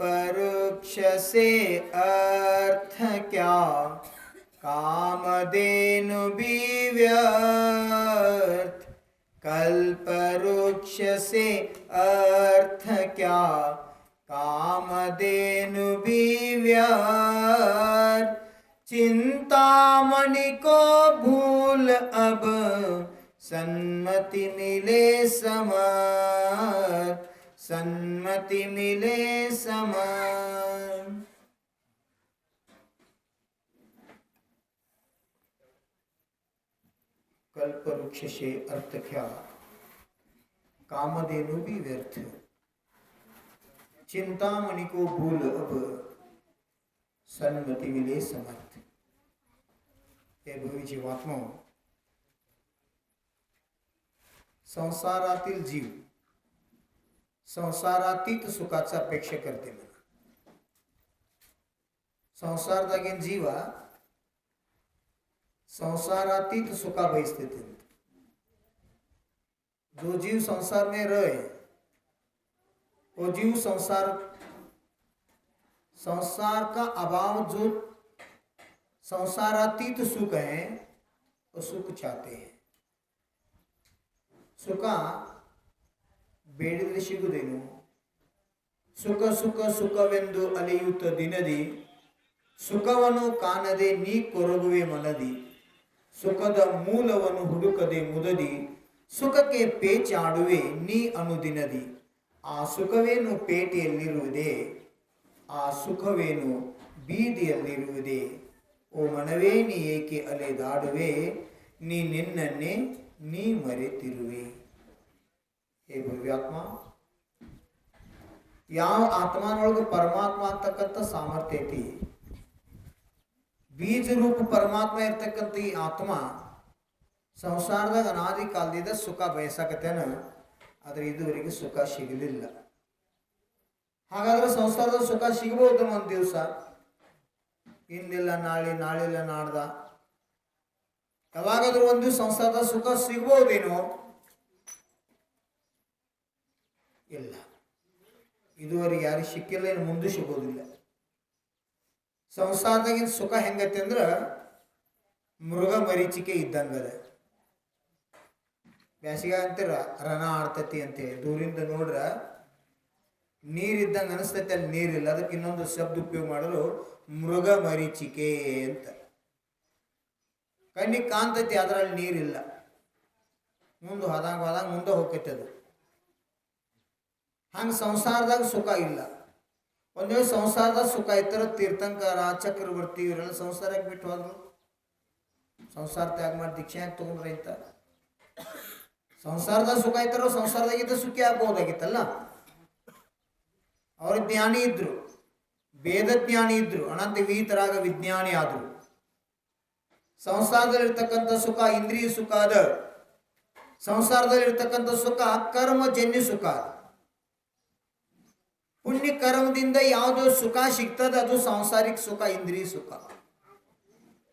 कल्पवृक्ष से अर्थ क्या, कामधेनु भी व्यर्थ। कल्पवृक्ष से अर्थ क्या, कामधेनु भी व्यर्थ। चिंतामणि को भूल अब, सन्मति मिले समर्थ, सन्मति मिले समर्थ। कल्पवृक्ष से अर्थ क्या, कामधेनु भी व्यर्थ। चिंतामणि को भूल अब, सन्मति मिले समर्थ। हे भवी जीवात्मा, संसारातील जीव संसारातीत सुखाचा अपेक्षा करते. म्हणा संसारदागिन जीव संसारातीत सुखा बयसते. जो जीव संसार में रहे वो जीव संसार का अभाव जो संसारातीत सुख है वो सुख चाहते हैं. ಸುಖ ಬೇಡಿದರೆ ಸಿಗುವುದೇನು? ಸುಖ ಸುಖ ಸುಖವೆಂದು ಅಲೆಯುತ್ತ ದಿನದಿ, ಸುಖವನ್ನು ಕಾಣದೆ ನೀ ಕೊರಗುವೆ ಮನದಿ. ಸುಖದ ಮೂಲವನ್ನು ಹುಡುಕದೆ ಮುದದಿ, ಸುಖಕ್ಕೆ ಪೇಚಾಡುವೆ ನೀ ಅನುದಿನದಿ. ಆ ಸುಖವೇನು ಪೇಟೆಯಲ್ಲಿರುವುದೇ, ಆ ಸುಖವೇನು ಬೀದಿಯಲ್ಲಿರುವುದೇ. ಓ ಮನವೇ ನೀ ಏಕೆ ಅಲೆದಾಡುವೆ, ನೀ ನಿನ್ನನ್ನೇ ನೀ ಮರೆತಿರುವೆ. ಹೇ ಭವ್ಯಾತ್ಮ, ಯಾವ ಆತ್ಮನೊಳಗೆ ಪರಮಾತ್ಮ ಅಂತಕ್ಕಂಥ ಸಾಮರ್ಥ್ಯ ಐತಿ, ಬೀಜ ರೂಪ ಪರಮಾತ್ಮ ಇರ್ತಕ್ಕಂಥ ಈ ಆತ್ಮ ಸಂಸಾರದಾಗ ಅನಾದಿ ಕಾಲದಿಂದ ಸುಖ ಬಯಸಕತ್ತೇನ, ಆದರೆ ಇದುವರೆಗೆ ಸುಖ ಸಿಗಲಿಲ್ಲ. ಹಾಗಾದ್ರೆ ಸಂಸಾರದ ಸುಖ ಸಿಗಬಹುದು ಒಂದು ದಿವಸ, ಇನ್ನಿಲ್ಲ ನಾಳೆ, ನಾಳಿಲ್ಲ ನಾಡ್ದ, ಯಾವಾಗಾದ್ರೂ ಒಂದು ಸಂಸಾರದ ಸುಖ ಸಿಗ್ಬಹುದೇನೋ? ಇಲ್ಲ, ಇದುವರೆಗೆ ಯಾರಿಗೆ ಸಿಕ್ಕಿಲ್ಲ, ಏನು ಮುಂದೆ ಸಿಗೋದಿಲ್ಲ. ಸಂಸಾರದಾಗಿನ ಸುಖ ಹೆಂಗೈತೆ ಅಂದ್ರೆ ಮೃಗ ಮರೀಚಿಕೆ ಇದ್ದಂಗದ. ಬ್ಯಾಸಿಗೆ ಅಂತೀರ ರಣ ಆಡ್ತತಿ ಅಂತೇಳಿ, ದೂರಿಂದ ನೋಡ್ರ ನೀರಿದ್ದಂಗೆ ಅನಿಸ್ತೈತೆ, ಅಲ್ಲಿ ನೀರಿಲ್ಲ. ಅದಕ್ಕೆ ಇನ್ನೊಂದು ಶಬ್ದ ಉಪಯೋಗ ಮಾಡಲು ಮೃಗ ಮರೀಚಿಕೆ ಅಂತ. ಕಣ್ಣಿಗೆ ಕಾಣ್ತೈತಿ, ಅದರಲ್ಲಿ ನೀರಿಲ್ಲ. ಮುಂದೆ ಹೋದಂಗೆ ಮುಂದೆ ಹೋಗ್ತೈತೆ ಅದು. ಹಂಗೆ ಸಂಸಾರದಾಗ ಸುಖ ಇಲ್ಲ. ಒಂದು ವೇಳೆ ಸಂಸಾರದಾಗ ಸುಖ ಇತ್ತರ ತೀರ್ಥಂಕರ, ಚಕ್ರವರ್ತಿ ಇವರೆಲ್ಲ ಸಂಸಾರಕ್ಕೆ ಬಿಟ್ಟು ಹೋದ್ರು. ಸಂಸಾರ ತ್ಯಾಗ ಮಾಡಿ ದೀಕ್ಷೆ ಯಾಕೆ ತೊಗೊಂಡ್ರೆ ಅಂತ. ಸಂಸಾರದಾಗ ಸುಖ ಇತ್ತಾರೋ ಸಂಸಾರದಾಗಿದ್ದ ಸುಖಿ ಆಗ್ಬೋದಾಗಿತ್ತಲ್ಲ. ಅವ್ರ ಜ್ಞಾನಿ ಇದ್ರು, ವೇದ ಜ್ಞಾನಿ ಇದ್ರು, ಅನಂತ ವಿಹಿತರಾಗ ವಿಜ್ಞಾನಿ ಆದ್ರು. ಸಂಸಾರದಲ್ಲಿರ್ತಕ್ಕಂಥ ಸುಖ ಇಂದ್ರಿಯ ಸುಖ ಅದ. ಸಂಸಾರದಲ್ಲಿರ್ತಕ್ಕಂಥ ಸುಖ ಕರ್ಮಜನ್ಯ ಸುಖ. ಪುಣ್ಯ ಕರ್ಮದಿಂದ ಯಾವುದು ಸುಖ ಸಿಗ್ತದೆ ಅದು ಸಾಂಸಾರಿಕ ಸುಖ, ಇಂದ್ರಿಯ ಸುಖ.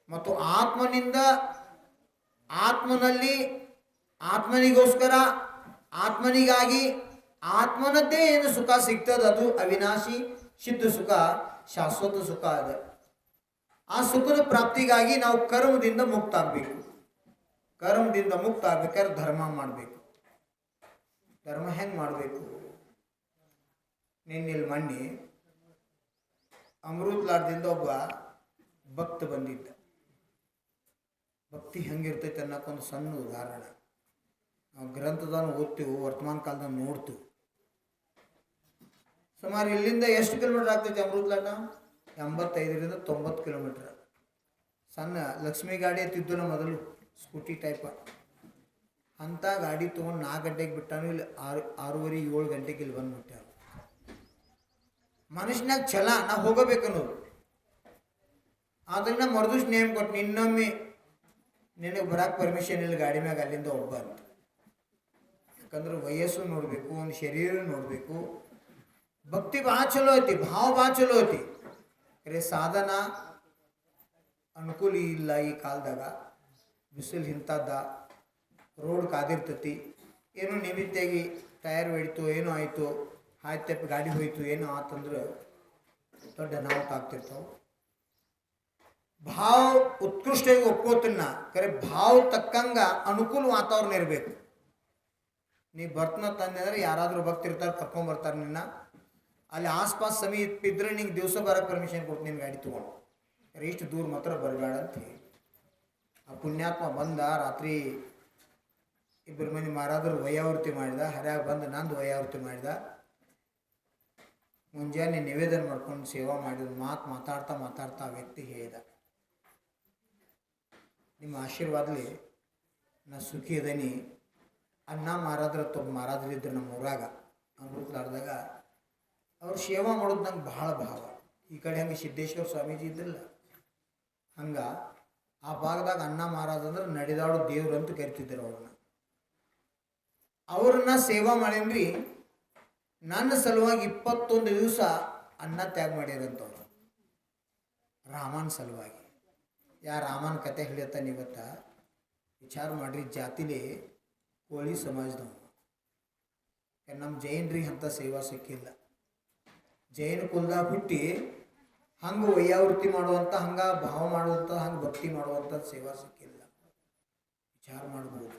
ಮತ್ತು ಆತ್ಮನಿಂದ ಆತ್ಮನಲ್ಲಿ ಆತ್ಮನಿಗೋಸ್ಕರ ಆತ್ಮನಿಗಾಗಿ ಆತ್ಮನದ್ದೇ ಏನು ಸುಖ ಸಿಗ್ತದೆ ಅದು ಅವಿನಾಶಿ ಸಿದ್ಧ ಸುಖ, ಶಾಶ್ವತ ಸುಖ ಅದ. ಆ ಸುಖದ ಪ್ರಾಪ್ತಿಗಾಗಿ ನಾವು ಕರ್ಮದಿಂದ ಮುಕ್ತ ಆಗಬೇಕು. ಕರ್ಮದಿಂದ ಮುಕ್ತ ಆಗ್ಬೇಕಾದ್ರೆ ಧರ್ಮ ಮಾಡಬೇಕು. ಧರ್ಮ ಹೆಂಗೆ ಮಾಡಬೇಕು? ನಿನ್ನಿಲ್ಲಿ ಮೊನ್ನೆ ಅಮೃತಲಾಡ್ದಿಂದ ಒಬ್ಬ ಭಕ್ತ ಬಂದಿದ್ದ. ಭಕ್ತಿ ಹೆಂಗಿರ್ತೈತೆ ಅನ್ನೋಕ್ಕೊಂದು ಸಣ್ಣ ಉದಾಹರಣೆ. ನಾವು ಗ್ರಂಥದನ್ನು ಓದ್ತೀವಿ, ವರ್ತಮಾನ ಕಾಲದಾಗ ನೋಡ್ತೀವಿ. ಸುಮಾರು ಇಲ್ಲಿಂದ ಎಷ್ಟು ಕಿಲೋಮೀಟರ್ ಆಗ್ತೈತೆ ಅಮೃತಲಾಟ? 85ರಿಂದ 90 ಕಿಲೋಮೀಟ್ರ್. ಸಣ್ಣ ಲಕ್ಷ್ಮಿ ಗಾಡಿ ಎತ್ತಿದ್ದಲ್ಲ ಮೊದಲು, ಸ್ಕೂಟಿ ಟೈಪ. ಅಂಥ ಗಾಡಿ ತೊಗೊಂಡು 4 ಗಂಟೆಗೆ ಬಿಟ್ಟಾನು, ಇಲ್ಲಿ 6:30 7 ಗಂಟೆಗೆ ಇಲ್ಲಿ ಬಂದುಬಿಟ್ಟಾರ. ಮನುಷ್ಯನಾಗ ಛಲ, ನಾವು ಹೋಗಬೇಕನ್ನೋದು. ಆದ್ರಿಂದ ಮರುದಿವ್ಸ ನೇಮ್ ಕೊಟ್ಟು, ಇನ್ನೊಮ್ಮೆ ನಿನಗೆ ಬರೋಕೆ ಪರ್ಮಿಷನ್ ಇಲ್ಲ ಗಾಡಿ ಮ್ಯಾಗ ಅಲ್ಲಿಂದ ಒಬ್ಬ ಅಂತ. ಯಾಕಂದ್ರೆ ವಯಸ್ಸು ನೋಡಬೇಕು, ಒಂದು ಶರೀರ ನೋಡಬೇಕು. ಭಕ್ತಿ ಭಾಳ ಚಲೋ ಐತಿ, ಭಾವ ಭಾಳ ಚಲೋ ಐತಿ. ಅರೆ ಸಾಧನ ಅನುಕೂಲ ಇಲ್ಲ ಈ ಕಾಲದಾಗ. ಬಿಸಿಲು ಇಂಥದ್ದ, ರೋಡ್ ಕಾದಿರ್ತತಿ. ಏನೋ ನಿಮಿತ್ತಾಗಿ ಟೈರ್ ಹೊಡಿತು, ಏನೋ ಆಯಿತು, ಆಯ್ತಪ್ಪ ಗಾಡಿ ಹೋಯ್ತು, ಏನೋ ಆತಂದ್ರೆ ದೊಡ್ಡ ಅನಾಹುತ ಆಗ್ತಿರ್ತಾವೆ. ಭಾವ ಉತ್ಕೃಷ್ಟವಾಗಿ ಒಪ್ಕೋತಿನ ಕರೆ ಭಾವ ತಕ್ಕಂಗ ಅನುಕೂಲ ವಾತಾವರಣ ಇರಬೇಕು. ನೀ ಬರ್ತನ ತಂದೆ ಯಾರಾದರೂ ಭಕ್ತಿರ್ತಾರೆ ಕರ್ಕೊಂಬರ್ತಾರೆ ನಿನ್ನ, ಅಲ್ಲಿ ಆಸ್ಪಾಸ್ ಸಮೀಪ ಇದ್ರೆ ನಿಂಗೆ ದಿವಸ ಬರೋಕ್ಕೆ ಪರ್ಮಿಷನ್ ಕೊಡ್ತೀನಿ ನಿನ್ನ ಗಾಡಿ ತೊಗೊಂಡು, ಇಷ್ಟು ದೂರ ಮಾತ್ರ ಬರಬೇಡ ಅಂತ ಹೇಳಿ. ಆ ಪುಣ್ಯಾತ್ಮ ಬಂದ, ರಾತ್ರಿ ಇಬ್ಬರು ಮಂದಿ ಮಾರಾದ್ರು ವಯಾವೃತ್ತಿ ಮಾಡಿದ, ಹರ್ಯಾಗ ಬಂದು ನಂದು ವಯಾವೃತ್ತಿ ಮಾಡಿದ. ಮುಂಜಾನೆ ನಿವೇದನೆ ಮಾಡ್ಕೊಂಡು ಸೇವಾ ಮಾಡಿದ ಮಾತಾಡ್ತಾ ಮಾತಾಡ್ತಾ ಆ ವ್ಯಕ್ತಿ ಹೇಳಿದ, ನಿಮ್ಮ ಆಶೀರ್ವಾದಲಿ ನಾ ಸುಖಿ ಅದನಿ. ಅನ್ನ ಮಾರಾದ್ರ ತೊಗೊಂಡು ಮಾರಾದ್ರಿದ್ರು ನಮ್ಮ ಊರಾಗ ಅಮೃತಲಾಡ್ದಾಗ ಅವ್ರು ಸೇವಾ ಮಾಡೋದು ನಂಗೆ ಭಾಳ ಭಾವ. ಈ ಕಡೆ ಹಂಗೆ ಸಿದ್ದೇಶ್ವರ ಸ್ವಾಮೀಜಿ ಇದ್ರಲ್ಲ ಹಂಗೆ ಆ ಭಾಗದಾಗ ಅನ್ನ ಮಾರಾದ ಅಂದ್ರೆ ನಡೆದಾಡೋ ದೇವ್ರು ಅಂತ ಕರಿತಿದ್ರು ಅವ್ರನ್ನ ಸೇವಾ ಮಾಡೀನ್ರಿ. ನನ್ನ ಸಲುವಾಗಿ 21 ದಿವಸ ಅನ್ನ ತ್ಯಾಗ ಮಾಡ್ಯಾರಂತವ್ರು ರಾಮನ ಸಲುವಾಗಿ. ರಾಮನ ಕತೆ ಹೇಳ್ತಾನೆ ಇವತ್ತ ವಿಚಾರ ಮಾಡ್ರಿ. ಜಾತಿಲಿ ಕೋಳಿ ಸಮಾಜದವ, ನಮ್ಮ ಜೈನರಿಗೆ ಅಂಥ ಸೇವಾ ಸಿಕ್ಕಿಲ್ಲ. ಜೈನ ಕುಲದಾಗ ಹುಟ್ಟಿ ಹಂಗೆ ವೈಯಾವೃತ್ತಿ ಮಾಡುವಂಥ, ಹಂಗೆ ಭಾವ ಮಾಡುವಂಥ, ಹಂಗೆ ಭಕ್ತಿ ಮಾಡುವಂಥ ಸೇವಾ ಸಿಕ್ಕಿಲ್ಲ. ವಿಚಾರ ಮಾಡ್ಬೋದು.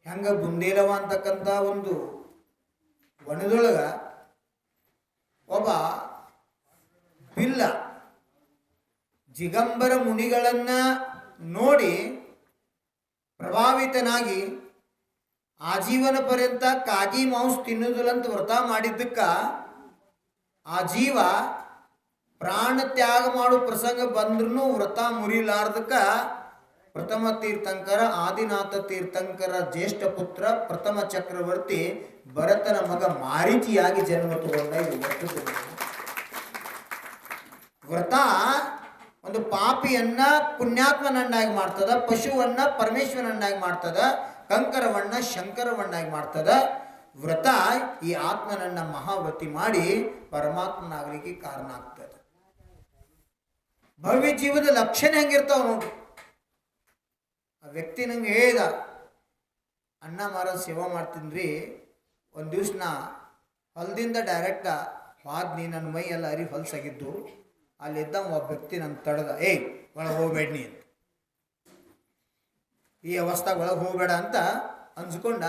ಹೆಂಗೆ ಬುಂದೇಲವ ಅಂತಕ್ಕಂಥ ಒಂದು ವನದೊಳಗೆ ಒಬ್ಬ ಬಿಲ್ಲ ಜಿಗಂಬರ ಮುನಿಗಳನ್ನು ನೋಡಿ ಪ್ರಭಾವಿತನಾಗಿ ಆಜೀವನ ಪರ್ಯಂತ ಕಾಗಿ ಮಾಂಸ ತಿನ್ನುವುದಿಲ್ಲಂತ ವ್ರತ ಮಾಡಿದ್ದಕ್ಕೆ ಆ ಜೀವ ಪ್ರಾಣ ತ್ಯಾಗ ಮಾಡೋ ಪ್ರಸಂಗ ಬಂದ್ರೂ ವ್ರತ ಮುರಿಲಾರ್ದಕ್ಕ ಪ್ರಥಮ ತೀರ್ಥಂಕರ ಆದಿನಾಥ ತೀರ್ಥಂಕರ ಜ್ಯೇಷ್ಠ ಪುತ್ರ ಪ್ರಥಮ ಚಕ್ರವರ್ತಿ ಭರತನ ಮಗ ಮಾರೀಚಿಯಾಗಿ ಜನ್ಮ ತಗೊಂಡ. ವ್ರತ ಒಂದು ಪಾಪಿಯನ್ನ ಪುಣ್ಯಾತ್ಮನನ್ನಾಗಿ ಮಾಡ್ತದ, ಪಶುವನ್ನ ಪರಮೇಶ್ವರನನ್ನಾಗಿ ಮಾಡ್ತದ, ಕಂಕರವನ್ನ ಶಂಕರವನ್ನಾಗಿ ಮಾಡ್ತದ. ವ್ರತ ಈ ಆತ್ಮನನ್ನ ಮಹಾವ್ರತಿ ಮಾಡಿ ಪರಮಾತ್ಮನಾಗಲಿಕ್ಕೆ ಕಾರಣ ಆಗ್ತದೆ. ಭವ್ಯ ಜೀವದ ಲಕ್ಷಣ ಹೆಂಗಿರ್ತಾವ ನೋಡ್ರಿ. ಆ ವ್ಯಕ್ತಿ ನಂಗೆ ಹೇಳ್ದ, ಅನ್ನ ಮಾರ ಸೇವಾ ಮಾಡ್ತೀನಿ. ಒಂದು ದಿವ್ಸ ನಾ ಹೊಲದಿಂದ ಡೈರೆಕ್ಟ ಹಾದ್ನಿ, ನನ್ನ ಮೈ ಎಲ್ಲ ಅರಿ ಹೊಲಸಾಗಿದ್ದು. ಅಲ್ಲಿದ್ದ ಒಬ್ಬ ವ್ಯಕ್ತಿ ನನ್ನ ತಡೆದ, ಒಳಗೆ ಹೋಗ್ಬೇಡ ನೀ ಅಂತ, ಈ ಅವಸ್ಥಾಗ ಒಳಗೆ ಹೋಗಬೇಡ ಅಂತ ಅನ್ಸ್ಕೊಂಡ.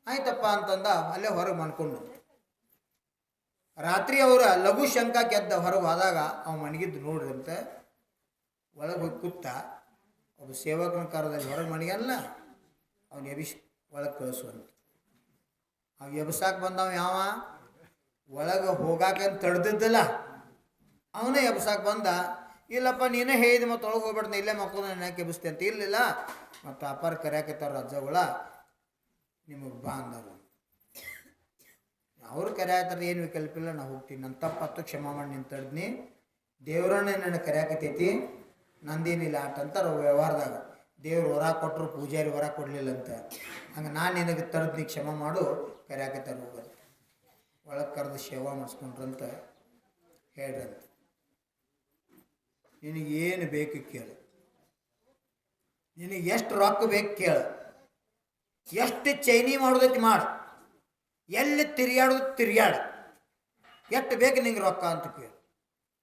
ಆಯ್ತಪ್ಪ ಅಂತಂದ, ಅಲ್ಲೇ ಹೊರಗೆ ಮಾಡ್ಕೊಂಡು. ರಾತ್ರಿ ಅವರ ಲಘು ಶಂಕ ಗೆದ್ದ ಹೊರಗೆ ಹೋದಾಗ ಅವ ಮಣಗಿದ್ದು ನೋಡಿದಂತೆ ಒಳಗೆ ಹೋಗಿ ಕೂತ. ಒಬ್ಬ ಸೇವಕನ ಕಾರದಲ್ಲಿ ಹೊರಗೆ ಮಣಗಲ್ಲ, ಅವನು ಎಬಿಸ್ ಒಳಗೆ ಕಳಿಸುವಂತ. ಅವ ಎಬ್ಸಾಕ್ ಬಂದವ ಯಾವ ಒಳಗೆ ಹೋಗಾಕಂತ ತಡೆದಿದ್ದಲ್ಲ, ಅವನೇ ಎಬ್ಸಾಕ್ ಬಂದ. ಇಲ್ಲಪ್ಪ ನೀನೇ ಹೇಳಿದ ಮತ್ತು ಒಳಗೆ ಹೋಗ್ಬೇಡ್ನ, ಇಲ್ಲೇ ಮಕ್ಕಳು ನಾನು ಯಾಕೆ ಎಬ್ಸ್ತೆ ಅಂತ. ಇರಲಿಲ್ಲ ಮತ್ತು ಅಪಾರ ಕರ್ಯಾಕತ್ತಾರ ರಜ್ಜಗಳ, ನಿಮಗೆ ಬಾ ಅಂದರು. ಅವ್ರು ಕರ್ಯಾಕತ್ತಾರೆ, ಏನು ವಿಕಲ್ಪ ಇಲ್ಲ, ನಾ ಹೋಗ್ತೀನಿ, ನನ್ನ ತಪ್ಪತ್ತು ಕ್ಷಮಾ ಮಾಡಿ ನಿಂತು ತಡ್ನಿ, ದೇವ್ರನ್ನೇ ನನ್ನ ಕರ್ಯಾಕತೈತಿ, ನಂದೇನಿಲ್ಲ ಆಟ ಅಂತಾರೆ ವ್ಯವಹಾರದಾಗ. ದೇವ್ರು ಹೊರ ಕೊಟ್ಟರು ಪೂಜಾರಿ ಹೊರ ಕೊಡಲಿಲ್ಲ ಅಂತ. ಹಂಗೆ ನಾನು ನಿನಗೆ ತಡ್ನಿ, ಕ್ಷಮಾ ಮಾಡು, ಕರ್ಯಾಕತ್ತಾರೆ ಹೋಗೋದು. ಒಳಗೆ ಕರೆದು ಸೇವಾ ಮಾಡಿಸ್ಕೊಂಡ್ರಂತ ಹೇಳ್ರಂತ. ನಿನಗೇನು ಬೇಕು ಕೇಳು, ನಿನಗೆ ಎಷ್ಟು ರೊಕ್ಕ ಬೇಕು ಕೇಳು, ಎಷ್ಟು ಚೈನಿ ಮಾಡೋದಕ್ಕೆ ಮಾಡು, ಎಲ್ಲಿ ತಿರುಗಾಡೋದು ತಿರುಗಾಡು, ಎಷ್ಟು ಬೇಕು ನಿಂಗೆ ರೊಕ್ಕ ಅಂತ ಕೇಳು.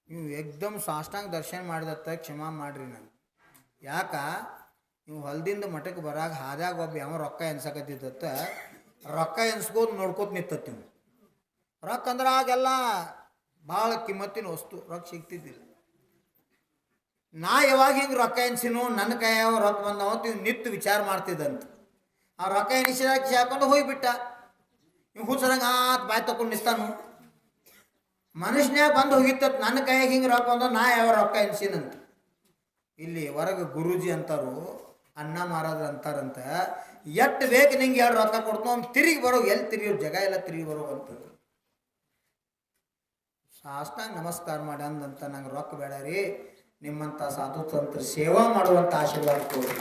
ನೀವು ಏಕ್ದಮ್ ಸಾಷ್ಟಾಂಗ ದರ್ಶನ ಮಾಡಿದತ್ತ ಕ್ಷಮಾ ಮಾಡಿರಿ ನಾನು. ಯಾಕ ನೀವು ಹೊಲದಿಂದ ಮಠಕ್ಕೆ ಬರಾಗ ಹಾದ್ಯಾಗ ಒಬ್ಬ ಯಾವ ರೊಕ್ಕ ಎನ್ಸಕತ್ತಿತ್ತ, ರೊಕ್ಕ ಎನ್ಸ್ಕೋದು ನೋಡ್ಕೋತ ನಿಂತತ್. ನೀವು ರೊಕ್ಕ ಅಂದ್ರೆ ಆಗೆಲ್ಲ ಭಾಳ ಕಿಮ್ಮತ್ತಿನ ವಸ್ತು, ರೊಕ್ಕ ಸಿಗ್ತಿದ್ದಿಲ್ಲ. ನಾ ಯಾವಾಗ ಹಿಂಗೆ ರೊಕ್ಕ ಎನ್ಸಿನೋ, ನನ್ನ ಕೈ ಯಾವ ರೊಕ್ಕ ಬಂದವಂತ ಇವ್ ನಿತ್ತು ವಿಚಾರ ಮಾಡ್ತಿದ್ದಂತ. ಆ ರೊಕ್ಕ ಎನಿಸಿದಾಕಿ ಹಾಕೊಂಡು ಹೋಗಿಬಿಟ್ಟ. ಇವ್ ಹುಚ್ಚರಂಗೆ ಬಾಯ್ ತಗೊಂಡು ನಿಸ್ತಾನು. ಮನುಷ್ಯನ್ಯಾಗ ಬಂದು ಹೋಗಿತ್ತ, ನನ್ನ ಕೈಯಾಗ ಹಿಂಗೆ ರೊಕ್ಕ ಬಂದ, ನಾ ಯಾವ ರೊಕ್ಕ ಎನ್ಸಿನಂತ. ಇಲ್ಲಿ ಹೊರಗೆ ಗುರೂಜಿ ಅಂತಾರು, ಅನ್ನ ಮಾರಾದ್ರು ಅಂತಾರಂತ, ಎಷ್ಟು ಬೇಕು ನಿಂಗೆ ಎರಡು ರೊಕ್ಕ ಕೊಡ್ತು, ಅವ್ನು ತಿರುಗಿ ಬರೋ, ಎಲ್ಲಿ ತಿರುಗಿ ಜಾಗ ಎಲ್ಲ ತಿರುಗಿ ಬರೋ ಅಂತಂದು ಸಾಷ್ಟಾಂಗ ನಮಸ್ಕಾರ ಮಾಡಿ ಅಂದಂತ, ನಂಗೆ ರೊಕ್ಕ ಬೇಡ ರೀ, ನಿಮ್ಮಂಥ ಸಾಧು ತಂತ್ರ ಸೇವಾ ಮಾಡುವಂಥ ಆಶೀರ್ವಾದ ಕೊಡ್ರಿ.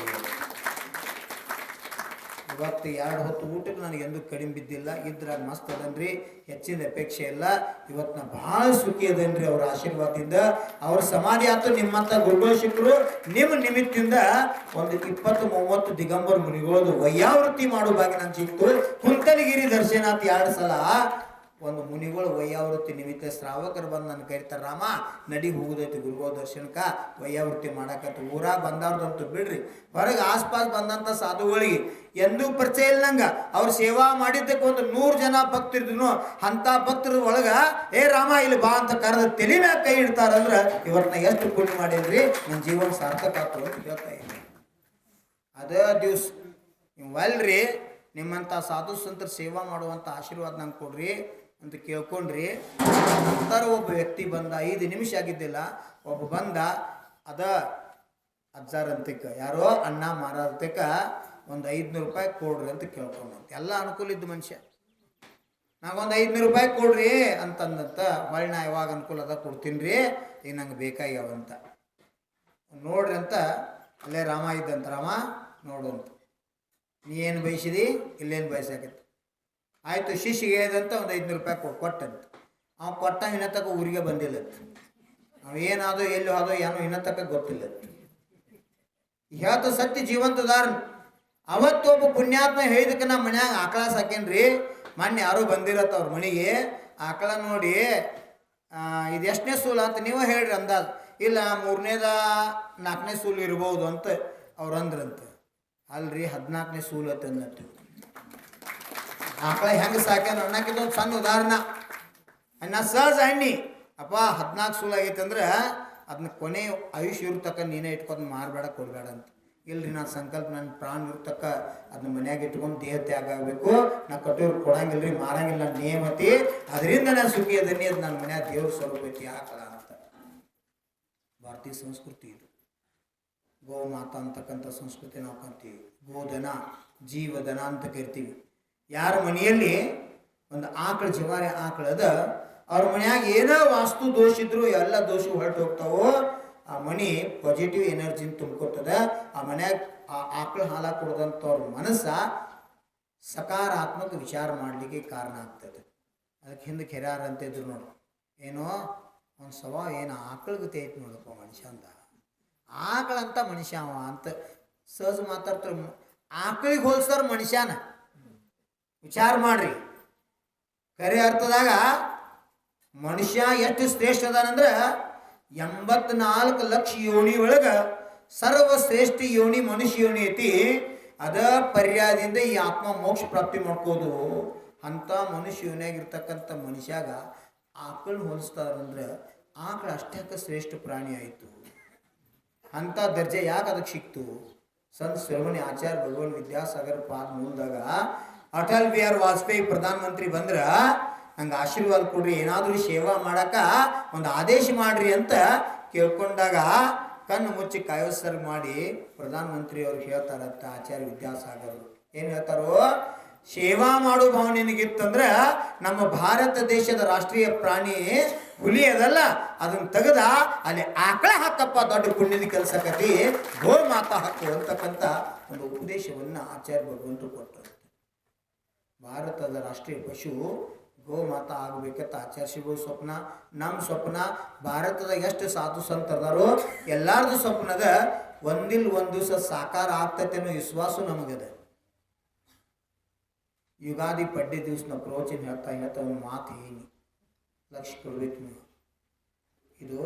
ಇವತ್ತು 2 ಹೊತ್ತು ಊಟಕ್ಕೆ ನನಗೆ ಎಂದೂ ಕಡಿಮೆ ಬಿದ್ದಿಲ್ಲ. ಇದ್ರಾಗ ಮಸ್ತ್ ಅದನ್ರಿ, ಹೆಚ್ಚಿನ ಅಪೇಕ್ಷೆ ಇಲ್ಲ. ಇವತ್ತು ನಾ ಭಾಳ ಸುಖಿ ಅದನ್ರಿ ಅವ್ರ ಆಶೀರ್ವಾದದಿಂದ. ಅವ್ರ ಸಮಾಧಿ ಆಯ್ತು. ನಿಮ್ಮಂಥ ಗುರುಗಳು ಸಿಕ್ಕರು, ನಿಮ್ಮ ನಿಮಿತ್ತಿಂದ ಒಂದು 20-30 ದಿಗಂಬರ ಮುನಿಗಳದು ವೈಯಾವೃತ್ತಿ ಮಾಡೋ ಭಾಗ್ಯ ನಾನು ಸಿಕ್ತು. ಕುಂತಲಗಿರಿ ದರ್ಶನ ಆತು 2 ಸಲ. ಒಂದು ಮುನಿಗಳು ವಯ್ಯಾವೃತ್ತಿ ನಿಮಿತ್ತ ಶ್ರಾವಕರು ಬಂದು ನನ್ನ ಕರಿತಾರೆ, ರಾಮ ನಡಿ ಹೋಗುದೈತಿ ಗುರುಗೋ ದರ್ಶನಕ್ಕೆ, ವಯ್ಯಾವೃತ್ತಿ ಮಾಡಕತ್ತು. ಊರಾಗ ಬಂದವ್ರದಂತೂ ಬಿಡ್ರಿ, ಹೊರಗೆ ಆಸ್ಪಾಸ್ ಬಂದಂಥ ಸಾಧುಗಳಿಗೆ ಎಂದೂ ಪರಿಚಯ ಇಲ್ಲ ನಂಗೆ. ಅವ್ರು ಸೇವಾ ಮಾಡಿದ್ದಕ್ಕೆ ಒಂದು 100 ಜನ ಭಕ್ತರಿದ್ರು. ಅಂಥ ಭಕ್ತರ ಒಳಗೆ ಏ ರಾಮ ಇಲ್ಲಿ ಬಾ ಅಂತ ಕರೆದು ತಲೆ ಮ್ಯಾಗ ಕೈ ಇಡ್ತಾರಂದ್ರೆ ಇವತ್ತು ನಾ ಎಷ್ಟು ಪುಣ್ಯ ಮಾಡಿದ್ರಿ, ನನ್ನ ಜೀವನ ಸಾರ್ಥಕ ಆಗ್ತದೆ ಅಂತ ಹೇಳ್ತಾ ಇದ್ದೀನಿ. ಅದೇ ದಿವ್ಸ ನೀವು ಅಲ್ರಿ ನಿಮ್ಮಂಥ ಸಾಧು ಸಂತರ ಸೇವಾ ಮಾಡುವಂಥ ಆಶೀರ್ವಾದ ನಂಗೆ ಕೊಡ್ರಿ ಅಂತ ಕೇಳ್ಕೊಂಡ್ರಿ. ನಂತರ ಒಬ್ಬ ವ್ಯಕ್ತಿ ಬಂದ, 5 ನಿಮಿಷ ಆಗಿದ್ದಿಲ್ಲ, ಒಬ್ಬ ಬಂದ, ಅದ ಅಜ್ಜಾರಂತಕ್ಕೆ ಯಾರೋ ಅಣ್ಣ ಮಾರಾರ್ತಕ್ಕೆ ಒಂದು 500 ರೂಪಾಯಿ ಕೊಡ್ರಿ ಅಂತ ಕೇಳ್ಕೊಂಡಂತ. ಎಲ್ಲ ಅನುಕೂಲ ಇದ್ದು ಮನುಷ್ಯ, ನಾಗೊಂದು 500 ರೂಪಾಯಿ ಕೊಡ್ರಿ ಅಂತಂದಂತ. ಹೊಳ್ಳಿ ನಾ ಯಾವಾಗ ಅನುಕೂಲ ಅದ ಕೊಡ್ತೀನಿ ರೀ, ಈಗ ನಂಗೆ ಬೇಕಾಗ್ಯಾವಂತ. ನೋಡ್ರಿ ಅಂತ ಅಲ್ಲೇ ರಾಮ ಇದ್ದಂತ. ರಾಮ ನೋಡು ಅಂತ, ನೀ ಏನು ಬಯಸಿದಿ, ಇಲ್ಲೇನು ಬಯಸಾಕೈತಿ. ಆಯಿತು, ಶಿಷ್ಯಗೆ ಹೇಳಿದಂತ ಒಂದು 500 ರೂಪಾಯಿ ಕೊಟ್ಟಂತ. ಅವ್ನು ಕೊಟ್ಟ ಇನ್ನತಕ್ಕ ಊರಿಗೆ ಬಂದಿಲ್ಲ. ಅವ ಏನಾದೋ ಎಲ್ಲಿ ಹೋದೋ ಏನೋ ಇನ್ನತಕ್ಕ ಗೊತ್ತಿಲ್ಲ. ಹೇಳ್ತ ಸತ್ಯ ಜೀವಂತ ಉದಾಹರಣೆ. ಅವತ್ತೊಬ್ಬ ಪುಣ್ಯಾತ್ಮ ಹೇಳಿದಕ್ಕೆ ನಮ್ಮ ಮನ್ಯಾಗ ಆಕಳ ಸಾಕೇನ್ರಿ. ಮೊನ್ನೆ ಯಾರೋ ಬಂದಿರತ್ತ ಅವ್ರ ಮನೆಗೆ, ಆಕಳ ನೋಡಿ ಇದು ಎಷ್ಟನೇ ಸೂಲು ಅಂತ ನೀವು ಹೇಳ್ರಿ ಅಂದಾಜು. ಇಲ್ಲ 3ನೇದ 4ನೇ ಸೂಲು ಇರ್ಬೋದು ಅಂತ ಅವ್ರು ಅಂದ್ರಂತ. ಅಲ್ರಿ 14ನೇ ಸೂಲು ಅಂತಂದತ್ತು. ಆಕಳ ಹೆಂಗೆ ಸಾಕ್ಯಾನ ಅನ್ನಕ್ಕಿಂತ ಒಂದು ಸಣ್ಣ ಉದಾಹರಣೆ. ನಾ ಸಹಜ ಹಣ್ಣಿ ಅಪ್ಪ 14 ಸೂಲು ಆಗೈತೆ ಅಂದ್ರೆ ಅದನ್ನ ಕೊನೆ ಆಯುಷ್ಯ ಇರ್ತಕ್ಕ ನೀನೇ ಇಟ್ಕೊಂಡು ಮಾರಬೇಡ, ಕೊಡಬೇಡ ಅಂತ. ಇಲ್ರಿ ನಾನು ಸಂಕಲ್ಪ ನನ್ನ ಪ್ರಾಣ ಇರ್ತಕ್ಕ ಅದನ್ನ ಮನ್ಯಾಗ ಇಟ್ಕೊಂಡು ದೇಹ ತ್ಯಾಗ ಆಗಬೇಕು, ನಾ ಕಟ್ಟೋರು ಕೊಡಂಗಿಲ್ರಿ, ಮಾರಂಗಿಲ್ಲ, ನನ್ನ ನೇಮತಿ, ಅದರಿಂದ ನಾನು ಸುಖಿ ಅದನ್ನೇ ಅದು ನನ್ನ ಮನ್ಯಾಗ ದೇವ್ರ ಸ್ವರೂಪ ಐತಿ ಆಕಳ ಅಂತ. ಭಾರತೀಯ ಸಂಸ್ಕೃತಿ ಇದು. ಗೋಮಾತಾ ಅಂತಕ್ಕಂಥ ಸಂಸ್ಕೃತಿ ನಾವು ಕಂತೀವಿ. ಗೋಧನ, ಜೀವಧನ ಅಂತ ಕರಿತೀವಿ. ಯಾರ ಮನೆಯಲ್ಲಿ ಒಂದು ಆಕಳ, ಜವಾರಿ ಆಕಳದ, ಅವ್ರ ಮನ್ಯಾಗ ಏನೋ ವಾಸ್ತು ದೋಷ ಇದ್ರು ಎಲ್ಲ ದೋಷ ಹೊರಟು ಹೋಗ್ತಾವೋ. ಆ ಮನೆ ಪಾಸಿಟಿವ್ ಎನರ್ಜಿನ ತುಂಬ್ಕೊತದ. ಆ ಮನ್ಯಾಗ ಆ ಆಕಳ ಹಾಲ ಕೊಡದಂಥವ್ರ ಮನಸ್ಸ ಸಕಾರಾತ್ಮಕ ವಿಚಾರ ಮಾಡಲಿಕ್ಕೆ ಕಾರಣ ಆಗ್ತದೆ. ಅದಕ್ಕೆ ಹಿಂದೆ ಕೆರ್ಯಾರ ಅಂತ ಇದ್ರು ನೋಡು, ಏನೋ ಒಂದು ಸವ ಏನು ಆಕಳಿಗತೆ ಐತಿ ನೋಡಪ್ಪ ಮನುಷ್ಯ ಅಂತ. ಆಕಳಂತ ಮನುಷ್ಯ ಅವ ಅಂತ ಸಹಜ ಮಾತಾಡ್ತಾರೆ. ಆಕಳಿಗೆ ಹೋಲ್ಸ್ತಾರ ಮನುಷ್ಯನ. ವಿಚಾರ ಮಾಡ್ರಿ, ಕರೆ ಅರ್ಥದಾಗ ಮನುಷ್ಯ ಎಷ್ಟು ಶ್ರೇಷ್ಠ ಅದಾನಂದ್ರೆ 84 ಲಕ್ಷ ಯೋನಿ ಒಳಗೆ ಸರ್ವಶ್ರೇಷ್ಠ ಯೋನಿ ಮನುಷ್ಯ ಯೋನಿ ಐತಿ. ಅದ ಪರ್ಯಾಯದಿಂದ ಈ ಆತ್ಮ ಮೋಕ್ಷ ಪ್ರಾಪ್ತಿ ಮಾಡ್ಕೋದು. ಅಂಥ ಮನುಷ್ಯ ಯೋನಿಯಾಗಿರ್ತಕ್ಕಂಥ ಮನುಷ್ಯಾಗ ಆಕಳನ್ನ ಹೋಲಿಸ್ತಾರಂದ್ರೆ ಆಕಳ ಅಷ್ಟಕ್ಕೆ ಶ್ರೇಷ್ಠ ಪ್ರಾಣಿ ಆಯಿತು. ಅಂಥ ದರ್ಜೆ ಯಾಕೆ ಅದಕ್ಕೆ ಸಿಕ್ತು? ಸಂತ ಶಿರೋಮಣಿ ಆಚಾರ್ಯ ಭಗವಾನ್ ವಿದ್ಯಾಸಾಗರ್ ಪಾದ ಮೂಲದಾಗ ಅಟಲ್ ಬಿಹಾರಿ ವಾಜಪೇಯಿ ಪ್ರಧಾನಮಂತ್ರಿ ಬಂದ್ರೆ ನಂಗೆ ಆಶೀರ್ವಾದ ಕೊಡ್ರಿ, ಏನಾದರೂ ಸೇವಾ ಮಾಡಕ ಒಂದು ಆದೇಶ ಮಾಡ್ರಿ ಅಂತ ಕೇಳ್ಕೊಂಡಾಗ ಕಣ್ಣು ಮುಚ್ಚಿ ಕಾಯೋತ್ಸರ್ಗ ಮಾಡಿ ಪ್ರಧಾನಮಂತ್ರಿ ಅವ್ರಿಗೆ ಹೇಳ್ತಾರಂತ ಆಚಾರ್ಯ ವಿದ್ಯಾಸಾಗರ್. ಏನು ಹೇಳ್ತಾರೋ, ಸೇವಾ ಮಾಡೋ ಭಾವನೆ ನಿನಗಿತ್ತಂದ್ರೆ ನಮ್ಮ ಭಾರತ ದೇಶದ ರಾಷ್ಟ್ರೀಯ ಪ್ರಾಣಿ ಹುಲಿ ಅದಲ್ಲ, ಅದನ್ನ ತೆಗೆದ ಅಲ್ಲಿ ಆಕಳ ಹಾಕಪ್ಪ, ದೊಡ್ಡ ಪುಣ್ಯದ ಕೆಲಸಕತಿ, ಗೋ ಮಾತಾ ಹಾಕು ಅಂತಕ್ಕಂಥ ಒಂದು ಉಪದೇಶವನ್ನು ಆಚಾರ್ಯ ಭಗವಂತರು ಕೊಟ್ಟರು. ಭಾರತದ ರಾಷ್ಟ್ರೀಯ ಪಶು ಗೋಮಾತಾ ಆಗಬೇಕಂತ ಆಚರಿಸಿಗೋ ಸ್ವಪ್ನ, ನಮ್ಮ ಸ್ವಪ್ನ. ಭಾರತದ ಎಷ್ಟು ಸಾಧು ಸಂತರದಾರೋ ಎಲ್ಲಾರ್ದು ಸ್ವಪ್ನದ ಒಂದಿಲ್ ಒಂದು ದಿವಸ ಸಾಕಾರ ಆಗ್ತೈತೆ ಅನ್ನೋ ವಿಶ್ವಾಸ ನಮಗದ. ಯುಗಾದಿ ಪಡ್ಡೆ ದಿವಸ ನಾವು ಪ್ರವಚನ ಹೇಳ್ತಾ ಒಂದು ಮಾತು ಏನು ಲಕ್ಷ್ಯ ಕೊಡ್ಬೇಕು ನೀವು. ಇದು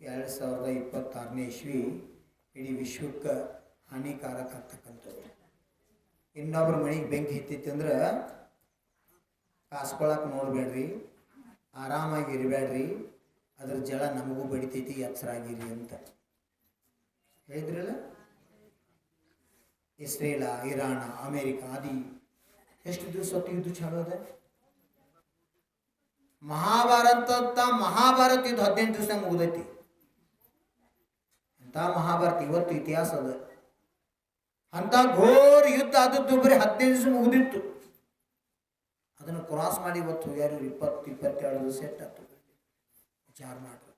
2026ನೇ ಇಸ್ವಿ ಇಡೀ ವಿಶ್ವಕ್ಕೆ ಹಾನಿಕಾರಕ ಆಗ್ತಕ್ಕಂಥದ್ದು. ಇನ್ನೊಬ್ರ ಮನೆಗೆ ಬೆಂಕಿ ಹತ್ತೈತಿ ಅಂದ್ರೆ ಕಾಸ್ಕೊಳಕ್ಕೆ ನೋಡಬೇಡ್ರಿ, ಆರಾಮಾಗಿ ಇರಬೇಡ್ರಿ, ಅದ್ರ ಜಳ ನಮಗೂ ಬಡಿತೈತಿ, ಎಚ್ಚರಾಗಿರಿ ಅಂತ ಹೇಳಿದ್ರಲ್ಲ. ಇಸ್ರೇಲ, ಇರಾಣ, ಅಮೇರಿಕಾ ಆದಿ ಎಷ್ಟು ದಿವಸ ಯುದ್ಧ ಚಾಲು ಅದ. ಮಹಾಭಾರತ ಯುದ್ಧ 15 ದಿವಸ ಮುಗಿದೈತಿ. ಅಂತ ಮಹಾಭಾರತ ಇವತ್ತು ಇತಿಹಾಸ ಅದ. ಅಂತ ಘೋರ ಯುದ್ಧ ಆದದ್ದು ಬರೀ 15 ದಿವಸ ಮುಗಿದಿತ್ತು. ಅದನ್ನು ಕ್ರಾಸ್ ಮಾಡಿ ಇವತ್ತು ಯಾರು 20-22 ದಿವಸ ಎಟ್ಟಾಗ್ತದೆ. ವಿಚಾರ ಮಾಡ್ರಿ.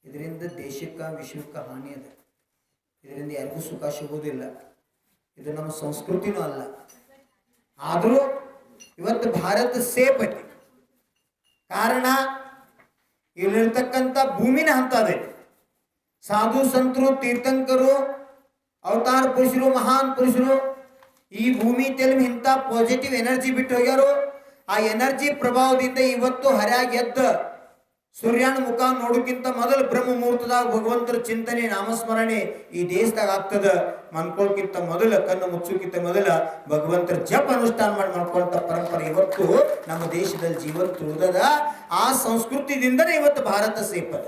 ಇದರಿಂದ ದೇಶಕ್ಕೆ ವಿಶ್ವಕ್ಕೆ ಹಾನಿ ಅದ. ಇದರಿಂದ ಯಾರಿಗೂ ಸುಖ ಸಿಗೋದಿಲ್ಲ. ಇದು ನಮ್ಮ ಸಂಸ್ಕೃತಿನೂ ಅಲ್ಲ. ಆದರೂ ಇವತ್ತು ಭಾರತ ಸೇಫ್ ಐತಿ. ಕಾರಣ ಇಲ್ಲಿರ್ತಕ್ಕಂಥ ಭೂಮಿನ ಹಂತ ಅದೈತಿ. ಸಾಧು ಸಂತರು, ತೀರ್ಥಂಕರು, ಅವತಾರ ಪುರುಷರು, ಮಹಾನ್ ಪುರುಷರು ಈ ಭೂಮಿ ತೆಲುಗು ಇಂಥ ಪಾಸಿಟಿವ್ ಎನರ್ಜಿ ಬಿಟ್ಟು ಹೋಗ್ಯಾರು. ಆ ಎನರ್ಜಿ ಪ್ರಭಾವದಿಂದ ಇವತ್ತು ಹರ್ಯಾಗಿ ಎದ್ದ ಸೂರ್ಯನ ಮುಖ ನೋಡೋಕ್ಕಿಂತ ಮೊದಲು ಬ್ರಹ್ಮ ಮುಹೂರ್ತದಾಗ ಭಗವಂತರ ಚಿಂತನೆ ನಾಮಸ್ಮರಣೆ ಈ ದೇಶದಾಗ ಆಗ್ತದ. ಮನ್ಕೋಕ್ಕಿಂತ ಮೊದಲ ಕಣ್ಣು ಮುಚ್ಚೋಕ್ಕಿಂತ ಮೊದಲ ಭಗವಂತರ ಜಪ ಅನುಷ್ಠಾನ ಮಾಡಿ ಮಾಡ್ಕೊಂತ ಪರಂಪರೆ ಇವತ್ತು ನಮ್ಮ ದೇಶದಲ್ಲಿ ಜೀವಂತ ಉಳಿದದ. ಆ ಸಂಸ್ಕೃತಿದಿಂದನೇ ಇವತ್ತು ಭಾರತ ಸೇಫದ.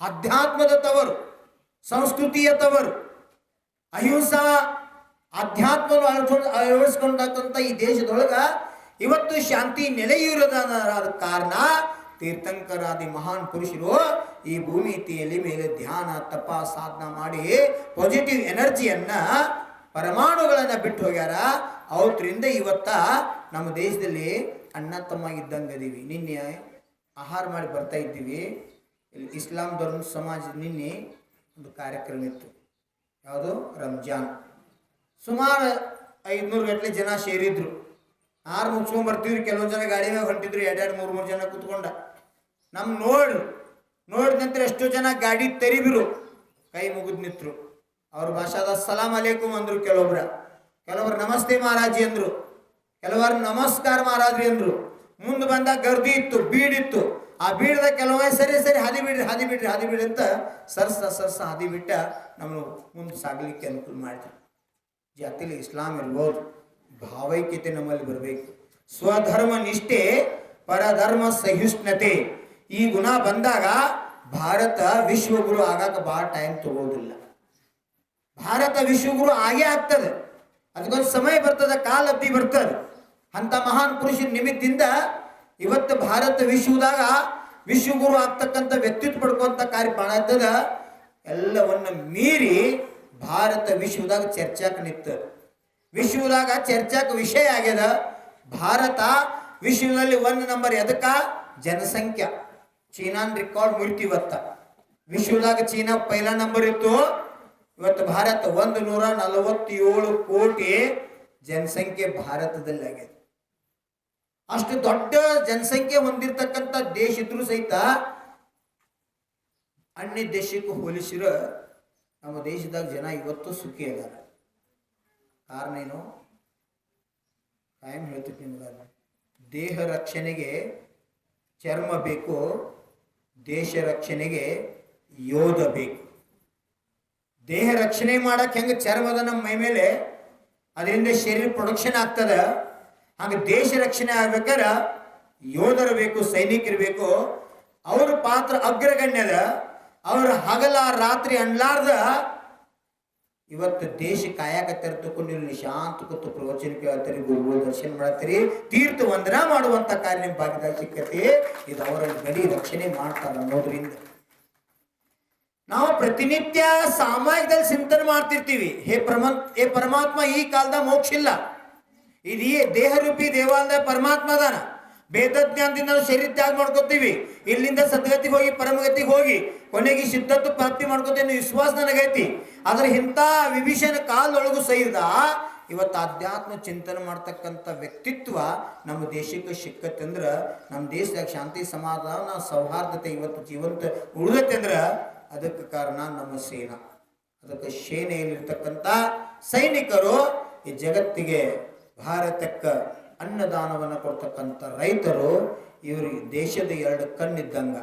ಅಧ್ಯಾತ್ಮದ ತವರು, ಸಂಸ್ಕೃತಿಯ ತವರು, ಅಹಿಂಸಾ ಅಧ್ಯಾತ್ಮವನ್ನು ಅಳವಡಿಸ್ಕೊಂಡಂತ ಈ ದೇಶದೊಳಗ ಇವತ್ತು ಶಾಂತಿ ನೆಲೆಯೂರದ ಕಾರಣ ತೀರ್ಥಂಕರಾದಿ ಮಹಾನ್ ಪುರುಷರು ಈ ಭೂಮಿತಿಯಲ್ಲಿ ಮೇಲೆ ಧ್ಯಾನ ತಪ ಸಾಧನ ಮಾಡಿ ಪಾಸಿಟಿವ್ ಎನರ್ಜಿಯನ್ನ ಪರಮಾಣುಗಳನ್ನ ಬಿಟ್ಟು ಹೋಗ್ಯಾರ. ಅವತ್ರಿಂದ ಇವತ್ತ ನಮ್ಮ ದೇಶದಲ್ಲಿ ಅಣ್ಣ ತಮ್ಮ ಇದ್ದಂಗದೀವಿ. ನಿನ್ನೆ ಆಹಾರ ಮಾಡಿ ಬರ್ತಾ ಇದ್ದೀವಿ. ಇಸ್ಲಾಂ ಧರ್ಮ ಸಮಾಜ ನಿನ್ನೆ ಒಂದು ಕಾರ್ಯಕ್ರಮ ಇತ್ತು. ಯಾವುದು? ರಂಜಾನ್. ಸುಮಾರು 500 ಗಟ್ಟಲೆ ಜನ ಸೇರಿದ್ರು. ಆರು ಮುಗಿಸ್ಕೊಂಡ್ ಬರ್ತಿದ್ರು. ಕೆಲವೊಂದು ಜನ ಗಾಡಿ ಮೇಲೆ ಹೊಂಟಿದ್ರು, 2-3 ಜನ ಕೂತ್ಕೊಂಡ. ನಮ್ಮ ನೋಡಿದ ನಂತರ ಎಷ್ಟೋ ಜನ ಗಾಡಿ ತೆರಿಬಿರು, ಕೈ ಮುಗಿದ್ ನಿಂತರು. ಅವ್ರ ಭಾಷಾದ ಸಲಾಮ್ ಅಲೇಕುಮ್ ಅಂದ್ರು. ಕೆಲವರು ನಮಸ್ತೆ ಮಹಾರಾಜಿ ಅಂದ್ರು, ಕೆಲವರು ನಮಸ್ಕಾರ ಮಹಾರಾಜ್ರಿ ಅಂದ್ರು. ಮುಂದೆ ಬಂದಾಗ ಗರ್ದಿ ಇತ್ತು, ಬೀಡಿತ್ತು. ಆ ಬೀಡದ ಕೆಲವೇ ಸರಿ ಹಾದಿ ಬಿಡ್ರಿ ಅಂತ ಸರ್ಸ ಹಾದಿ ಬಿಟ್ಟ ನಮ್ಮ ಮುಂದೆ ಸಾಗಲಿಕ್ಕೆ ಅನುಕೂಲ ಮಾಡಿದ್ರು. ಜಾತಿಲಿ ಇಸ್ಲಾಂ ಇರ್ಬೋದು, ಭಾವೈಕ್ಯತೆ ನಮ್ಮಲ್ಲಿ ಬರಬೇಕು. ಸ್ವಧರ್ಮ ನಿಷ್ಠೆ, ಪರಧರ್ಮ ಸಹಿಷ್ಣುತೆ, ಈ ಗುಣ ಬಂದಾಗ ಭಾರತ ವಿಶ್ವಗುರು ಆಗಾಕ ಭಾಳ ಟೈಮ್ ತಗೋದಿಲ್ಲ. ಭಾರತ ವಿಶ್ವಗುರು ಆಗೇ ಆಗ್ತದೆ. ಅದಕ್ಕೊಂದು ಸಮಯ ಬರ್ತದೆ, ಕಾಲಬ್ಧಿ ಬರ್ತದೆ. ಅಂತ ಮಹಾನ್ ಪುರುಷರ ನಿಮಿತ್ತದಿಂದ ಇವತ್ತು ಭಾರತ ವಿಶ್ವದಾಗ ವಿಶ್ವಗುರು ಆಗ್ತಕ್ಕಂಥ ವ್ಯಕ್ತಿತ್ವ ಪಡ್ಕೊಂತ ಕಾರ್ಯ ಕಾಣತ್ತದ. ಎಲ್ಲವನ್ನ ಮೀರಿ ಭಾರತ ವಿಶ್ವದಾಗ ಚರ್ಚಾಕ ನಿಂತದ. ವಿಶ್ವದಾಗ ಚರ್ಚಾಕ ವಿಷಯ ಆಗ್ಯದ. ಭಾರತ ವಿಶ್ವದಲ್ಲಿ 1 ನಂಬರ್. ಎದಕ್ಕ? ಜನಸಂಖ್ಯಾ. ಚೀನಾನ್ ರೆಕಾರ್ಡ್ ಮುರಿತು ಇವತ್ತ. ವಿಶ್ವದಾಗ ಚೀನಾ ಪೈಲ ನಂಬರ್ ಇತ್ತು. ಇವತ್ತು ಭಾರತ 147 ಕೋಟಿ ಜನಸಂಖ್ಯೆ ಭಾರತದಲ್ಲಿ ಆಗಿದೆ. ಅಷ್ಟು ದೊಡ್ಡ ಜನಸಂಖ್ಯೆ ಹೊಂದಿರತಕ್ಕಂಥ ದೇಶ ಇದ್ರೂ ಸಹಿತ ಅನ್ಯ ದೇಶಕ್ಕೂ ಹೋಲಿಸಿರ ನಮ್ಮ ದೇಶದಾಗ ಜನ ಇವತ್ತು ಸುಖಿ ಅದಾರ. ಕಾರಣ ಏನು? ಕಾಯಂ ಹೇಳ್ತಿತ್ತು ನಿಮ್ಗೆ, ದೇಹ ರಕ್ಷಣೆಗೆ ಚರ್ಮ ಬೇಕು, ದೇಶ ರಕ್ಷಣೆಗೆ ಯೋಧ ಬೇಕು. ದೇಹ ರಕ್ಷಣೆ ಮಾಡಕ್ಕೆ ಹೆಂಗೆ ಚರ್ಮದ ನಮ್ಮ ಮೈ ಮೇಲೆ ಅದರಿಂದ ಶರೀರ ಪ್ರೊಡಕ್ಷನ್ ಆಗ್ತದ, ಹಾಗೆ ದೇಶ ರಕ್ಷಣೆ ಆಗ್ಬೇಕಾದ್ರೆ ಯೋಧರು ಬೇಕು, ಸೈನಿಕರು ಬೇಕು. ಅವ್ರ ಪಾತ್ರ ಅಗ್ರಗಣ್ಯದ. ಅವ್ರ ಹಗಲ ರಾತ್ರಿ ಅನ್ಲಾರ್ದ ಇವತ್ತು ದೇಶ ಕಾಯಕತ್ತರ ತಗೊಂಡು ಶಾಂತ ಕೂತು ಪ್ರವಚನ ಕೇಳ್ತೀರಿ, ಗುರುಗಳು ದರ್ಶನ ಮಾಡ್ತೀರಿ, ತೀರ್ಥ ವಂದನಾ ಮಾಡುವಂತ ಕಾರ್ಯ ನಿಮ್ಮ ಭಾಗ್ಯದಾಗ ಸಿಕ್ಕತಿ. ಇದು ಅವರ ಗಡಿ ರಕ್ಷಣೆ ಮಾಡ್ತಾರೆ ಅನ್ನೋದ್ರಿಂದ ನಾವು ಪ್ರತಿನಿತ್ಯ ಸಾಮಾಜಿಕದಲ್ಲಿ ಚಿಂತನೆ ಮಾಡ್ತಿರ್ತೀವಿ. ಹೇ ಪರಮಾತ್ಮ, ಈ ಕಾಲದ ಮೋಕ್ಷ ಇಲ್ಲ. ಇದು ದೇಹರೂಪಿ ದೇವಾಲಯ ಪರಮಾತ್ಮ ಅದಾನ. ವೇದಜ್ಞಾನದಿಂದ ನಾವು ಶರೀರ ತ್ಯಾಗ ಮಾಡ್ಕೋತೀವಿ. ಇಲ್ಲಿಂದ ಸದ್ಗತಿಗೆ ಹೋಗಿ ಪರಮಗತಿಗೆ ಹೋಗಿ ಕೊನೆಗೆ ಸಿದ್ಧತ್ವ ಪ್ರಾಪ್ತಿ ಮಾಡ್ಕೋತೇನೆ ವಿಶ್ವಾಸ ನನಗೈತಿ. ಆದ್ರೆ ಇಂಥ ವಿಭೀಷಣ ಕಾಲದೊಳಗೂ ಸಹಿತ ಇವತ್ತು ಆಧ್ಯಾತ್ಮ ಚಿಂತನೆ ಮಾಡ್ತಕ್ಕಂಥ ವ್ಯಕ್ತಿತ್ವ ನಮ್ಮ ದೇಶಕ್ಕೆ ಸಿಕ್ಕತ್ತಂದ್ರೆ, ನಮ್ಮ ದೇಶದಾಗ ಶಾಂತಿ ಸಮಾಧಾನ ಸೌಹಾರ್ದತೆ ಇವತ್ತು ಜೀವಂತ ಉಳಿದತ್ತೆ ಅಂದ್ರೆ ಅದಕ್ಕೆ ಕಾರಣ ನಮ್ಮ ಸೇನಾ. ಅದಕ್ಕೆ ಸೇನೆಯಲ್ಲಿರ್ತಕ್ಕಂಥ ಸೈನಿಕರು ಈ ಜಗತ್ತಿಗೆ ಭಾರತಕ್ಕೆ ಅನ್ನದಾನವನ್ನು ಕೊಡ್ತಕ್ಕಂಥ ರೈತರು. ಇವ್ರಿಗೆ ದೇಶದ 2 ಕಣ್ಣಿದ್ದಂಗ.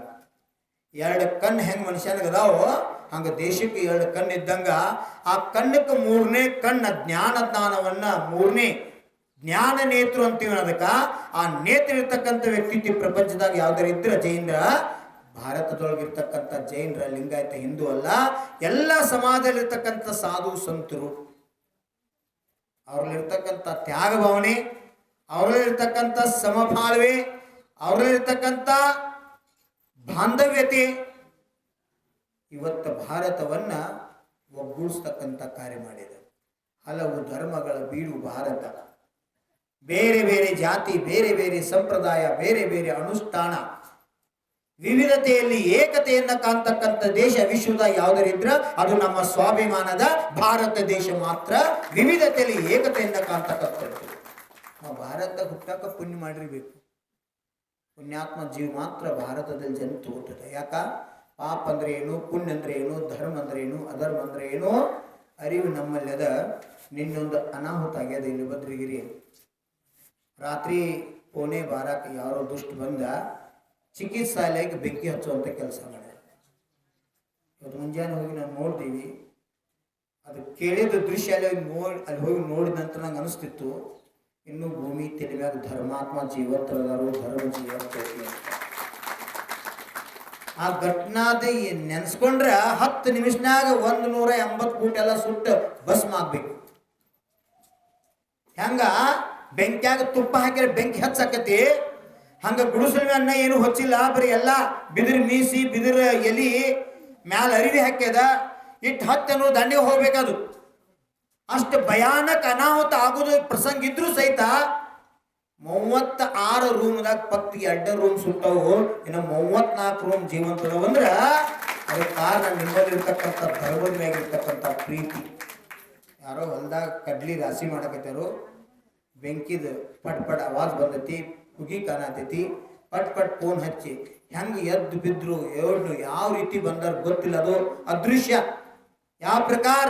2 ಕಣ್ಣು ಹೆಂಗೆ ಮನುಷ್ಯನಿಗದಾವೋ ಹಂಗೆ ದೇಶಕ್ಕೆ 2 ಕಣ್ಣಿದ್ದಂಗ. ಆ ಕಣ್ಣಕ್ಕೆ 3ನೇ ಕಣ್ಣ ಜ್ಞಾನದಾನವನ್ನ, 3ನೇ ಜ್ಞಾನ ನೇತೃ ಅಂತೀವಿ. ಅದಕ್ಕೆ ಆ ನೇತ್ರ ಇರ್ತಕ್ಕಂಥ ವ್ಯಕ್ತಿತ್ವ ಪ್ರಪಂಚದಾಗ ಯಾವ್ದಾರು ಇದ್ರೆ ಜೈನರ, ಭಾರತದೊಳಗಿರ್ತಕ್ಕಂಥ ಜೈನರ, ಲಿಂಗಾಯತ, ಹಿಂದೂ ಅಲ್ಲ, ಎಲ್ಲ ಸಮಾಜದಲ್ಲಿರ್ತಕ್ಕಂಥ ಸಾಧು ಸಂತರು, ಅವ್ರಲ್ಲಿರ್ತಕ್ಕಂಥ ತ್ಯಾಗ ಭಾವನೆ, ಅವರಲ್ಲಿರ್ತಕ್ಕಂಥ ಸಮಭಾವನೆ, ಅವರಲ್ಲಿರ್ತಕ್ಕಂಥ ಬಾಂಧವ್ಯತೆ ಇವತ್ತು ಭಾರತವನ್ನ ಒಗ್ಗೂಡಿಸ್ತಕ್ಕಂಥ ಕಾರ್ಯ ಮಾಡಿದೆ. ಹಲವು ಧರ್ಮಗಳ ಬೀಡು ಭಾರತ. ಬೇರೆ ಬೇರೆ ಜಾತಿ, ಬೇರೆ ಬೇರೆ ಸಂಪ್ರದಾಯ, ಬೇರೆ ಬೇರೆ ಅನುಷ್ಠಾನ, ವಿವಿಧತೆಯಲ್ಲಿ ಏಕತೆಯನ್ನ ಕಾಣ್ತಕ್ಕಂಥ ದೇಶ ವಿಶ್ವದ ಯಾವುದರಿದ್ರ ಅದು ನಮ್ಮ ಸ್ವಾಭಿಮಾನದ ಭಾರತ ದೇಶ ಮಾತ್ರ. ವಿವಿಧತೆಯಲ್ಲಿ ಏಕತೆಯನ್ನ ಕಾಣ್ತಕ್ಕಂಥದ್ದು. ನಾವು ಭಾರತ ಹುಟ್ಟಕ್ಕೆ ಪುಣ್ಯ ಮಾಡಿರ್ಬೇಕು. ಪುಣ್ಯಾತ್ಮ ಜೀವ ಮಾತ್ರ ಭಾರತದಲ್ಲಿ ಜನ ತಗೋತದೆ. ಯಾಕ? ಪಾಪ ಅಂದ್ರೆ ಏನು, ಪುಣ್ಯ ಅಂದ್ರೆ ಏನು, ಧರ್ಮ ಅಂದ್ರೆ ಏನು, ಅಧರ್ಮ ಅಂದ್ರೆ ಏನು ಅರಿವು ನಮ್ಮಲ್ಲದ. ನಿನ್ನೊಂದು ಅನಾಹುತ ಆಗ್ಯದ ಇಲ್ಲಿ ಭದ್ರಗಿರಿ. ರಾತ್ರಿ ಪೋನೆ ಬಾರಕ್ಕೆ ಯಾರೋ ದುಷ್ಟ ಬಂದ ಚಿಕಿತ್ಸಾಲಯಕ್ಕೆ ಬೆಂಕಿ ಹಚ್ಚುವಂಥ ಕೆಲಸ ಮಾಡ್ಯಾರ. ಇವತ್ತು ಮುಂಜಾನೆ ಹೋಗಿ ನಾವು ನೋಡ್ತೀವಿ, ಅದು ಕೇಳಿದ ದೃಶ್ಯ ಅಲ್ಲಿ ಹೋಗಿ ನೋಡಿದ ನಂತರ ನಂಗೆ ಅನಿಸ್ತಿತ್ತು, ಇನ್ನು ಭೂಮಿ ತೆಲಿಮ್ಯಾಗ ಧರ್ಮಾತ್ಮ ಜೀವಂತರದಾರು, ಧರ್ಮ ಜೀವಂತ. ಆ ಘಟನಾದ ನೆನ್ಸ್ಕೊಂಡ್ರೆ 10 ನಿಮಿಷನಾಗ 180 ಫೂಟ್ ಎಲ್ಲ ಸುಟ್ಟು ಭಸ್ಮ ಆಗ್ಬೇಕು. ಹೆಂಗ ಬೆಂಕಿಯಾಗ ತುಪ್ಪ ಹಾಕಿದ್ರೆ ಬೆಂಕಿ ಹಚ್ಚಾಕತಿ, ಹಂಗ ಗುಡಿಸಲ ಅನ್ನ ಏನು ಹೊಚ್ಚಿಲ್ಲ, ಬರೀ ಎಲ್ಲ ಬಿದಿರು ಮೀಸಿ ಬಿದಿರು ಎಲಿ ಮ್ಯಾಲ ಅರಿವಿ ಹಾಕ್ಯದ ಇಟ್ಟು ಹತ್ತನು ದಂಡಿಗೆ ಹೋಗ್ಬೇಕದು. ಅಷ್ಟು ಭಯಾನಕ ಅನಾಹುತ ಆಗೋದು ಪ್ರಸಂಗ ಇದ್ರೂ ಸಹಿತ 36 ರೂಮ್ದಾಗ ಪಕ್ತಿಗೆ 2 ರೂಮ್ ಸುಟ್ಟವು, ಇನ್ನು 34 ರೂಮ್ ಜೀವಂತದವು. ಅಂದ್ರೆ ಅದಕ್ಕೆ ಕಾರಣ ನಿಮ್ಮಲ್ಲಿರ್ತಕ್ಕಂಥ ಧರ್ಮದ ಮ್ಯಾಗಿರ್ತಕ್ಕಂಥ ಪ್ರೀತಿ. ಯಾರೋ ಹೊಲ್ದಾಗ ಕಡ್ಲಿ ರಾಶಿ ಮಾಡಕತ್ತಾರೋ, ಬೆಂಕಿದ ಪಟ್ ಪಟ್ ಆವಾಜ್ ಬಂದೈತಿ, ಹುಗಿ ಕಾಣತೈತಿ, ಪಟ್ ಪಟ್ ಫೋನ್ ಹಚ್ಚಿ ಹೆಂಗೆ ಎದ್ದು ಬಿದ್ರು ಎವ್ರು ಯಾವ ರೀತಿ ಬಂದಾರ ಗೊತ್ತಿಲ್ಲ. ಅದು ಅದೃಶ್ಯ ಯಾವ ಪ್ರಕಾರ.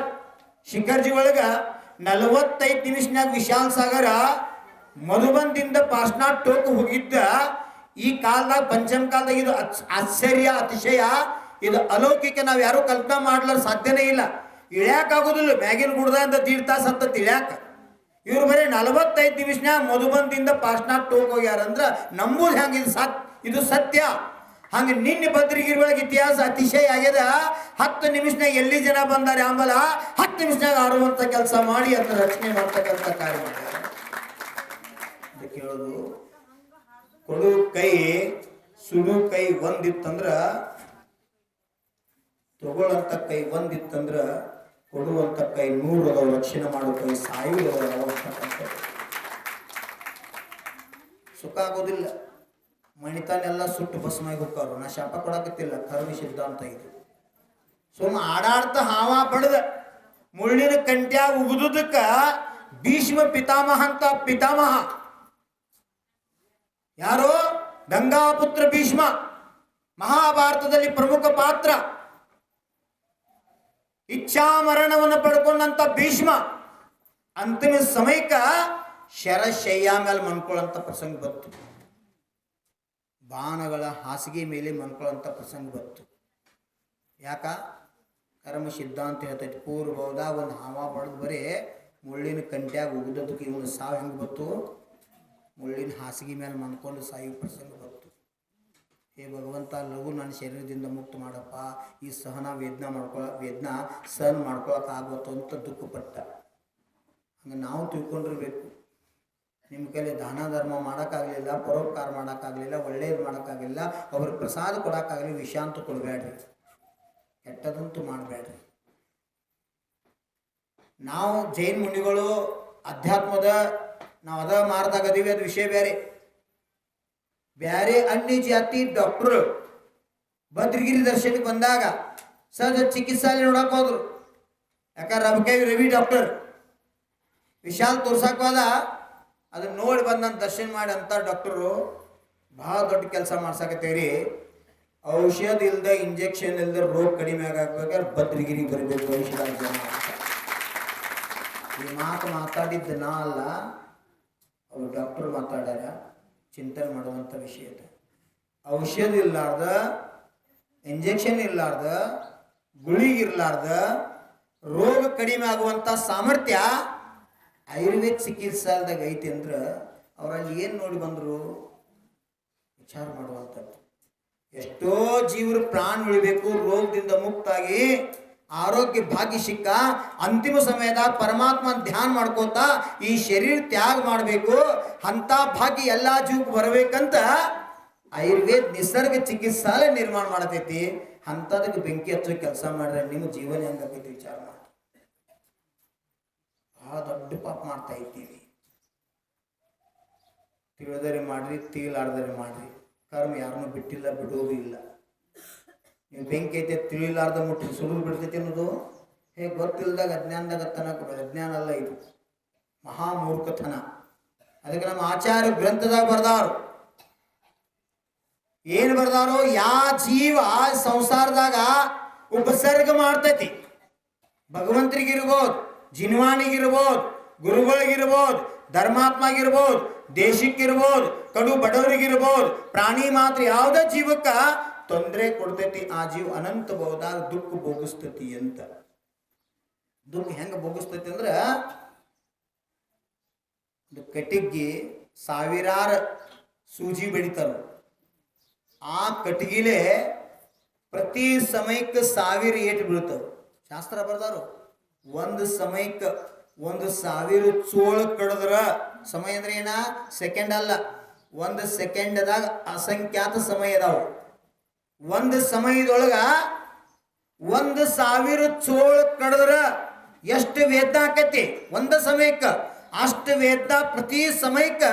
ಶಿಖರ್ಜಿ ಒಳಗ 45 ನಿಮಿಷನಾಗ ವಿಶಾಲ್ ಸಾಗರ ಮಧುಬನ್ದಿಂದ ಪಾಸ್ನಾಥ್ ಟೋಕ್ ಹೋಗಿದ್ದ. ಈ ಕಾಲದಾಗ ಪಂಚಮ ಕಾಲದಾಗ ಇದು ಆಶ್ಚರ್ಯ, ಅತಿಶಯ, ಇದು ಅಲೌಕಿಕ. ನಾವು ಯಾರು ಕಲ್ಪನಾ ಮಾಡ್ಲಾರ ಸಾಧ್ಯನೇ ಇಲ್ಲ. ಇಳ್ಯಾಕಾಗೋದಿಲ್ಲ, ಮ್ಯಾಗಿನ ಗುಡ್ದ ಅಂತ 1.5 ತಾಸು ಹತ್ತತ್ತು ಇಳ್ಯಾಕ. ಇವ್ರು ಬರೀ 45 ನಿಮಿಷನಾಗ ಮಧುಬನ್ದಿಂದ ಪಾಸ್ನಾಥ್ ಟೋಕ್ ಹೋಗ್ಯಾರಂದ್ರ ನಂಬುದು ಹೆಂಗೆ ಇದು ಸತ್ಯ. ಹಂಗೆ ನಿನ್ನೆ ಭದ್ರಗಿರಿ ಒಳಗೆ ಇತಿಹಾಸ ಅತಿಶಯ ಆಗ್ಯದ. 10 ನಿಮಿಷನಾಗ ಎಲ್ಲಿ ಜನ ಬಂದಾರ ಆಂಬಲ 10 ನಿಮಿಷನಾಗ ಆರುವಂಥ ಕೆಲಸ ಮಾಡಿ ಅದನ್ನ ರಚನೆ ಮಾಡ್ತಕ್ಕಂಥ ಕಾರ್ಯ ಮಾಡ್ತಾರೆ. ಕೇಳೋದು, ಕೊಡು ಕೈ ಸುಡು ಕೈ ಒಂದಿತ್ತಂದ್ರ, ತಗೊಳ್ಳಂತ ಕೈ ಒಂದಿತ್ತಂದ್ರ ಕೊಡುವಂತ ಕೈ 100 ರಕ್ಷಣೆ ಮಾಡೋ ಕೈ 1000 ಸುಖ ಆಗೋದಿಲ್ಲ. ಮಣಿತಾನೆಲ್ಲ ಸುಟ್ಟು ಭಸ್ಮಾಗಿ ಹೋಗ್ತಾರು. ನಾ ಶಾಪ ಕೊಡಕತ್ತಿಲ್ಲ, ಕರ್ಮ ಸಿದ್ಧಾಂತ ಇದು. ಸುಮ್ಮ ಆಡಾಡ್ತ ಹಾವ ಬಡ್ದ ಮುಳ್ಳಿನ ಕಂಟ್ಯಾಗ ಉಗಿದುದಕ್ಕ ಭೀಷ್ಮ ಪಿತಾಮಹ ಅಂತ ಪಿತಾಮಹ ಯಾರೋ ಗಂಗಾಪುತ್ರ ಭೀಷ್ಮ, ಮಹಾಭಾರತದಲ್ಲಿ ಪ್ರಮುಖ ಪಾತ್ರ. ಇಚ್ಛಾಮರಣವನ್ನು ಪಡ್ಕೊಂಡಂತ ಭೀಷ್ಮ ಅಂತಿಮ ಸಮಯಕ್ಕ ಶರಶಯ್ಯ ಮೇಲೆ ಮನ್ಕೊಳ್ಳಂತ ಪ್ರಸಂಗ ಬಂತು. ಬಾಣಗಳ ಹಾಸಿಗೆ ಮೇಲೆ ಮನ್ಕೊಳ್ಳಂತ ಪ್ರಸಂಗ ಬಂತು. ಯಾಕ? ಕರ್ಮ ಸಿದ್ಧಾಂತ ಹೇಳ್ತೈತಿ. ಪೂರ್ವದಾಗ ಒಂದು ಹಾವ ಬಡ್ದು ಬರೀ ಮುಳ್ಳಿನ ಕಂಟ್ಯಾಗ ಉಗಿದದಕ್ಕೆ ಇವನು ಸಾವು ಹೆಂಗೆ ಬಂತು? ಮುಳ್ಳಿನ ಹಾಸಿಗೆ ಮೇಲೆ ಮನ್ಕೊಂಡು ಸಾಯೋ ಪ್ರಸಂಗ ಬಂತು. ಹೇ ಭಗವಂತ, ಲಘು ನನ್ನ ಶರೀರದಿಂದ ಮುಕ್ತ ಮಾಡಪ್ಪ, ಈ ಸಹನ ವೇದನ ಸಹನ ಮಾಡ್ಕೊಳಕ್ಕೆ ಆಗುತ್ತೋ ಅಂತ ದುಃಖಪಟ್ಟ. ಹಂಗೆ ನಾವು ತಿಳ್ಕೊಂಡಿರ್ಬೇಕು. ನಿಮ್ಮ ಕೈಲಿ ದಾನ ಧರ್ಮ ಮಾಡೋಕ್ಕಾಗಲಿಲ್ಲ, ಪರೋಪಕಾರ ಮಾಡೋಕ್ಕಾಗಲಿಲ್ಲ, ಒಳ್ಳೇದು ಮಾಡೋಕ್ಕಾಗಲಿಲ್ಲ, ಅವ್ರಿಗೆ ಪ್ರಸಾದ ಕೊಡೋಕ್ಕಾಗಲಿ, ವಿಷ ಅಂತ ಕೊಡಬೇಡ್ರಿ, ಕೆಟ್ಟದಂತೂ ಮಾಡಬೇಡ್ರಿ. ನಾವು ಜೈನ ಮುನಿಗಳು ಅಧ್ಯಾತ್ಮದ ನಾವು ಅದ ಮಾರ್ದಾಗದೀವಿ, ಅದು ವಿಷಯ ಬೇರೆ. ಬೇರೆ ಅನ್ಯ ಜಾತಿ ಡಾಕ್ಟ್ರು ಭದ್ರಗಿರಿ ದರ್ಶನಕ್ಕೆ ಬಂದಾಗ ಸಹಜ ಚಿಕಿತ್ಸಾಲಯ ನೋಡಕ್ಕೆ ಹೋದ್ರು. ಯಾಕಂದ್ರೆ ರವಿ ಡಾಕ್ಟರ್ ವಿಶಾಲ್ ತೋರ್ಸಕ್ಕೆ ಹೋದ. ಅದನ್ನ ನೋಡಿ ಬಂದಂತ ದರ್ಶನ ಮಾಡಿ ಅಂತ ಡಾಕ್ಟರು ಭಾಳ ದೊಡ್ಡ ಕೆಲಸ ಮಾಡ್ಸಕತ್ತೇರಿ, ಔಷಧ ಇಲ್ದ ಇಂಜೆಕ್ಷನ್ ಇಲ್ದ ರೋಗ ಕಡಿಮೆ ಆಗಬೇಕಾದ್ರೆ ಭದ್ರಗಿರಿ ಬರಬೇಕು ಔಷಧ ಜನ. ಈ ಮಾತು ಮಾತಾಡಿದ್ದು ನಾ ಅಲ್ಲ, ಅವ್ರು ಡಾಕ್ಟರ್ ಮಾತಾಡ್ಯಾರ. ಚಿಂತನೆ ಮಾಡುವಂಥ ವಿಷಯ ಇದೆ. ಔಷಧ ಇರ್ಲಾರ್ದ, ಇಂಜೆಕ್ಷನ್ ಇರ್ಲಾರ್ದ, ಗುಳಿಗಿರ್ಲಾರ್ದ ರೋಗ ಕಡಿಮೆ ಆಗುವಂಥ ಸಾಮರ್ಥ್ಯ ಆಯುರ್ವೇದ ಚಿಕಿತ್ಸಾಲದಾಗ ಐತಿ ಅಂದ್ರೆ ಅವರಲ್ಲಿ ಏನು ನೋಡಿ ಬಂದರು? ವಿಚಾರ ಮಾಡುವಂಥದ್ದು. ಎಷ್ಟೋ ಜೀವರು ಪ್ರಾಣ ಉಳಿಬೇಕು, ರೋಗದಿಂದ ಮುಕ್ತಾಗಿ ಆರೋಗ್ಯ ಭಾಗ್ಯ ಸಿಕ್ಕ ಅಂತಿಮ ಸಮಯದಾಗ ಪರಮಾತ್ಮ ಧ್ಯಾನ ಮಾಡ್ಕೋತಾ ಈ ಶರೀರ ತ್ಯಾಗ ಮಾಡಬೇಕು, ಅಂಥ ಭಾಗ್ಯ ಎಲ್ಲ ಜೀವಕ್ಕೆ ಬರಬೇಕಂತ ಆಯುರ್ವೇದ ನಿಸರ್ಗ ಚಿಕಿತ್ಸಾಲಯ ನಿರ್ಮಾಣ ಮಾಡತೈತಿ. ಅಂಥದಕ್ಕೆ ಬೆಂಕಿ ಹಚ್ಚೋ ಕೆಲಸ ಮಾಡಿದ್ರೆ ನಿಮ್ಮ ಜೀವನ ಹೆಂಗಾಗೈತಿ ವಿಚಾರ ಮಾಡಿ. ಭಾಳ ದೊಡ್ಡ ಪಾಪ ಮಾಡ್ತಾ ಇದ್ದೀವಿ. ತಿಳಿದರೆ ಮಾಡ್ರಿ, ತಿಳಿಲಾರ್ದರೆ ಮಾಡ್ರಿ. ಕರ್ಮ ಯಾರನ್ನೂ ಬಿಟ್ಟಿಲ್ಲ, ಬಿಡೋದು ಇಲ್ಲ. ನೀವು ಬೆಂಕಿ ಐತೆ ತಿಳಿಲಾರ್ದ ಮುಟ್ಟಿ ಸುಡುದು ಬಿಡ್ತೈತಿ ಅನ್ನೋದು ಹೇಗೆ ಗೊತ್ತಿಲ್ಲದಾಗ ಅಜ್ಞಾನದಾಗ ತನಕ ಅಜ್ಞಾನ ಅಲ್ಲ, ಇದು ಮಹಾಮೂರ್ಖತನ. ಅದಕ್ಕೆ ನಮ್ಮ ಆಚಾರ್ಯ ಗ್ರಂಥದಾಗ ಬರ್ದಾರು, ಏನು ಬರ್ದಾರೋ? ಯಾ ಜೀವ ಸಂಸಾರದಾಗ ಉಪಸರ್ಗ ಮಾಡ್ತೈತಿ, ಭಗವಂತರಿಗಿರ್ಬೋದು, ಜಿನ್ವಾಣಿಗಿರ್ಬೋದು, ಗುರುಗಳಿಗಿರ್ಬೋದು, ಧರ್ಮಾತ್ಮಗಿರ್ಬೋದು, ದೇಶಕ್ಕಿರ್ಬೋದು, ಕಡು ಬಡವರಿಗಿರ್ಬೋದು, ಪ್ರಾಣಿ ಮಾತ್ರ ಯಾವುದೇ ಜೀವಕ್ಕ ತೊಂದರೆ ಕೊಡ್ತೈತಿ. ಆ ಜೀವ ಅನಂತ ಬಹುದಾದ ದುಃಖ ಭೋಗಿಸ್ತತಿ ಅಂತ. ದುಃಖ ಹೆಂಗ ಭೋಗಿಸ್ತೈತಿ ಅಂದ್ರ, ಕಟ್ಟಿಗೆ ಸಾವಿರಾರು ಸೂಜಿ ಬೆಳಿತಾರ. ಆ ಕಟ್ಟಿಗೆಲೆ ಪ್ರತಿ ಸಮಯಕ್ಕೆ 1000 ಏಟು ಬೀಳ್ತಾವ. ಶಾಸ್ತ್ರ ಬರ್ದಾರು, ಒಂದು ಸಮಯಕ್ಕೆ 1000 ಚೋಳ ಕಡದ್ರ, ಸಮಯ ಅಂದ್ರೆ ಏನ, ಸೆಕೆಂಡ್ ಅಲ್ಲ, ಒಂದು ಸೆಕೆಂಡ್ದಾಗ ಅಸಂಖ್ಯಾತ ಸಮಯ ಅದಾವ. ಒಂದು ಸಮಯದೊಳಗ 1000 ಚೋಳ ಕಡದ್ರ ಎಷ್ಟು ವೇದ ಆಕತಿ ಒಂದು ಸಮಯಕ್ಕೆ, ಅಷ್ಟು ವೇದ ಪ್ರತಿ ಸಮಯಕ್ಕೆ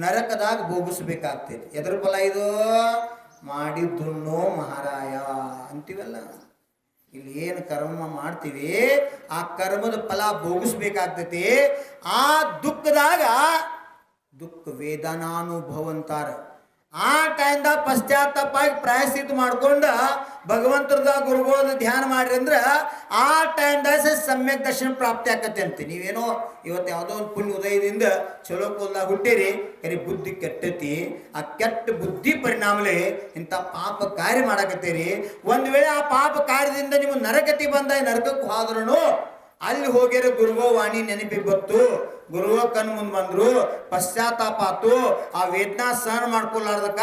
ನರಕದಾಗ ಭೋಗಿಸ್ಬೇಕಾಗ್ತೈತಿ. ಎದ್ರ ಫಲ ಇದು? ಮಾಡಿದ್ದುಣ್ಣೋ ಮಹಾರಾಯ ಅಂತೀವಲ್ಲ. ಇಲ್ಲಿ ಏನು ಕರ್ಮ ಮಾಡ್ತೀವಿ ಆ ಕರ್ಮದ ಫಲ ಭೋಗಿಸ್ಬೇಕಾಗ್ತೈತಿ. ಆ ದುಃಖದಾಗ ದುಃಖ ವೇದನಾನುಭವ ಅಂತಾರ. ಆ ಟೈಮ್ದಾಗ ಪಶ್ಚಾತ್ತಾಪಾಗಿ ಪ್ರಾಯಶ್ಚಿತ್ತ ಮಾಡ್ಕೊಂಡ ಭಗವಂತರದ ಗುರುಗೋದ ಧ್ಯಾನ ಮಾಡ್ರಿ ಅಂದ್ರೆ ಆ ಟೈಮ್ದಾಗ ಸಮ್ಯಕ್ ದರ್ಶನ ಪ್ರಾಪ್ತಿ ಆಕತ್ತೆ ಅಂತ. ನೀವೇನೋ ಇವತ್ತು ಯಾವುದೋ ಒಂದು ಪುಣ್ಯ ಉದಯದಿಂದ ಚಲೋ ಕೋಲ್ದಾಗ ಹುಟ್ಟಿರಿ, ಕರಿ ಬುದ್ಧಿ ಕೆಟ್ಟತಿ. ಆ ಕೆಟ್ಟ ಬುದ್ಧಿ ಪರಿಣಾಮಲೇ ಇಂಥ ಪಾಪ ಕಾರ್ಯ ಮಾಡಕತ್ತೀರಿ. ಒಂದು ವೇಳೆ ಆ ಪಾಪ ಕಾರ್ಯದಿಂದ ನಿಮ್ಮ ನರಗತಿ ಬಂದ, ನರಕಕ್ಕೆ ಹೋದ್ರೂ ಅಲ್ಲಿ ಹೋಗ್ಯಾರ ಗುರುಗೋ ವಾಣಿ ನೆನಪಿಗೆ ಬತ್ತು, ಗುರುಗೋ ಕಣ್ಣು ಮುಂದೆ ಬಂದ್ರು, ಪಶ್ಚಾತ್ತಾಪ ಆತು. ಆ ವೇದನಾ ಸಹನ ಮಾಡ್ಕೊಲಾರ್ದಕ್ಕ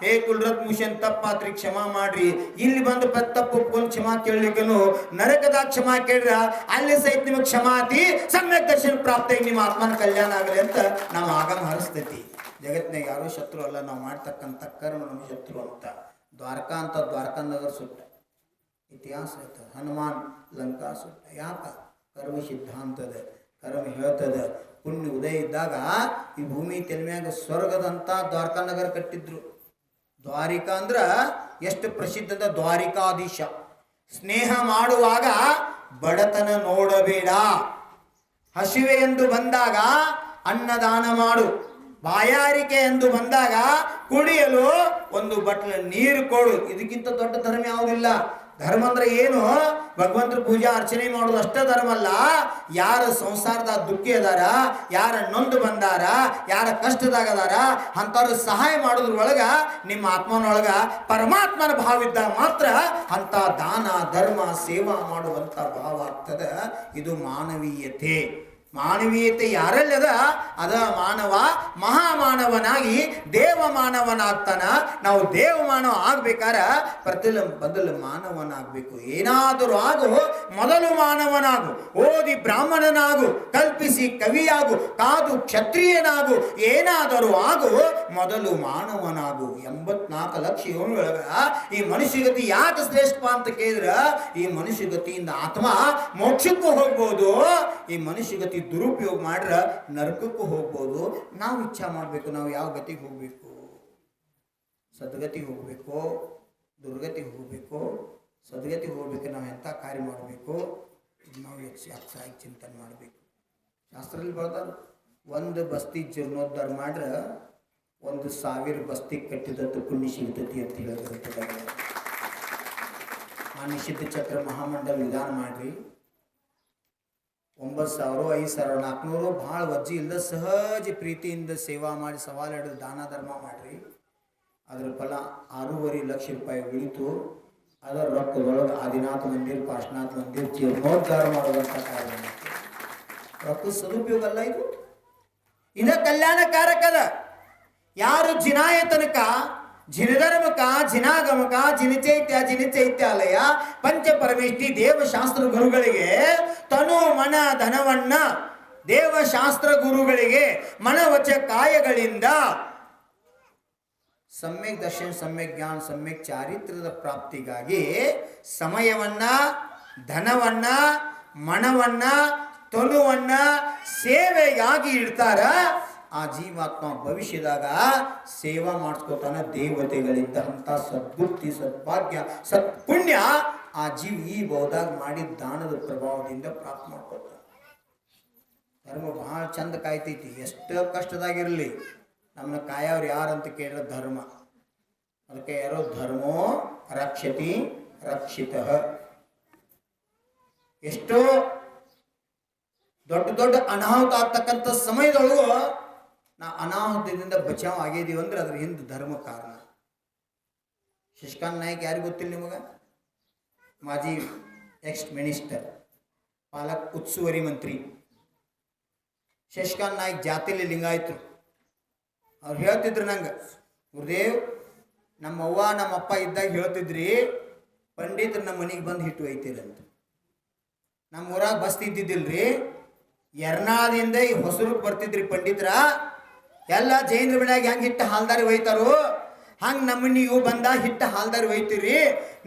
ಏ ಕುಲ್ರತ್ ಮುಷನ್ ತಪ್ಪಾತ್ರಿ ಕ್ಷಮಾ ಮಾಡ್ರಿ, ಇಲ್ಲಿ ಬಂದು ತಪ್ಪು ಒಪ್ಕೊಂಡು ಕ್ಷಮಾ ಕೇಳಲಿಕ್ಕನು ನರಕದಾಗ ಕ್ಷಮಾ ಕೇಳ್ರ ಅಲ್ಲಿ ಸಹಿತ ನಿಮಗೆ ಕ್ಷಮಾತಿ ಸಮ್ಯಕ್ ದರ್ಶನ ಪ್ರಾಪ್ತಿ, ನಿಮ್ಮ ಆತ್ಮನ ಕಲ್ಯಾಣ ಆಗಲಿ ಅಂತ ನಾವು ಆಗಮ ಹರಿಸ್ತೈತಿ. ಜಗತ್ತಿನಾಗ ಯಾರೂ ಶತ್ರು ಅಲ್ಲ, ನಾವು ಮಾಡ್ತಕ್ಕಂಥ ಕರ್ಮ ನಮ್ಮ ಶತ್ರು ಅಂತ. ದ್ವಾರಕಾ ಅಂತ ದ್ವಾರಕಾನಗರ ಸುಟ್ಟ ಇತಿಹಾಸ ಐತ. ಹನುಮಾನ್ ಲಂಕಾ ಸುಟ್ಟ. ಯಾಕ? ಕರ್ಮ ಸಿದ್ಧಾಂತದ ಕರ್ಮ ಹೇಳ್ತದ. ಪುಣ್ಯ ಉದಯ ಇದ್ದಾಗ ಈ ಭೂಮಿ ತೆಲ್ಮ್ಯಾಗ ಸ್ವರ್ಗದಂತ ದ್ವಾರಕಾನಗರ ಕಟ್ಟಿದ್ರು. ದ್ವಾರಿಕಾ ಅಂದ್ರ ಎಷ್ಟು ಪ್ರಸಿದ್ಧದ, ದ್ವಾರಿಕಾಧೀಶ. ಸ್ನೇಹ ಮಾಡುವಾಗ ಬಡತನ ನೋಡಬೇಡ, ಹಸಿವೆ ಎಂದು ಬಂದಾಗ ಅನ್ನದಾನ ಮಾಡು, ಬಾಯಾರಿಕೆ ಎಂದು ಬಂದಾಗ ಕುಡಿಯಲು ಒಂದು ಬಟ್ಲ ನೀರು ಕೊಡು. ಇದಕ್ಕಿಂತ ದೊಡ್ಡ ಧರ್ಮ ಯಾವುದಿಲ್ಲ. ಧರ್ಮ ಅಂದ್ರೆ ಏನು? ಭಗವಂತರ ಪೂಜಾ ಅರ್ಚನೆ ಮಾಡೋದು ಅಷ್ಟೇ ಧರ್ಮ ಅಲ್ಲ. ಯಾರ ಸಂಸಾರದ ದುಃಖಿ ಅದಾರ, ಯಾರ ನೊಂದು ಬಂದಾರ, ಯಾರ ಕಷ್ಟದಾಗ ಅದಾರ ಅಂಥವ್ರ ಸಹಾಯ ಮಾಡೋದ್ರೊಳಗ ನಿಮ್ಮ ಆತ್ಮನೊಳಗ ಪರಮಾತ್ಮನ ಭಾವ ಇದ್ದಾಗ ಮಾತ್ರ ಅಂಥ ದಾನ ಧರ್ಮ ಸೇವಾ ಮಾಡುವಂಥ ಭಾವ ಆಗ್ತದ. ಇದು ಮಾನವೀಯತೆ. ಮಾನವೀಯತೆ ಯಾರಲ್ಲದ ಅದ ಮಾನವ ಮಹಾಮಾನವನಾಗಿ ದೇವ ಮಾನವನಾಗ್ತಾನ. ನಾವು ದೇವ ಮಾನವ ಆಗ್ಬೇಕಾರ ಬದಲು ಮಾನವನಾಗಬೇಕು. ಏನಾದರೂ ಆಗು, ಮೊದಲು ಮಾನವನಾಗು. ಓದಿ ಬ್ರಾಹ್ಮಣನಾಗು, ಕಲ್ಪಿಸಿ ಕವಿಯಾಗು, ಕಾದು ಕ್ಷತ್ರಿಯನಾಗು, ಏನಾದರೂ ಆಗು, ಮೊದಲು ಮಾನವನಾಗು. 84 ಲಕ್ಷ ಯೋನಿಯೊಳಗ ಈ ಮನುಷ್ಯಗತಿ ಯಾಕೆ ಶ್ರೇಷ್ಠ ಅಂತ ಕೇಳಿದ್ರ, ಈ ಮನುಷ್ಯಗತಿಯಿಂದ ಆತ್ಮ ಮೋಕ್ಷಕ್ಕೂ ಹೋಗ್ಬೋದು, ಈ ಮನುಷ್ಯಗತಿ ದುರುಪಯೋಗ ಮಾಡ್ರ ನರಕಕ್ಕೂ ಹೋಗ್ಬೋದು. ನಾವು ಇಚ್ಛಾ ಮಾಡಬೇಕು, ನಾವು ಯಾವ ಗತಿಗೆ ಹೋಗ್ಬೇಕು. ಸದ್ಗತಿಗೆ ಹೋಗ್ಬೇಕು, ದುರ್ಗತಿಗೆ ಹೋಗ್ಬೇಕು. ಸದ್ಗತಿಗೆ ಹೋಗ್ಬೇಕು ನಾವು ಎಂಥ ಕಾರ್ಯ ಮಾಡಬೇಕು, ನಾವು ಹೆಚ್ಚಾಗಿ ಚಿಂತನೆ ಮಾಡಬೇಕು. ಶಾಸ್ತ್ರದಲ್ಲಿ ಬರ್ತಾರೆ, ಒಂದು ಬಸ್ತಿ ಜೀರ್ಣೋದ್ಧಾರ ಮಾಡ್ರ 1000 ಬಸ್ತಿ ಕಟ್ಟಿದದ್ದು ಪುಣ್ಯ ಸಿಗ್ತತಿ ಅಂತ ಹೇಳಿದ್ರೆ ಆ ನಿಷಿದ್ಧ ಚಕ್ರ ಮಹಾಮಂಡಲ ವಿಧಾನ ಮಾಡ್ರಿ. 9,000 5,400 ಭಾಳ ವಜ್ಜಿ ಇಲ್ಲದ ಸಹಜ ಪ್ರೀತಿಯಿಂದ ಸೇವಾ ಮಾಡಿ ಸವಾಲು ಹಿಡಿದು ದಾನ ಧರ್ಮ ಮಾಡ್ರಿ. ಅದರ ಫಲ 6.5 ಲಕ್ಷ ರೂಪಾಯಿ ಉಳಿತು. ಅದರ ರೊಕ್ಕದೊಳಗೆ ಆದಿನಾಥ ಮಂದಿರ, ಪಾರ್ಶ್ವನಾಥ ಮಂದಿರ ಜೀರ್ಣೋದ್ಧಾರ ಮಾಡುವಂಥ ಕಾರ್ಯ. ರೊಕ್ಕದ ಸದುಪಯೋಗ ಅಲ್ಲ ಇದು. ಇದ ಕಲ್ಯಾಣಕಾರಕದ. ಯಾರು ಜಿನಾಯ ತನಕ ಜಿನಧರ್ಮಕ ಜಿನಾಗಮಕ ಜಿನಚೈತ್ಯಾಲಯ ಪಂಚಪರಮೇಷ್ಠಿ ದೇವಶಾಸ್ತ್ರ ಗುರುಗಳಿಗೆ ತನು ಮನ ಧನವನ್ನ ದೇವಶಾಸ್ತ್ರ ಗುರುಗಳಿಗೆ ಮನವಚ ಕಾಯಗಳಿಂದ ಸಮ್ಯಕ್ ದರ್ಶನ, ಸಮ್ಯಕ್ ಜ್ಞಾನ, ಸಮ್ಯಕ್ ಚಾರಿತ್ರ್ಯದ ಪ್ರಾಪ್ತಿಗಾಗಿ ಸಮಯವನ್ನ, ಧನವನ್ನ, ಮನವನ್ನ, ತನುವನ್ನ ಸೇವೆಗಾಗಿ ಇಡ್ತಾರ. ಆ ಜೀವಾತ್ಮ ಭವಿಷ್ಯದಾಗ ಸೇವಾ ಮಾಡಿಸ್ಕೋತಾನ ದೇವತೆಗಳಿಂದ. ಅಂತ ಸದ್ಬುದ್ಧಿ, ಸದ್ಭಾಗ್ಯ, ಸತ್ಪುಣ್ಯ ಆ ಜೀವ ಈ ಬಹುದಾಗ ಮಾಡಿದ ದಾನದ ಪ್ರಭಾವದಿಂದ ಪ್ರಾಪ್ತ ಮಾಡ್ಕೋತಾನೆ. ಧರ್ಮ ಭಾಳ ಚಂದ ಕಾಯ್ತೈತಿ. ಎಷ್ಟು ಕಷ್ಟದಾಗಿರಲಿ ನಮ್ಮನ್ನ ಕಾಯವ್ರು ಯಾರಂತ ಕೇಳಿದ್ರೆ ಧರ್ಮ. ಅದಕ್ಕೆ ಯಾರೋ ಧರ್ಮೋ ರಕ್ಷತಿ ರಕ್ಷಿತ. ಎಷ್ಟೋ ದೊಡ್ಡ ದೊಡ್ಡ ಅನಾಹುತ ಆಗ್ತಕ್ಕಂಥ ಸಮಯದೊಳಗೂ ನಾವು ಅನಾಹುತದಿಂದ ಬಚಾವ್ ಆಗಿದ್ದೀವಿ ಅಂದ್ರೆ ಅದ್ರ ಹಿಂದೆ ಧರ್ಮ ಕಾರಣ. ಶಶಿಕಾಂತ್ ನಾಯ್ಕ್ ಯಾರಿಗೂ ಗೊತ್ತಿಲ್ಲ ನಿಮಗೆ? ಮಾಜಿ ಎಕ್ಸ್ ಮಿನಿಸ್ಟರ್, ಪಾಲಕ್ ಉಸ್ತುವಾರಿ ಮಂತ್ರಿ. ಶಶಿಕಾಂತ್ ನಾಯ್ಕ್ ಜಾತಿಲಿ ಲಿಂಗಾಯತರು. ಅವ್ರು ಹೇಳ್ತಿದ್ರು ನಂಗೆ, ಗುರುದೇವ್ ನಮ್ಮವ್ವ ನಮ್ಮಪ್ಪ ಇದ್ದಾಗ ಹೇಳ್ತಿದ್ರಿ ಪಂಡಿತರು ನಮ್ಮ ಮನೆಗೆ ಬಂದು ಹಿಟ್ಟು ಒಯ್ತೀರಂತ. ನಮ್ಮ ಊರಾಗ ಬಸ್ತಿ ಇದ್ದಿದ್ದಿಲ್ರಿ, ಎರ್ನಾಳದಿಂದ ಈ ಹೊಸೂರಿಗೆ ಬರ್ತಿದ್ರಿ ಪಂಡಿತರ. ಎಲ್ಲ ಜೈನರ ಮನ್ಯಾಗ ಹೆಂಗೆ ಹಿಟ್ಟು ಹಾಲ್ದಾರಿ ಒಯ್ತಾರೋ ಹಂಗೆ ನಮ್ಮನ್ನ ನೀವು ಬಂದ ಹಿಟ್ಟು ಹಾಲ್ದಾರಿ ಒಯ್ತೀರಿ.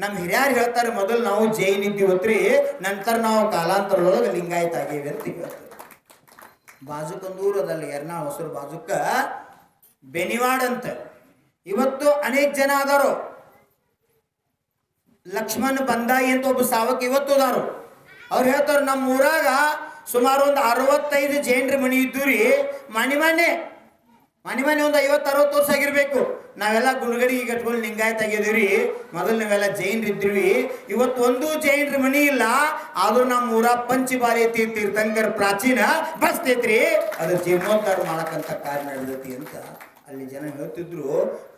ನಮ್ಮ ಹಿರಿಯರು ಹೇಳ್ತಾರೆ, ಮೊದಲು ನಾವು ಜೈನ್ ಇದ್ದೀವತ್ರಿ, ನಂತರ ನಾವು ಕಾಲಾಂತರದೊಳಗೆ ಲಿಂಗಾಯತ ಆಗೇವಿ ಅಂತ ಹೇಳ್ತಾರೆ. ಬಾಜುಕೊಂದೂರು ಅದಲ್ಲ, ಎರ್ನಾಳ ಹೊಸೂರು ಬಾಜುಕ ಬೆನಿವಾಡ್ ಅಂತ. ಇವತ್ತು ಅನೇಕ ಜನ ಅದಾರು. ಲಕ್ಷ್ಮಣ್ ಬಂದಾಯಿ ಅಂತ ಒಬ್ಬ ಸಾವಕ ಇವತ್ತು ಅದಾರು. ಅವ್ರು ಹೇಳ್ತಾರೆ, ನಮ್ಮ ಊರಾಗ ಸುಮಾರು ಒಂದು 65 ಜೈನರ ಮನೆ ಇದ್ದು ರೀ. ಮನೆ ಒಂದು 50-60 ವರ್ಷ ಆಗಿರ್ಬೇಕು. ನಾವೆಲ್ಲ ಗುಂಡ್ಗಡಿಗೆ ಕಟ್ಕೊಂಡು ಲಿಂಗಾಯತ ಆಗಿದ್ದೀವಿ. ಮೊದಲು ನಾವೆಲ್ಲ ಜೈನರು ಇದ್ವಿ. ಇವತ್ತು ಒಂದು ಜೈನರ ಮನಿ ಇಲ್ಲ. ಆದ್ರೂ ನಮ್ಮ ಊರ ಪಂಚಭಾರತಿ ತೀರ್ಥಂಕರ್ ಪ್ರಾಚೀನ ಬಸ್ತೈತ್ರಿ, ಅದ್ರ ಜೀರ್ಣೋದ್ಧಾರ ಮಾಡಕ್ಕಂತ ಕಾರ್ಯ ನಡೆದೈತಿ ಅಂತ ಅಲ್ಲಿ ಜನ ಹೇಳ್ತಿದ್ರು.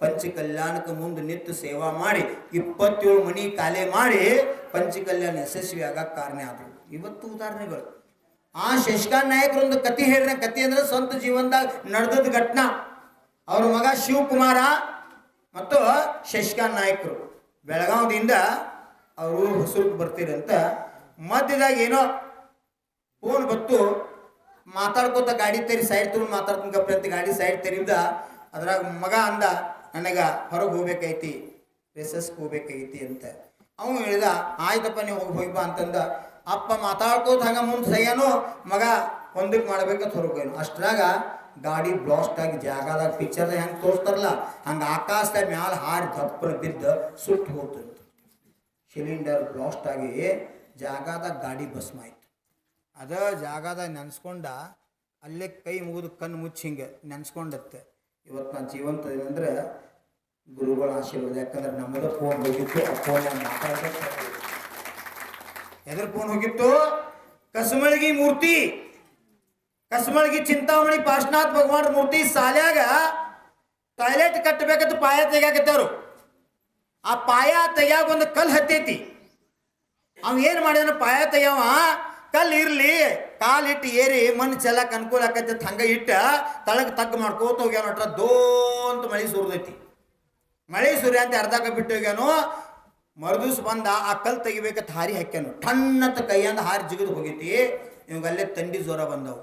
ಪಂಚ ಕಲ್ಯಾಣಕ್ಕೆ ಮುಂದೆ ನಿಂತು ಸೇವಾ ಮಾಡಿ 27 ಮನಿ ಕಾಲೆ ಮಾಡಿ ಪಂಚಕಲ್ಯಾಣ ಯಶಸ್ವಿ ಆಗಕ್ಕೆ ಕಾರಣ ಆದರು. ಇವತ್ತು ಉದಾಹರಣೆಗಳು. ಆ ಶಶಿಕಾಂತ್ ನಾಯಕರೊಂದು ಕತೆ ಹೇಳಿದ ಕತೆ ಅಂದ್ರೆ ಸ್ವಂತ ಜೀವನದಾಗ ನಡೆದದ ಘಟನಾ. ಅವ್ರ ಮಗ ಶಿವಕುಮಾರ ಮತ್ತು ಶಶಿಕಾಂತ್ ನಾಯಕರು ಬೆಳಗಾವದಿಂದ ಅವರು ಹೊಸೂರಿಗೆ ಬರ್ತೀರಂತ. ಮಧ್ಯದಾಗ ಏನೋ ಫೋನ್ ಬತ್ತು. ಮಾತಾಡ್ಕೋತ ಗಾಡಿ ತೆರಿ ಸೈಡ್ ತಗೊಂಡು ಮಾತಾಡ್ಕೊಂಡ್ರಿ ಅಂತ ಗಾಡಿ ಸೈಡ್ ತೆರಿದ. ಅದ್ರಾಗ ಮಗ ಅಂದ, ನನಗೆ ಹೊರಗೆ ಹೋಗ್ಬೇಕೈತಿ, ರೆಸಸ್ಗೆ ಹೋಗ್ಬೇಕಾಗೈತಿ ಅಂತ. ಅವನು ಹೇಳಿದ, ಆಯ್ತಪ್ಪ ನೀವು ಹೋಗಿ ಬಾ ಅಂತಂದ. ಅಪ್ಪ ಮಾತಾಡ್ಕೋತ ಹಂಗೆ ಮುಂದೆ ಸಯ್ಯನು, ಮಗ ಒಂದಕ್ಕೆ ಮಾಡ್ಬೇಕಂತ ಹೊರಗೋಯ್ನು. ಅಷ್ಟ್ರಾಗ ಗಾಡಿ ಬ್ಲಾಸ್ಟ್ ಆಗಿ ಜಾಗದಾಗ ಪಿಕ್ಚರ್ದಾಗ ಹೆಂಗೆ ತೋರಿಸ್ತಾರಲ್ಲ ಹಂಗೆ ಆಕಾಶದಾಗ ಮ್ಯಾಲ ಹಾರಿ ದಪ್ಪನ ಬಿದ್ದು ಸುಟ್ಟು ಹೋಗ್ತಂತ. ಸಿಲಿಂಡರ್ ಬ್ಲಾಸ್ಟ್ ಆಗಿ ಜಾಗದಾಗ ಗಾಡಿ ಭಸ್ಮ ಆಯ್ತು. ಅದ ಜಾಗದಾಗ ನೆನ್ಸ್ಕೊಂಡ ಅಲ್ಲೇ ಕೈ ಮುಗಿದು ಕಣ್ಣು ಮುಚ್ಚಿ ಹಿಂಗೆ ನೆನ್ಸ್ಕೊಂಡತ್ತೆ. ಇವತ್ತು ನಾನು ಜೀವಂತ ಅಂದ್ರೆ ಗುರುಗಳ ಆಶೀರ್ವಾದ. ಯಾಕಂದ್ರೆ ನಮ್ಮದು ಫೋನ್ ಹೋಗಿತ್ತು, ಆ ಫೋನ್ ಮಾತಾಡ್ಬೇಕು. ಎದ್ರ ಫೋನ್ ಹೋಗಿತ್ತು? ಕಸಮಳಗಿ ಮೂರ್ತಿ, ಕಸಮಳಗಿ ಚಿಂತಾಮಣಿ ಪಾರ್ಶ್ವನಾಥ್ ಭಗವಾನ್ ಮೂರ್ತಿ ಸಾಲ್ಯಾಗ ಟಾಯ್ಲೆಟ್ ಕಟ್ಟಬೇಕಂತ ಪಾಯ ತೆಗ್ಯಾಕತ್ತವ್ರು. ಆ ಪಾಯ ತೆಗ್ಯಾಗ ಒಂದು ಕಲ್ಲು ಹತ್ತೈತಿ. ಅವ ಏನು ಮಾಡ್ಯಾನ, ಪಾಯ ತೆಗ್ಯಾವ ಕಲ್ಲು ಇರ್ಲಿ ಕಾಲಿಟ್ಟು ಏರಿ ಮಣ್ಣು ಚೆಲ್ಲಕ್ಕೆ ಅನುಕೂಲ ಆಕೈತಿ ಹಂಗೆ ಇಟ್ಟ ತಳಗೆ ತಗ್ಗು ಮಾಡ್ಕೋತ ಹೋಗ್ಯಾನ. ನೋಡ್ರ ದೋ ಅಂತ ಮಳೆ ಸುರಿದೈತಿ. ಮಳೆ ಸುರಿ ಅಂತ ಅರ್ಧಕ್ಕೆ ಬಿಟ್ಟು ಹೋಗ್ಯಾನು. ಮರುದಿವ್ಸ ಬಂದ ಆ ಕಲ್ಲು ತೆಗಿಬೇಕಂತ ಹಾರಿ ಹಾಕ್ಯಾನು. ಟನ್ನತ್ತ ಕೈಯಂದ ಹಾರಿ ಜಿಗಿದು ಹೋಗೈತಿ. ಇವಾಗಲ್ಲೇ ತಂಡಿ ಜ್ವರ ಬಂದವು.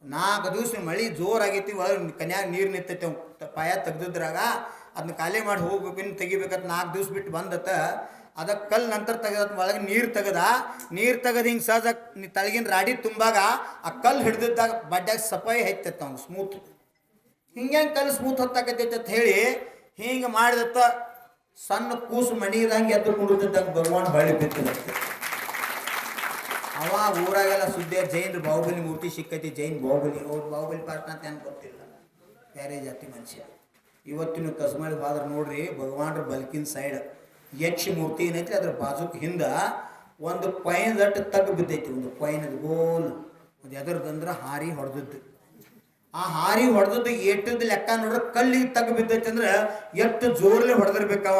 4 ದಿವ್ಸ ಮಳೆ ಜೋರಾಗೈತಿ. ಒಳಗೆ ಕನ್ಯಾಗ ನೀರು ನಿಂತೈತಿ. ಪಾಯ ತೆಗ್ದಿದ್ರಾಗ ಅದನ್ನ ಖಾಲಿ ಮಾಡಿ ಹೋಗ್ಬೇಕು, ಇನ್ನು ತೆಗಿಬೇಕಂತ 4 ದಿವ್ಸ ಬಿಟ್ಟು ಬಂದತ್ತ. ಅದಕ್ಕೆ ಕಲ್ಲು ನಂತರ ತೆಗೆದ ಒಳಗೆ ನೀರು ತೆಗೆದು ಹಿಂಗೆ ಸಹಜ ತಳಗಿನ ರಾಡಿ ತುಂಬಾಗ ಆ ಕಲ್ಲು ಹಿಡ್ದಿದ್ದಾಗ ಬಡ್ಡ್ಯಾಗ ಸಫಾಯಿ ಹೈತೈತೆ ಅವ್ನು ಸ್ಮೂತ್. ಹಿಂಗೆ ಕಲ್ಲು ಸ್ಮೂತ್ ಹತ್ತಾಕತೈತೆ ಅಂತ ಹೇಳಿ ಹಿಂಗೆ ಮಾಡಿದತ್ತ. ಸಣ್ಣ ಕೂಸು ಮಣಿದಂಗೆ ಎದ್ದು ಕುಡಿದಿದ್ದಂಗೆ ಭಗವಾನ್ ಹೊಳ್ಳಿ ಬಿತ್ತಿರುತ್ತೆ. ಅವ ಊರಾಗೆಲ್ಲ ಸುದ್ದಿ ಜೈನ್ ಬಾಹುಬಲಿ ಮೂರ್ತಿ ಸಿಕ್ಕೈತಿ. ಜೈನ್ ಬಾಹುಬಲಿ, ಅವ್ರು ಬಾಹುಬಲಿ ಪಾರ್ಟ್ನ ಅಂತ ಏನು ಗೊತ್ತಿಲ್ಲ, ಬೇರೆ ಜಾತಿ ಮನುಷ್ಯ. ಇವತ್ತಿನ ಕಸ್ಮಳಿ ಬಾದ್ರೆ ನೋಡ್ರಿ, ಭಗವಾನ್ರ ಬಲ್ಕಿನ ಸೈಡ್ ಯಕ್ಷ ಮೂರ್ತಿ ಏನೈತಿ ಅದ್ರ ಬಾಜುಕ್ ಹಿಂದೆ ಒಂದು ಪೈನದಟ್ಟು ತಗ್ಗು ಬಿದ್ದೈತಿ. ಒಂದು ಪೈನದ ಗೋಲ್ ಒಂದು ಎದರ್ದಂದ್ರೆ ಹಾರಿ ಹೊಡೆದದ್ದು. ಆ ಹಾರಿ ಹೊಡೆದದ್ದು ಎಟ್ಟದ್ದು ಲೆಕ್ಕ ನೋಡ್ರೆ ಕಲ್ಲಿಗೆ ತಗ್ಗು ಬಿದ್ದೈತಿ ಅಂದ್ರೆ ಎಷ್ಟು ಜೋರ್ಲಿ ಹೊಡೆದಿರ್ಬೇಕವ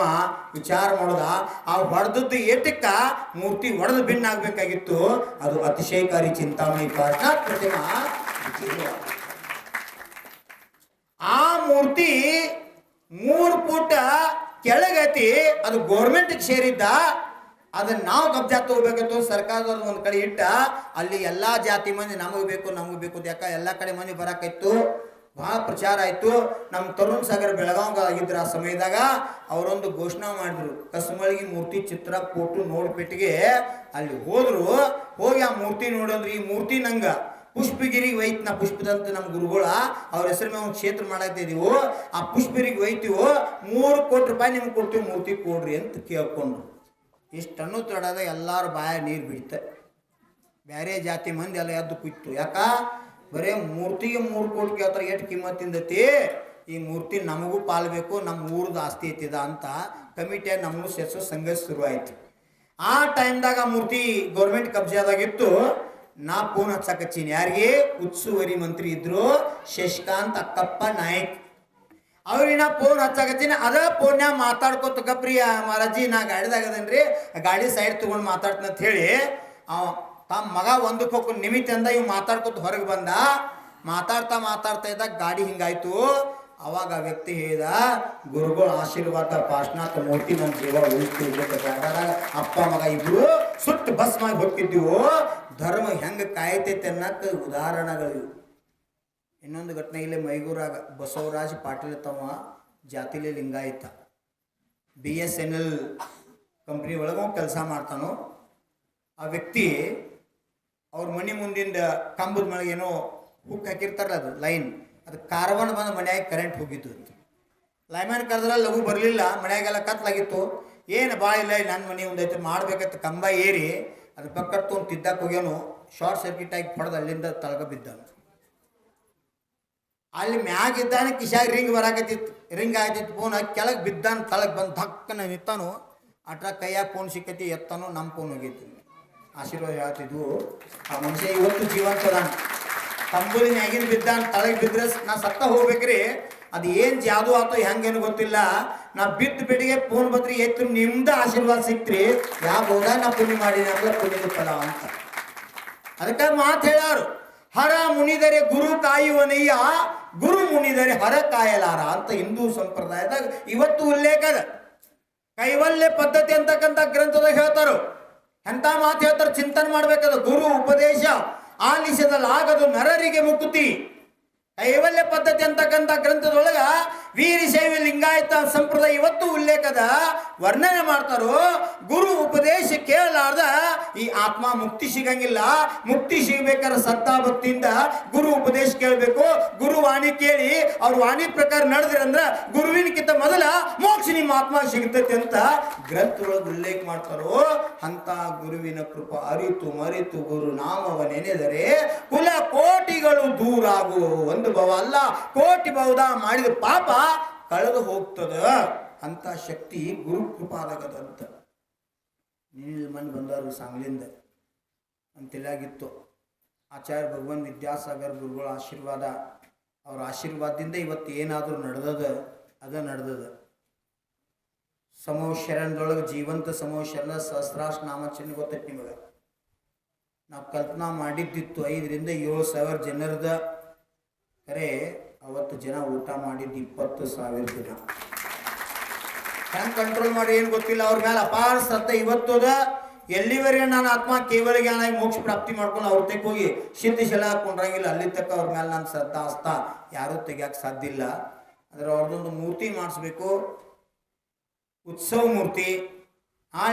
ವಿಚಾರ ಮಾಡೋದ. ಆ ಹೊಡೆದದ್ದು ಏಟಕ್ಕ ಮೂರ್ತಿ ಹೊಡೆದು ಭಿನ್ನ ಆಗ್ಬೇಕಾಗಿತ್ತು. ಅದು ಅತಿಶಯಕಾರಿ ಚಿಂತಾಮಣಿ ಪಾರ್ಶ್ವನಾಥ್ ಪ್ರತಿಮಾ. ಆ ಮೂರ್ತಿ 3 ಫೂಟ್ ಕೆಳಗೈತಿ. ಅದು ಗೋರ್ಮೆಂಟ್ಗೆ ಸೇರಿದ್ದ. ಅದನ್ನ ನಾವು ಕಬ್ಜಾ ತಗೋಬೇಕಂತ ಸರ್ಕಾರದವ್ರು ಒಂದು ಕಡೆ ಇಟ್ಟ. ಅಲ್ಲಿ ಎಲ್ಲ ಜಾತಿ ಮಂದಿ ನಮಗೆ ಬೇಕು ಯಾಕ ಎಲ್ಲ ಕಡೆ ಮಂದಿ ಬರಾಕಿತ್ತು. ಭಾಳ ಪ್ರಚಾರ ಆಯಿತು. ನಮ್ಮ ತರುಣ್ ಸಾಗರ್ ಬೆಳಗಾವ್ ಆಗಿದ್ರು ಆ ಸಮಯದಾಗ ಅವರೊಂದು ಘೋಷಣೆ ಮಾಡಿದ್ರು. ಕಸಮಳಗಿ ಮೂರ್ತಿ ಚಿತ್ರ ಫೋಟೋ ನೋಡ್ಬಿಟ್ಟಿಗೆ ಅಲ್ಲಿ ಹೋದ್ರು. ಹೋಗಿ ಆ ಮೂರ್ತಿ ನೋಡಂದ್ರೆ ಈ ಮೂರ್ತಿ ನಂಗೆ ಪುಷ್ಪಗಿರಿಗೆ ಒಯ್ತು. ನಾ ಪುಷ್ಪದಂತ ನಮ್ಮ ಗುರುಗಳ ಅವ್ರ ಹೆಸರು ಮೇಲೆ ಒಂದು ಕ್ಷೇತ್ರ ಮಾಡಾಕ್ತಿದ್ದೀವು. ಆ ಪುಷ್ಪಗಿರಿಗೆ ಒಯ್ತೀವೋ 3 ಕೋಟಿ ರೂಪಾಯಿ ನಿಮ್ಗೆ ಕೊಡ್ತೀವಿ, ಮೂರ್ತಿ ಕೊಡ್ರಿ ಅಂತ ಕೇಳ್ಕೊಂಡು. ಇಷ್ಟನ್ನು ತೊಡೋದ ಎಲ್ಲರೂ ಬಾಯ ನೀರು ಬಿಡ್ತ. ಬೇರೆ ಜಾತಿ ಮಂದಿ ಎಲ್ಲ ಎದ್ದು ಕುಯ್ತು. ಯಾಕ ಬರೇ ಮೂರ್ತಿಗೆ 3 ಕೋಟಿ ಕೇಳ್ತಾರೆ. ಎಷ್ಟು ಕಿಮ್ಮತ್ತಿಂದತಿ ಈ ಮೂರ್ತಿ ನಮಗೂ ಪಾಲ್ಬೇಕು, ನಮ್ಮ ಊರದ್ದು ಆಸ್ತಿ ಐತಿದ ಅಂತ ಕಮಿಟಿಯಾಗಿ ನಮಗೂ ಸೇರಿಸೋ ಸಂಘರ್ಷ ಶುರುವಾಯಿತು. ಆ ಟೈಮ್ದಾಗ ಆ ಮೂರ್ತಿ ಗೌರ್ಮೆಂಟ್ ಕಬ್ಜಾದಾಗಿತ್ತು. ನಾ ಫೋನ್ ಹಚ್ಚಕಚ್ಚೀನಿ. ಯಾರಿಗೆ? ಉಸ್ತುವಾರಿ ಮಂತ್ರಿ ಇದ್ರು ಶಶಿಕಾಂತ್ ಅಕ್ಕಪ್ಪ ನಾಯಕ್. ಅವ್ರಿಗೆ ನಾ ಫೋನ್ ಹಚ್ಚಕಚ್ಚೀನಿ. ಅದ ಫೋನ್ಯಾಗ ಮಾತಾಡ್ಕೊತ ಗಪ್ರಿ ಮಹಾರಾಜಿ ನಾ ಗಾಡಿದಾಗ ಅದನ್ರಿ, ಗಾಡಿ ಸೈಡ್ ತೊಗೊಂಡು ಮಾತಾಡ್ತೀನಿ ಅಂತ ಹೇಳಿ ತಮ್ಮ ಮಗ ಒಂದಕ್ಕೆ ಹೋಗಿ ನಿಮಿತ್ತ ಅಂದ ಇವ್ ಮಾತಾಡ್ಕೊತ ಹೊರಗೆ ಬಂದ. ಮಾತಾಡ್ತಾ ಇದ್ದಾಗ ಗಾಡಿ ಹಿಂಗಾಯ್ತು. ಅವಾಗ ಆ ವ್ಯಕ್ತಿ ಹೇಳಿದ, ಗುರುಗಳ ಆಶೀರ್ವಾದ ಪಾಶ್ನಾಥ ಮೂರ್ತಿ ನನ್ನ ಜೀವ ಉಳಿಸ್ತಿರ್ಬೇಕು. ಅಪ್ಪ ಮಗ ಇಬ್ರು ಸುಟ್ಟು ಬಸ್ ಮಾಡಿ ಹೋಗ್ತಿದ್ದೀವು. ಧರ್ಮ ಹೆಂಗೆ ಕಾಯ್ತೈತೆ ಅನ್ನಕ್ಕೆ ಉದಾಹರಣೆಗಳು. ಇನ್ನೊಂದು ಘಟನೆ ಇಲ್ಲಿ ಮೈಗೂರಾಗ ಬಸವರಾಜ್ ಪಾಟೀಲ್ ತಮ್ಮ ಜಾತಿಲಿ ಲಿಂಗಾಯತ BSNL ಕಂಪ್ನಿ ಒಳಗೆ ಕೆಲಸ ಮಾಡ್ತಾನೋ. ಆ ವ್ಯಕ್ತಿ ಅವ್ರ ಮನೆ ಮುಂದಿಂದ ಕಂಬದ ಮಳೆಗೆ ಏನೋ ಹುಕ್ ಹಾಕಿರ್ತಾರಲ್ಲ, ಅದು ಲೈನ್, ಅದು ಕಾರ್ಬನ್ ಬಂದು ಮನ್ಯಾಗ ಕರೆಂಟ್ ಹೋಗಿತ್ತು. ಲೈಮ್ಯಾನ್ ಕರೆದ್ರೆ ಲಘು ಬರಲಿಲ್ಲ, ಮನ್ಯಾಗೆಲ್ಲ ಕತ್ಲಾಗಿತ್ತು. ಏನು ಭಾಳ ಇಲ್ಲ, ನನ್ನ ಮನೆ ಒಂದೈತೆ ಮಾಡ್ಬೇಕಂತ ಕಂಬ ಏರಿ ಅದು ಪಕ್ಕ ತೊಗೊಂಡು ತಿದ್ದಕ್ಕೆ ಹೋಗ್ಯಾನು. ಶಾರ್ಟ್ ಸರ್ಕ್ಯೂಟ್ ಆಗಿ ಪಡೆದು ಅಲ್ಲಿಂದ ತಳಗ ಬಿದ್ದಾನ. ಅಲ್ಲಿ ಮ್ಯಾಗಿದ್ದಾನೆ, ಕಿಶಾಗಿ ರಿಂಗ್ ಬರಾಕತ್ತಿತ್ತು, ರಿಂಗ್ ಆಗ್ತಿತ್ತು. ಫೋನ್ ಹಾಕಿ ಕೆಳಗೆ ಬಿದ್ದಾನ, ತಳಗೆ ಬಂದು ಧಕ್ಕನ ನಿಂತಾನು. ಅಟ್ರ ಕೈಯಾಗ ಫೋನ್ ಸಿಕ್ಕತಿ, ಎತ್ತಾನು, ನಮ್ಮ ಫೋನ್ ಹೋಗಿತ್ತು. ಆಶೀರ್ವಾದ ಹೇಳ್ತಿದ್ವು. ಆ ಮನುಷ್ಯ ಇವತ್ತು ಜೀವಂತದಾನ. ಕಂಬಳಿ ಮ್ಯಾಗಿನ ಬಿದ್ದಾನ, ತಳಗೆ ಬಿದ್ದರೆ ನಾ ಸತ್ತ ಹೋಗ್ಬೇಕ್ರಿ. ಅದು ಏನು ಜಾದು ಆತೋ ಹೆಂಗೇನು ಗೊತ್ತಿಲ್ಲ. ನಾ ಬಿದ್ದು ಬಿಡಿಗೆ ಫೋನ್ ಬದ್ರಿ ಎತ್ತು ನಿಮ್ದು ಆಶೀರ್ವಾದ ಸಿಕ್ತ್ರಿ. ಯಾವ ಹೋದಾಗ ನಾ ಪುಣ್ಯ ಮಾಡೀನಿ ಅಂದ್ರೆ ಪುಣ್ಯದ ಫಲ ಅಂತ. ಅದಕ್ಕೆ ಮಾತು ಹೇಳ್ಯಾರು, ಹರ ಮುನಿದರೆ ಗುರು ಕಾಯುವನಯ್ಯ, ಗುರು ಮುನಿದರೆ ಹರ ಕಾಯಲಾರ ಅಂತ ಹಿಂದೂ ಸಂಪ್ರದಾಯದಾಗ ಇವತ್ತು ಉಲ್ಲೇಖ ಅದ. ಕೈವಲ್ಯ ಪದ್ಧತಿ ಅಂತಕ್ಕಂಥ ಗ್ರಂಥದಾಗ ಹೇಳ್ತಾರೋ. ಎಂಥ ಮಾತು ಹೇಳ್ತಾರೆ, ಚಿಂತನೆ ಮಾಡ್ಬೇಕದ. ಗುರು ಉಪದೇಶ ಆಲಿಸದಲಾಗದು ನರರಿಗೆ ಮುಕುತಿ. ಕೈವಲ್ಯ ಪದ್ಧತಿ ಅಂತಕ್ಕಂಥ ಗ್ರಂಥದೊಳಗ ವೀರಶೈವ ಲಿಂಗಾಯತ ಸಂಪ್ರದಾಯ ಇವತ್ತು ಉಲ್ಲೇಖದ ವರ್ಣನೆ ಮಾಡ್ತಾರೋ. ಗುರು ಉಪದೇಶ ಕೇಳಲಾರ್ದ ಈ ಆತ್ಮ ಮುಕ್ತಿ ಸಿಗಂಗಿಲ್ಲ. ಮುಕ್ತಿ ಸಿಗಬೇಕಾದ್ರೆ ಶ್ರದ್ಧಾ ಭಕ್ತಿಯಿಂದ ಗುರು ಉಪದೇಶ ಕೇಳಬೇಕು. ಗುರು ವಾಣಿ ಕೇಳಿ ಅವ್ರ ವಾಣಿ ಪ್ರಕಾರ ನಡೆದ್ರಂದ್ರ ಗುರುವಿನಕ್ಕಿಂತ ಮೊದಲ ಮೋಕ್ಷ ನಿಮ್ಮ ಆತ್ಮ ಸಿಗ್ತೈತಿ ಅಂತ ಗ್ರಂಥದೊಳಗೆ ಉಲ್ಲೇಖ ಮಾಡ್ತಾರೋ. ಅಂತ ಗುರುವಿನ ಕೃಪಾ ಅರಿತು ಮರಿತು ಗುರು ನಾಮವ ನೆನೆದರೆ ಕುಲ ಕೋಟಿಗಳು ದೂರ ಆಗುವವು. ಒಂದು ಭಾವ ಅಲ್ಲ, ಕೋಟಿ ಬಹುದ ಮಾಡಿದ ಪಾಪ ಕಳೆದು ಹೋಗ್ತದ. ಅಂತ ಶಕ್ತಿ ಗುರು ಕೃಪಾದಾಗದಂತ. ನೀನು ಮನೆ ಬಂದವರು ಸಾಂಗ್ಲಿಂದ ಅಂತಿಲ್ಲಾಗಿತ್ತು. ಆಚಾರ್ಯ ಭಗವಾನ್ ವಿದ್ಯಾಸಾಗರ್ ಗುರುಗಳ ಆಶೀರ್ವಾದ, ಅವ್ರ ಆಶೀರ್ವಾದದಿಂದ ಇವತ್ತು ಏನಾದರೂ ನಡೆದದ ಅದ ನಡೆದದ. ಸಮೋಶರಣದೊಳಗೆ ಜೀವಂತ ಸಮೋಶರಣ ಸಹಸ್ರಾಷ್ಟ ನಾಮಚರಣೆ ಗೊತ್ತೈತಿ ನಿಮಗೆ. ನಾವು ಕಲ್ಪನಾ ಮಾಡಿದ್ದಿತ್ತು 5,000 to 7,000 ಜನರದ. ಖರೆ ಅವತ್ತು ಜನ ಊಟ ಮಾಡಿದ್ದು 20,000 ಜನ. ಹೆಂಗೆ ಕಂಟ್ರೋಲ್ ಮಾಡಿ ಏನು ಗೊತ್ತಿಲ್ಲ. ಅವ್ರ ಮೇಲೆ ಅಪಾರ ಶ್ರದ್ಧೆ ಇವತ್ತು ಅದ. ಎಲ್ಲಿವರೆಗೆ ನಾನು ಆತ್ಮ ಕೇವಲ ಜ್ಞಾನ ಮೋಕ್ಷ ಪ್ರಾಪ್ತಿ ಮಾಡ್ಕೊಂಡು ಅವ್ರ ತೆಗೆ ಹೋಗಿ ಸಿದ್ಧಿಶಲ ಹಾಕೊಂಡ್ರಂಗಿಲ್ಲ, ಅಲ್ಲಿ ತಕ್ಕ ಅವ್ರ ಮೇಲೆ ನಾನು ಶ್ರದ್ಧಾ ಹಸ್ತ ಯಾರೂ ತೆಗಿಯಕ್ಕೆ ಸಾಧ್ಯ ಇಲ್ಲ. ಆದರೆ ಅವ್ರದ್ದೊಂದು ಮೂರ್ತಿ ಮಾಡಿಸ್ಬೇಕು, ಉತ್ಸವ ಮೂರ್ತಿ.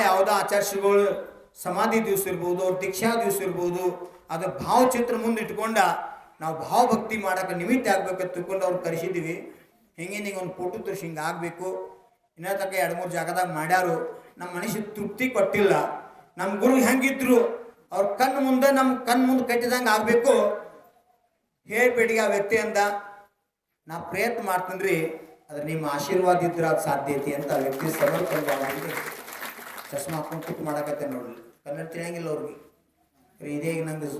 ಯಾವುದೋ ಆಚಾರ್ಯಗಳು ಸಮಾಧಿ ದಿವಸ ಇರ್ಬೋದು, ಅವ್ರ ದೀಕ್ಷಾ ದಿವಸ ಇರ್ಬೋದು, ಅದು ಭಾವಚಿತ್ರ ಮುಂದೆ ಇಟ್ಕೊಂಡ ನಾವು ಭಾವಭಕ್ತಿ ಮಾಡೋಕೆ ನಿಮಿತ್ತ ಆಗ್ಬೇಕಂತ ತಿಳ್ಕೊಂಡು ಅವ್ರು ಕರೆಸಿದ್ದೀವಿ. ಹಿಂಗೆ ಒಂದು ಫೋಟೋ ತೋರಿಸಿ ಹಿಂಗೆ ಆಗಬೇಕು. ಇನ್ನೂ ತಕ್ಕ 2-3 ಜಾಗದಾಗ ಮಾಡ್ಯಾರು. ನಮ್ಮ ಮನುಷ್ಯ ತೃಪ್ತಿ ಕೊಟ್ಟಿಲ್ಲ. ನಮ್ಮ ಗುರು ಹೆಂಗಿದ್ರು ಅವ್ರ ಕಣ್ಣು ಮುಂದೆ ಕಟ್ಟಿದಂಗೆ ಆಗಬೇಕು. ಹೇಳ್ಬೇಡಿಗೆ ಆ ವ್ಯಕ್ತಿ ಅಂದ, ನಾ ಪ್ರಯತ್ನ ಮಾಡ್ತೀನಿ ರೀ, ಅದ್ರ ನಿಮ್ಮ ಆಶೀರ್ವಾದ ಇದ್ರೆ ಅದು ಸಾಧ್ಯ ಐತಿ ಅಂತ ಆ ವ್ಯಕ್ತಿ ಸಮರ್ಪಣೆ ಚಶ್ಮಾ ಹಾಕೊಂಡು ಕೂತು ಮಾಡಕತ್ತೆ ನೋಡ್ರಿ. ಕನ್ನಡ ತಿಳಿಯಂಗಿಲ್ಲ ಅವ್ರಿಗೆ. ಇದೇ ನಂಗೆ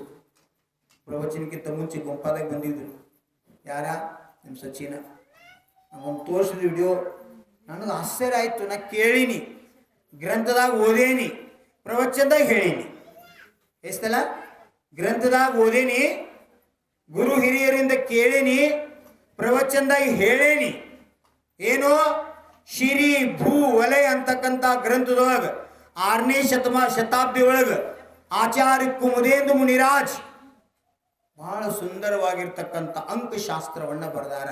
ಪ್ರವಚನಕ್ಕಿಂತ ಮುಂಚೆ ಗುಂಪಾದಾಗ ಬಂದಿದ್ರು. ಯಾರ ನಿಮ್ಮ ಸಚಿನ ನಮಗೊಂದು ತೋರಿಸಿದ ವಿಡಿಯೋ. ನನಗೆ ಆಶ್ಚರ್ಯ ಆಯಿತು. ನಾ ಕೇಳೀನಿ, ಗ್ರಂಥದಾಗ ಓದೇನಿ, ಪ್ರವಚನದಾಗ ಹೇಳೀನಿ. ಎಷ್ಟಲ್ಲ ಗ್ರಂಥದಾಗ ಓದೇನಿ, ಗುರು ಹಿರಿಯರಿಂದ ಕೇಳೀನಿ, ಪ್ರವಚನದಾಗ ಹೇಳೇನಿ. ಏನು ಶಿರಿ ಭೂ ವಲಯ ಅಂತಕ್ಕಂಥ ಗ್ರಂಥದೊಳಗೆ 6ನೇ ಶತಾಬ್ದಿ ಒಳಗೆ ಆಚಾರ್ಯ ಕುಮುದೇಂದ್ರ ಮುನಿರಾಜ್ ಬಹಳ ಸುಂದರವಾಗಿರ್ತಕ್ಕಂಥ ಅಂಕಶಾಸ್ತ್ರವನ್ನು ಬರೆದಾರ.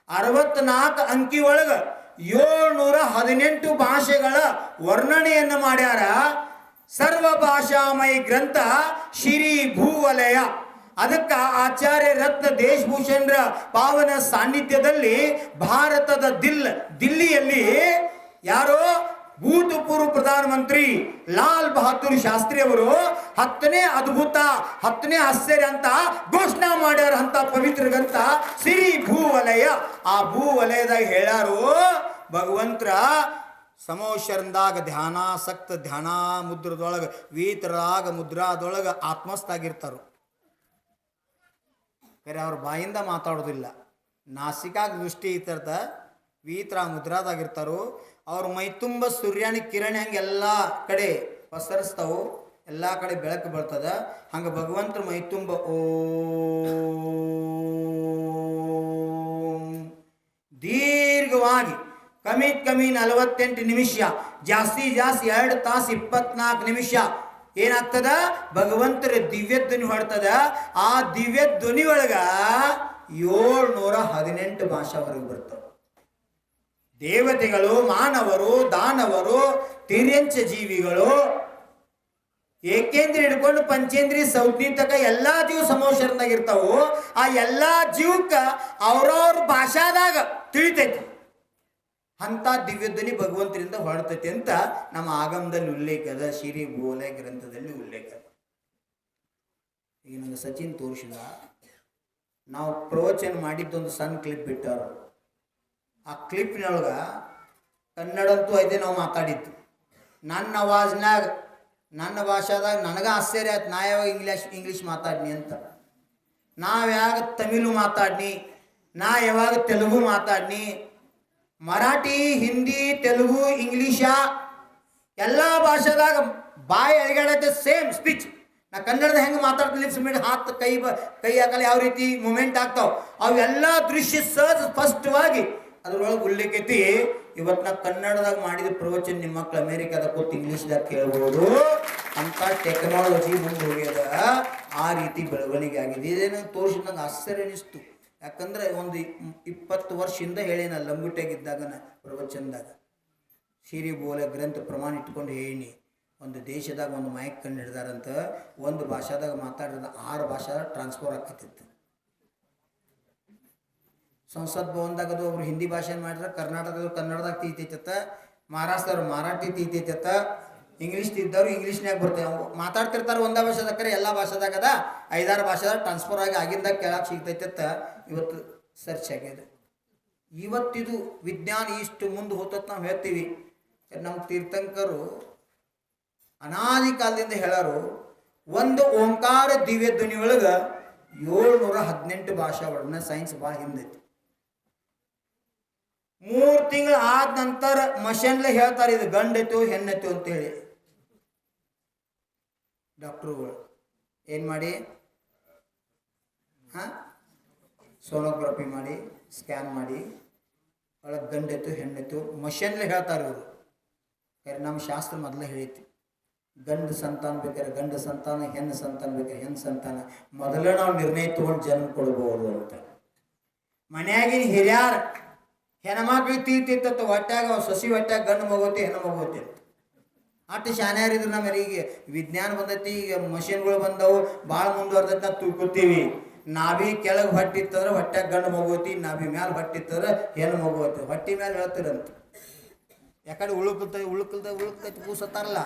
64 ಅಂಕಿ ಒಳಗೆ 718 ಭಾಷೆಗಳ ವರ್ಣನೆಯನ್ನು ಮಾಡ್ಯಾರ. ಸರ್ವ ಭಾಷಾಮಯ ಗ್ರಂಥ ಶಿರಿ ಭೂವಲಯ. ಅದಕ್ಕೆ ಆಚಾರ್ಯ ರತ್ನ ದೇಶಭೂಷಣರ ಪಾವನ ಸಾನ್ನಿಧ್ಯದಲ್ಲಿ ಭಾರತದ ದಿಲ್ಲಿಯಲ್ಲಿ ಯಾರೋ ಭೂತಪೂರ್ವ ಪ್ರಧಾನಮಂತ್ರಿ ಲಾಲ್ ಬಹದ್ದೂರ್ ಶಾಸ್ತ್ರಿ ಅವರು 10ನೇ ಅದ್ಭುತ 10ನೇ ಆಶ್ಚರ್ಯ ಅಂತ ಘೋಷಣೆ ಮಾಡ್ಯಾರ. ಅಂತ ಪವಿತ್ರ ಗ್ರಂಥ ಸಿರಿ ಭೂವಲಯ. ಆ ಭೂವಲಯದಾಗ ಹೇಳ್ಯಾರು, ಭಗವಂತರ ಸಮೋಶರಂದಾಗ ಧ್ಯಾನಾಸಕ್ತ ಧ್ಯಾನ ಮುದ್ರದೊಳಗೆ ವೀತರಾಗ ಮುದ್ರಾದೊಳಗೆ ಆತ್ಮಸ್ಥಾಗಿರ್ತಾರೋ. ಬೇರೆ ಅವ್ರ ಬಾಯಿಂದ ಮಾತಾಡೋದಿಲ್ಲ, ನಾಸಿಕಾಗ ದೃಷ್ಟಿ ಇರ್ತದ, ವೀತ್ರ ಮುದ್ರಾದಾಗಿರ್ತಾರೋ. ಅವ್ರ ಮೈ ತುಂಬ ಸೂರ್ಯನ ಕಿರಣ ಹಂಗೆ ಎಲ್ಲ ಕಡೆ ಪಸರಿಸ್ತಾವು, ಎಲ್ಲ ಕಡೆ ಬೆಳಕು ಬರ್ತದ. ಹಂಗೆ ಭಗವಂತರ ಮೈ ತುಂಬ ಓಂ ದೀರ್ಘವಾಗಿ ಕಮ್ಮಿ 48 ನಿಮಿಷ, ಜಾಸ್ತಿ 2 ತಾಸು 24 ನಿಮಿಷ ಏನಾಗ್ತದ, ಭಗವಂತರ ದಿವ್ಯ ಧ್ವನಿ ಹೊಡ್ತದ. ಆ ದಿವ್ಯ ಧ್ವನಿ ಒಳಗ 718 ಭಾಷಾ ಹೊರಗೆ ಬರ್ತವೆ. ದೇವತೆಗಳು, ಮಾನವರು, ದಾನವರು, ತಿರ್ಯಂಚ ಜೀವಿಗಳು, ಏಕೇಂದ್ರಿ ಹಿಡ್ಕೊಂಡು ಪಂಚೇಂದ್ರಿ ಸೌಜ್ಞಿ ತಕ ಎಲ್ಲ ಜೀವ ಸಮೋಶರದಾಗಿರ್ತಾವು. ಆ ಎಲ್ಲ ಜೀವಕ್ಕೆ ಅವ್ರವ್ರ ಭಾಷಾದಾಗ ತಿಳಿತೈತಿ. ಅಂಥ ದಿವ್ಯಧ್ವನಿ ಭಗವಂತರಿಂದ ಹೊರಡ್ತೈತಿ ಅಂತ ನಮ್ಮ ಆಗಮದಲ್ಲಿ ಉಲ್ಲೇಖ ಅದ, ಶ್ರೀ ಬೋಲೆ ಗ್ರಂಥದಲ್ಲಿ ಉಲ್ಲೇಖ ಅದ. ಈಗ ನಂಗೆ ಸಚಿನ್ ತೋರಿಸಿದ, ನಾವು ಪ್ರವಚನ ಮಾಡಿದ್ದೊಂದು ಸಣ್ಣ ಕ್ಲಿಪ್ ಬಿಟ್ಟರು. ಆ ಕ್ಲಿಪ್ನೊಳಗೆ ಕನ್ನಡ ಅಂತೂ ಐತೆ ನಾವು ಮಾತಾಡಿದ್ದು. ನನ್ನ ಅವಾಜ್ನಾಗ ನನ್ನ ಭಾಷಾದಾಗ ನನಗೆ ಆಶ್ಚರ್ಯ ಆಯ್ತು, ನಾ ಯಾವಾಗ ಇಂಗ್ಲೀಷ್ ಮಾತಾಡ್ನಿ ಅಂತ. ನಾವು ಯಾವಾಗ ತಮಿಳು ಮಾತಾಡ್ನಿ, ನಾ ಯಾವಾಗ ತೆಲುಗು ಮಾತಾಡ್ನಿ, ಮರಾಠಿ, ಹಿಂದಿ, ತೆಲುಗು, ಇಂಗ್ಲೀಷ ಎಲ್ಲ ಭಾಷೆದಾಗ ಬಾಯಿ ಅಳಿಗಾಡತ್ತೆ ಸೇಮ್ ಸ್ಪೀಚ್. ನಾ ಕನ್ನಡದ ಹೆಂಗೆ ಮಾತಾಡ್ತೀನಿ, ಸುಮ್ಮನೆ ಹಾತ್ ಕೈ ಹಾಕಲ್ಲ ಯಾವ ರೀತಿ ಮೂಮೆಂಟ್ ಆಗ್ತಾವ, ಅವೆಲ್ಲ ದೃಶ್ಯ ಸಹಜ ಸ್ಪಷ್ಟವಾಗಿ ಅದ್ರೊಳಗೆ ಉಲ್ಲೇಖ ಐತಿ. ಇವತ್ತು ನಾ ಕನ್ನಡದಾಗ ಮಾಡಿದ ಪ್ರವಚನ ನಿಮ್ಮ ಮಕ್ಕಳು ಅಮೇರಿಕಾದಾಗ ಕೂತು ಇಂಗ್ಲೀಷ್ದಾಗ ಕೇಳ್ಬೋದು. ಅಂತ ಟೆಕ್ನಾಲಜಿ ಮುಂದೆ ಹೋಗ್ಯದ, ಆ ರೀತಿ ಬೆಳವಣಿಗೆ ಆಗಿದೆ. ಇದೇನೋ ತೋರಿಸಿ ನಂಗೆ ಆಶ್ಚರ್ಯ ಅನಿಸ್ತು. ಯಾಕಂದ್ರೆ ಒಂದು 20 ವರ್ಷದಿಂದ ಹೇಳೇನ ಲಂಗುಟೆಗಿದ್ದಾಗ ಪ್ರವಚನದಾಗ ಶ್ರೀ ಬೋಲೆ ಗ್ರಂಥ ಪ್ರಮಾಣ ಇಟ್ಕೊಂಡು ಹೇಳಿ, ಒಂದು ದೇಶದಾಗ ಒಂದು ಮೈಕ್ ಕಂಡು ಹಿಡ್ದಾರಂತ, ಒಂದು ಭಾಷಾದಾಗ ಮಾತಾಡಿದ 6 ಭಾಷಾದಾಗ ಟ್ರಾನ್ಸ್ಫರ್ ಆಗ್ತಿತ್ತು. ಸಂಸತ್ ಭವನದಾಗ ಅದು ಒಬ್ರು ಹಿಂದಿ ಭಾಷೆ ಮಾಡಿದ್ರೆ ಕರ್ನಾಟಕದವ್ರು ಕನ್ನಡದಾಗ ತೀತೈತತ್ತ, ಮಹಾರಾಷ್ಟ್ರದವ್ರು ಮರಾಠಿ ತೀತೈತತ್ತ, ಇಂಗ್ಲೀಷ್ ತಿದ್ದವ್ರು ಇಂಗ್ಲೀಷ್ನಾಗ ಬರ್ತಾರೆ. ಮಾತಾಡ್ತಿರ್ತಾರೆ ಒಂದೇ ಭಾಷೆದಾಕರೆ ಎಲ್ಲ ಭಾಷೆದಾಗದ 5-6 ಭಾಷೆದಾಗ ಟ್ರಾನ್ಸ್ಫರ್ ಆಗಿ ಆಗಿಂದಾಗ ಕೆಳಗೆ ಸಿಗ್ತೈತತ್ತ. ಇವತ್ತು ಸರ್ಚ್ ಆಗ್ಯದ. ಇವತ್ತಿದು ವಿಜ್ಞಾನ ಇಷ್ಟು ಮುಂದೆ ಹೋತತ್ ನಾವು ಹೇಳ್ತೀವಿ. ನಮ್ಮ ತೀರ್ಥಂಕರು ಅನಾದಿ ಕಾಲದಿಂದ ಹೇಳೋರು, ಒಂದು ಓಂಕಾರ ದಿವ್ಯ ಧ್ವನಿ ಒಳಗೆ 718 ಭಾಷಾ ಒಳನ ಸೈನ್ಸ್ ಭಾಳ ಹಿಂದೈತಿ. 3 ತಿಂಗಳು ಆದ ನಂತರ ಮಷನ್ಲೆ ಹೇಳ್ತಾರೆ ಇದು ಗಂಡೈತೋ ಹೆಣ್ಣೈತೋ ಅಂತೇಳಿ. ಡಾಕ್ಟ್ರುಗಳು ಏನು ಮಾಡಿ ಸೋನೋಗ್ರಫಿ ಮಾಡಿ ಸ್ಕ್ಯಾನ್ ಮಾಡಿ ಒಳಗೆ ಗಂಡೈತು ಹೆಣ್ಣೈತು ಮಷನ್ಲೆ ಹೇಳ್ತಾರೆ ಇವರು. ಯಾರು ನಮ್ಮ ಶಾಸ್ತ್ರ ಮೊದಲೇ ಹೇಳೈತಿ, ಗಂಡು ಸಂತಾನ ಬೇಕಾದ್ರೆ ಗಂಡು ಸಂತಾನ, ಹೆಣ್ಣು ಸಂತಾನ ಬೇಕಾದ್ರೆ ಹೆಣ್ಣು ಸಂತಾನ, ಮೊದಲೇ ನಾವು ನಿರ್ಣಯ ತಗೊಂಡು ಜನ್ಮ ಕೊಡ್ಬೋದು ಅಂತ. ಮನ್ಯಾಗಿನ ಹಿರಿಯಾರ ಹೆಣ್ಮಕ್ಳಿಗೆ ತೀರ್ತಿತ್ತ ಹೊಟ್ಯಾಗ ಸಸಿ ಹೊಟ್ಯಾಗ ಗಂಡು ಮಗೋತಿ ಹೆಣ್ಣು ಮಗೋತಿ ಅಂತ ಅಷ್ಟು ಶಾನ್ಯಾರಿದ್ರು. ನಮ್ಮಲ್ಲಿ ಈಗ ವಿಜ್ಞಾನ ಬಂದೈತಿ, ಈಗ ಮಷಿನ್ಗಳು ಬಂದವು, ಭಾಳ ಮುಂದುವರ್ದೈತಿ. ನಾವು ತಿಳ್ಕೊತೀವಿ ನಾಭಿ ಕೆಳಗೆ ಹೊಟ್ಟಿತ್ತಂದ್ರೆ ಹೊಟ್ಯಾಗ ಗಂಡು ಮಗೋತಿ, ನಾಭಿ ಮ್ಯಾಲೆ ಹೊಟ್ಟಿತ್ತಂದ್ರೆ ಹೆಣ್ಣು ಮಗೋತಿ. ಹೊಟ್ಟಿ ಮೇಲೆ ಹೇಳ್ತಿರಂತ, ಯಾಕಡೆ ಉಳುಕಲ್ತೈತಿ ಕೂಸತ್ತಾರಲ್ಲ.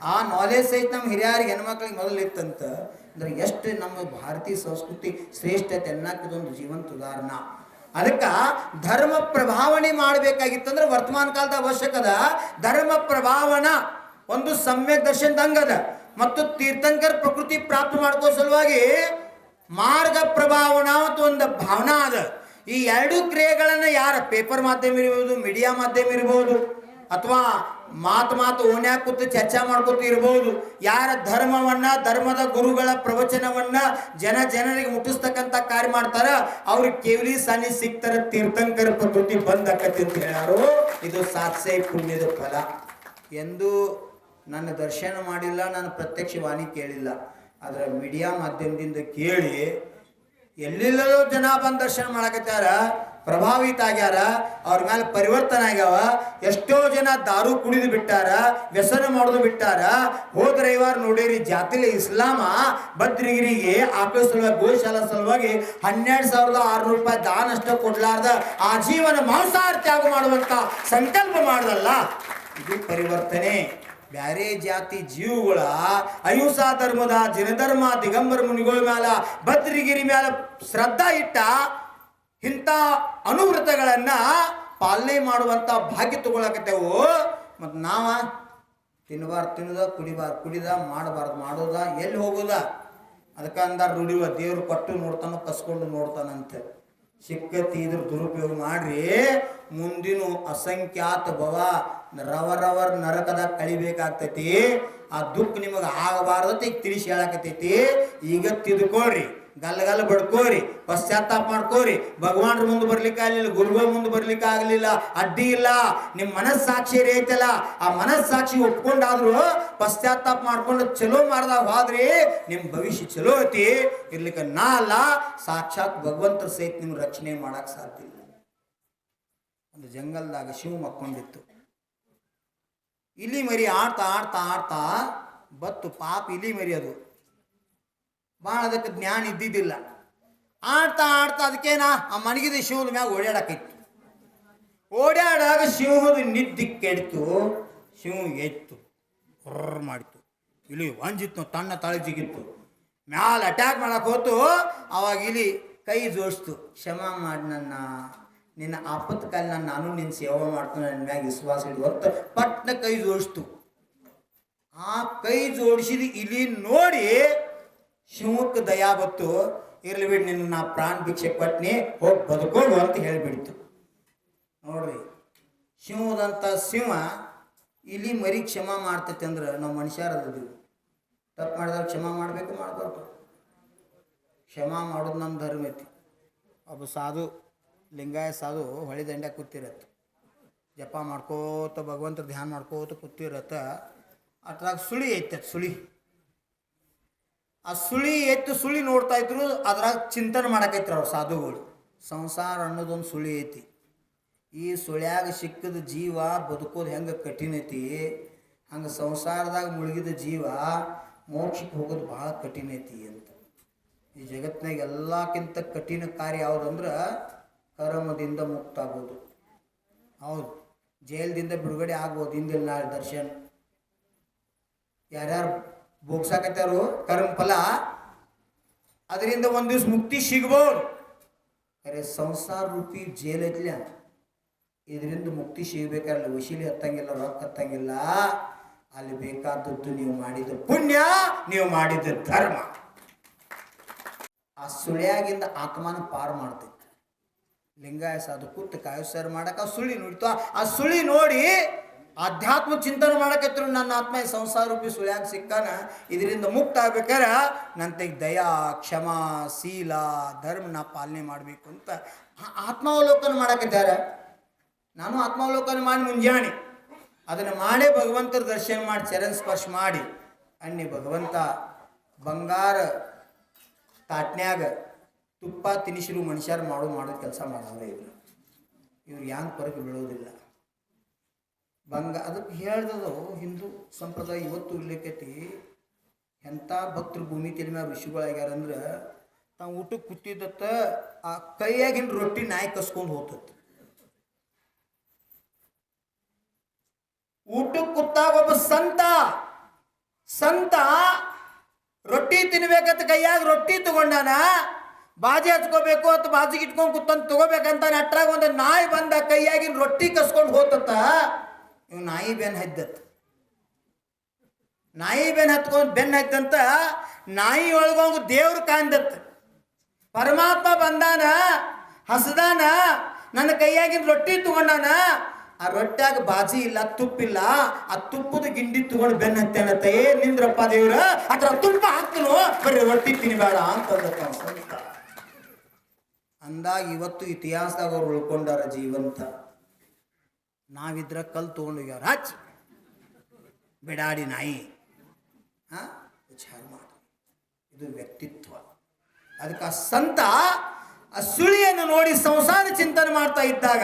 ಆ ನಾಲೆಜ್ ಸಹಿತ ನಮ್ಮ ಹಿರಿಯರಿಗೆ ಹೆಣ್ಮಕ್ಳಿಗೆ ಮೊದಲು ಇತ್ತಂತ. ಅಂದ್ರೆ ಎಷ್ಟು ನಮ್ಮ ಭಾರತೀಯ ಸಂಸ್ಕೃತಿ ಶ್ರೇಷ್ಠತೆ ಅನ್ನೋದೊಂದು ಜೀವಂತ ಉದಾಹರಣ. ಅದಕ್ಕೆ ಧರ್ಮ ಪ್ರಭಾವನೆ ಮಾಡಬೇಕಾಗಿತ್ತಂದ್ರೆ ವರ್ತಮಾನ ಕಾಲದ ಅವಶ್ಯಕದ. ಧರ್ಮ ಪ್ರಭಾವನ ಒಂದು ಸಮ್ಯಕ್ ದರ್ಶನದಂಗದ ಮತ್ತು ತೀರ್ಥಂಕರ್ ಪ್ರಕೃತಿ ಪ್ರಾಪ್ತ ಮಾಡ್ಕೋ ಸಲುವಾಗಿ ಮಾರ್ಗ ಪ್ರಭಾವನ ಮತ್ತು ಒಂದು ಭಾವನಾ ಅದ. ಈ 2 ಕ್ರಿಯೆಗಳನ್ನು ಯಾರ ಪೇಪರ್ ಮಾಧ್ಯಮ ಇರ್ಬೋದು, ಮೀಡಿಯಾ ಮಾಧ್ಯಮ ಇರ್ಬೋದು, ಅಥವಾ ಮಾತು ಓಣ್ಯಾಗ ಕೂತು ಚರ್ಚೆ ಮಾಡ್ಕೊತ ಇರ್ಬೋದು, ಯಾರ ಧರ್ಮವನ್ನ ಧರ್ಮದ ಗುರುಗಳ ಪ್ರವಚನವನ್ನ ಜನರಿಗೆ ಮುಟ್ಟಿಸ್ತಕ್ಕಂಥ ಕಾರ್ಯ ಮಾಡ್ತಾರ, ಅವ್ರಿಗೆ ಕೇವಲಿ ಸಾನಿ ಸಿಗ್ತಾರ, ತೀರ್ಥಂಕರ ಪ್ರಕೃತಿ ಬಂದಕ್ಕತಿ ಅಂತ ಹೇಳಾರು. ಇದು ಸಾತ್ಸೆ ಪುಣ್ಯದ ಫಲ. ಎಂದು ನನ್ನ ದರ್ಶನ ಮಾಡಿಲ್ಲ, ನಾನು ಪ್ರತ್ಯಕ್ಷ ವಾಣಿ ಕೇಳಿಲ್ಲ, ಆದರೆ ಮೀಡಿಯಾ ಮಾಧ್ಯಮದಿಂದ ಕೇಳಿ ಎಲ್ಲೆಲ್ಲೋ ಜನ ಬಂದು ದರ್ಶನ ಮಾಡಕತ್ತಾರ, ಪ್ರಭಾವಿತ ಆಗ್ಯಾರ, ಅವ್ರ ಮೇಲೆ ಪರಿವರ್ತನೆ ಆಗ್ಯಾವ. ಎಷ್ಟೋ ಜನ ದಾರು ಕುಡಿದು ಬಿಟ್ಟಾರ, ವ್ಯಸನ ಮಾಡೋದು ಬಿಟ್ಟಾರ. ಹೋದ ರವಿವಾರ ನೋಡಿರಿ ಜಾತಿಲೆ ಇಸ್ಲಾಮ ಭದ್ರಗಿರಿಗೆ ಆಕಳ ಸಲುವಾಗಿ ಗೋಶಾಲಾ ಸಲುವಾಗಿ 12,600 ರೂಪಾಯಿ ದಾನ ಅಷ್ಟ ಕೊಡ್ಲಾರ್ದ ಆಜೀವನ ಮಾಂಸಾಹಾರ ತ್ಯಾಗ ಮಾಡುವಂತ ಸಂಕಲ್ಪ ಮಾಡದಲ್ಲ, ಇದು ಪರಿವರ್ತನೆ. ಬ್ಯಾರೆ ಜಾತಿ ಜೀವಗಳ ಅಹಿಂಸಾ ಧರ್ಮದ ಜನಧರ್ಮ ದಿಗಂಬರ ಮುನಿಗಳ ಮ್ಯಾಲ ಭದ್ರಗಿರಿ ಮ್ಯಾಲ ಶ್ರದ್ಧಾ ಇಟ್ಟ ಇಂಥ ಅನುವೃತಗಳನ್ನ ಪಾಲನೆ ಮಾಡುವಂಥ ಭಾಗ್ಯ ತಗೊಳಕತ್ತೇವು. ಮತ್ತು ನಾವ ತಿನ್ನಬಾರ್ದು ತಿನ್ನೋದ, ಕುಡಿದ, ಮಾಡಬಾರ್ದು ಮಾಡೋದ, ಎಲ್ಲಿ ಹೋಗೋದ? ಅದಕ್ಕೆ ಅಂದಾರ ರೂಢಿವ, ದೇವ್ರು ಕೊಟ್ಟು ನೋಡ್ತಾನೋ ಕಸ್ಕೊಂಡು ನೋಡ್ತಾನಂತೆ. ಸಿಕ್ಕತಿ ಇದ್ರ ದುರುಪಯೋಗ ಮಾಡ್ರಿ, ಮುಂದಿನ ಅಸಂಖ್ಯಾತ ಭವ ರವರವರ್ ನರಕದಾಗ ಕಳಿಬೇಕಾಗ್ತೈತಿ. ಆ ದುಃಖ ನಿಮಗೆ ಆಗಬಾರ್ದತ್ತ ಈಗ ತಿಳಿಸಿ ಹೇಳಕತ್ತೈತಿ. ಈಗ ತಿದ್ಕೋರಿ, ಗಲ್ಲ ಬಡ್ಕೋರಿ, ಪಶ್ಚಾತ್ತಾಪ ಮಾಡ್ಕೋರಿ. ಭಗವಾನ್ರ ಮುಂದೆ ಬರ್ಲಿಕ್ಕೆ ಆಗಲಿಲ್ಲ, ಗುರುಗಳ ಮುಂದೆ ಬರ್ಲಿಕ್ಕೆ ಆಗಲಿಲ್ಲ, ಅಡ್ಡಿ ಇಲ್ಲ. ನಿಮ್ಮ ಮನಸ್ಸಾಕ್ಷಿ ಐತಲ್ಲ, ಆ ಮನಸ್ಸಾಕ್ಷಿ ಒಪ್ಕೊಂಡಾದ್ರು ಪಶ್ಚಾತ್ತಾಪ ಮಾಡ್ಕೊಂಡು ಚಲೋ ಮಾಡ್ದಾಗ ಹೋದ್ರಿ ನಿಮ್ಮ ಭವಿಷ್ಯ ಚಲೋ ಐತಿ. ಇರ್ಲಿಕ್ಕೆ ನಾ ಅಲ್ಲ, ಸಾಕ್ಷಾತ್ ಭಗವಂತರ ಸಹಿತ ನಿಮ್ಗೆ ರಕ್ಷಣೆ ಮಾಡಕ್ ಸಾಧ್ಯ ಇಲ್ಲ. ಒಂದು ಜಂಗಲ್ದಾಗ ಶಿವ ಮಕ್ಕೊಂಡಿತ್ತು. ಇಲಿ ಮರಿ ಆಡ್ತಾ ಆಡ್ತಾ ಆಡ್ತಾ ಬತ್ತು. ಪಾಪ ಇಲಿ ಮರಿ ಅದು ಭಾಳ ಅದಕ್ಕೆ ಜ್ಞಾನ ಇದ್ದಿದ್ದಿಲ್ಲ. ಆಡ್ತಾ ಆಡ್ತಾ ಅದಕ್ಕೇನ ಆ ಮನಗಿದ ಶಿವದ ಮ್ಯಾಗ ಓಡಾಡಕೈತಿ. ಓಡಾಡಾಗ ಶಿವದ ನಿದ್ದೆ ಕೆಡ್ತು. ಶಿವ ಎತ್ತು ಹೊರ್ರ ಮಾಡಿತು. ಇಲಿ ಒಂಜಿತ್ತು, ತನ್ನ ತಲೆ ಜಿಗಿತ್ತು. ಮ್ಯಾಲ ಅಟ್ಯಾಕ್ ಮಾಡಕ್ಕೆ ಹೋತು. ಅವಾಗ ಇಲಿ ಕೈ ಜೋಡಿಸ್ತು. ಕ್ಷಮ ಮಾಡಿ ನಿನ್ನ ಆಪತ್ತು ಕಾಲ ನಾನು ನಿನ್ನ ಸೇವೆ ಮಾಡ್ತಾನೆ, ನನ್ನ ಮ್ಯಾಗ ವಿಶ್ವಾಸ ಇಡು ಹೊತ್ತು ಪಟ್ನ ಕೈ ಜೋಡಿಸ್ತು. ಆ ಕೈ ಜೋಡಿಸಿದ ಇಲಿ ನೋಡಿ ಶಿವಕ್ಕೆ ದಯಾ ಬತ್ತು. ಇರ್ಲಿ ಬಿಟ್ಟು ನಿನ್ನ ನಾ ಪ್ರಾಣ ಭಿಕ್ಷೆ ಕೊಟ್ನಿ, ಹೋಗಿ ಬದುಕೋಡು ಅಂತ ಹೇಳಿಬಿಡ್ತು. ನೋಡ್ರಿ, ಶಿವದಂಥ ಶಿವ ಇಲಿ ಮರಿ ಕ್ಷಮ ಮಾಡ್ತೈತೆ ಅಂದ್ರೆ ನಾವು ಮನುಷ್ಯರದೀವಿ. ತಪ್ಪು ಮಾಡಿದಾಗ ಕ್ಷಮ ಮಾಡಬೇಕು, ಮಾಡಬಾರ್ದು. ಕ್ಷಮ ಮಾಡೋದು ನಮ್ಮ ಧರ್ಮ ಐತಿ. ಒಬ್ಬ ಸಾಧು, ಲಿಂಗಾಯ ಸಾಧು ಹೊಳೆ ದಂಡ್ಯಾಗ ಕೂತಿರತ್ತೆ. ಜಪ ಮಾಡ್ಕೋತ ಭಗವಂತರ ಧ್ಯಾನ ಮಾಡ್ಕೋತ ಕೂತಿರತ್ತೆ. ಅದ್ರಾಗ ಸುಳಿ ಐತೆ. ಆ ಸುಳಿ ನೋಡ್ತಾ ಇದ್ರು. ಅದ್ರಾಗ ಚಿಂತನೆ ಮಾಡಕೈತ್ರಿ ಅವ್ರು ಸಾಧುಗಳು. ಸಂಸಾರ ಅನ್ನೋದೊಂದು ಸುಳಿ ಐತಿ. ಈ ಸುಳ್ಯಾಗ ಸಿಕ್ಕದ ಜೀವ ಬದುಕೋದು ಹೆಂಗೆ ಕಠಿಣ ಐತಿ, ಹಂಗೆ ಸಂಸಾರದಾಗ ಮುಳುಗಿದ ಜೀವ ಮೋಕ್ಷಕ್ಕೆ ಹೋಗೋದು ಭಾಳ ಕಠಿಣ ಐತಿ ಅಂತ. ಈ ಜಗತ್ತಿನಾಗ ಎಲ್ಲಕ್ಕಿಂತ ಕಠಿಣ ಕಾರ್ಯ ಯಾವುದಂದ್ರೆ ಕರ್ಮದಿಂದ ಮುಕ್ತ ಆಗೋದು. ಹೌದು, ಜೈಲದಿಂದ ಬಿಡುಗಡೆ ಆಗ್ಬೋದು ಹಿಂದಿನ ನಾಳೆ ದರ್ಶನ. ಯಾರ್ಯಾರು ಭೋಗ್ಸಾಕತ್ತಾರು ಕರ್ಮ ಫಲ, ಅದರಿಂದ ಒಂದು ದಿವ್ಸ ಮುಕ್ತಿ ಸಿಗ್ಬೋದು. ಅರೆ ಸಂಸಾರ ರೂಪಿ ಜೈಲ್ ಐತ್ಲ, ಇದರಿಂದ ಮುಕ್ತಿ ಸಿಗಬೇಕಾದ್ರೆ ವಶೀಲಿ ಹತ್ತಂಗಿಲ್ಲ, ರೊಕ್ಕ ಹತ್ತಂಗಿಲ್ಲ. ಅಲ್ಲಿ ಬೇಕಾದದ್ದು ನೀವು ಮಾಡಿದ ಪುಣ್ಯ, ನೀವು ಮಾಡಿದ ಧರ್ಮ. ಆ ಸುಳ್ಯಾಗಿಂದ ಆತ್ಮನ ಪಾರು ಮಾಡ್ತೈತಿ. ಲಿಂಗಾಯ ಸಾಧು ಕೂತು ಕಾಯಸರ್ ಮಾಡಕ್ಕೆ ಆ ಸುಳಿ ನೋಡಿತು. ಆ ಸುಳಿ ನೋಡಿ ಆಧ್ಯಾತ್ಮ ಚಿಂತನೆ ಮಾಡಕತ್ತಿರು. ನನ್ನ ಆತ್ಮ ಸಂಸಾರ ರೂಪಿ ಸುಳ್ಯಾಗ ಸಿಕ್ಕಾನ, ಇದರಿಂದ ಮುಕ್ತ ಆಗ್ಬೇಕಾರೆ ನಂತೆಗೆ ದಯಾ, ಕ್ಷಮ, ಶೀಲ, ಧರ್ಮ ನಾ ಪಾಲನೆ ಮಾಡಬೇಕು ಅಂತ ಆತ್ಮಾವಲೋಕನ ಮಾಡಕತ್ತಾರೆ. ನಾನು ಆತ್ಮಾವಲೋಕನ ಮಾಡಿ ಮುಂಜಾನೆ ಅದನ್ನು ಮಾಡೇ ಭಗವಂತರ ದರ್ಶನ ಮಾಡಿ ಚರಣ ಸ್ಪರ್ಶ ಮಾಡಿ ಅನ್ನಿ ಭಗವಂತ ಬಂಗಾರ ತಾಟ್ನ್ಯಾಗ ತುಪ್ಪ ತಿನಿಸಿರು ಮನುಷ್ಯರು ಮಾಡೋ ಕೆಲಸ ಮಾಡೋದೇ ಇವರು. ಇವ್ರು ಯಾಂಗ್ ಹೊರಗೆ ಬೀಳೋದಿಲ್ಲ. ಅದಕ್ಕೆ ಹೇಳ್ದದು ಹಿಂದೂ ಸಂಪ್ರದಾಯ ಇವತ್ತು ಇರ್ಲಿಕ್ಕೈತಿ. ಎಂಥ ಭಕ್ತರು ಭೂಮಿ ತೆಲಿ ಮ್ಯಾಗ ಋಷಿಗಳಾಗ್ಯಾರಂದ್ರೆ ತಾವು ಊಟಕ್ಕೆ ಕೂತಿದ್ದತ್ತ ಆ ಕೈಯಾಗಿನ ರೊಟ್ಟಿ ನಾಯಿ ಕಸ್ಕೊಂಡು ಹೋಗ್ತೈತಿ. ಊಟಕ್ಕೆ ಕೂತಾಗ ಒಬ್ಬ ಸಂತ ರೊಟ್ಟಿ ತಿನ್ಬೇಕಂತ ಕೈಯಾಗ ರೊಟ್ಟಿ ತಗೊಂಡಾನ. ಬಾಜಿ ಹಚ್ಕೋಬೇಕು ಅಂತ ಬಾಜಿಗೆ ಇಟ್ಕೊಂಡು ಕೂತಂತ ತಗೋಬೇಕಂತ ಅಟ್ರಾಗ ಒಂದು ನಾಯಿ ಬಂದ ಕೈಯಾಗಿನ ರೊಟ್ಟಿ ಕಸ್ಕೊಂಡು ಹೋತತ್ತ. ಇವ್ ನಾಯಿ ಬೆನ್ ಹದ್ದತ್. ನಾಯಿ ಬೆನ್ ಹತ್ತಂತ ನಾಯಿ ಒಳಗೊಂದು ದೇವ್ರು ಕಾಂದತ್. ಪರಮಾತ್ಮ ಬಂದಾನ, ಹಸದಾನ, ನನ್ನ ಕೈಯಾಗಿನ ರೊಟ್ಟಿ ತಗೊಂಡಾನ. ಆ ರೊಟ್ಟ್ಯಾಗ ಬಾಜಿ ಇಲ್ಲ, ತುಪ್ಪಿಲ್ಲ. ಆ ತುಪ್ಪದ ಗಿಂಡಿ ತಗೊಂಡು ಬೆನ್ನ ಹತ್ತೇನತ್ತ. ನಿಂದ್ರಪ್ಪ ದೇವ್ರ, ಅದ್ರ ತುಪ್ಪ ಹಾಕ್ತನು, ಬರೀ ರೊಟ್ಟಿ ತಿನ್ಬೇಡ ಅಂತ ಅಂದಾಗ ಇವತ್ತು ಇತಿಹಾಸದಾಗ ಅವ್ರು ಉಳ್ಕೊಂಡಾರ ಜೀವಂತ. ನಾವಿದ್ರ ಕಲ್ ತೊಗೊಂಡು ಹೋಗ್ಯಾರ ಹಚ್ಚಿ ಬಿಡಾಡಿ ನಾಯಿ. ವಿಚಾರ ಮಾಡಿ, ಇದು ವ್ಯಕ್ತಿತ್ವ. ಅದಕ್ಕೆ ಆ ಸಂತ ಆ ಸುಳಿಯನ್ನು ನೋಡಿ ಸಂಸಾರ ಚಿಂತನೆ ಮಾಡ್ತಾ ಇದ್ದಾಗ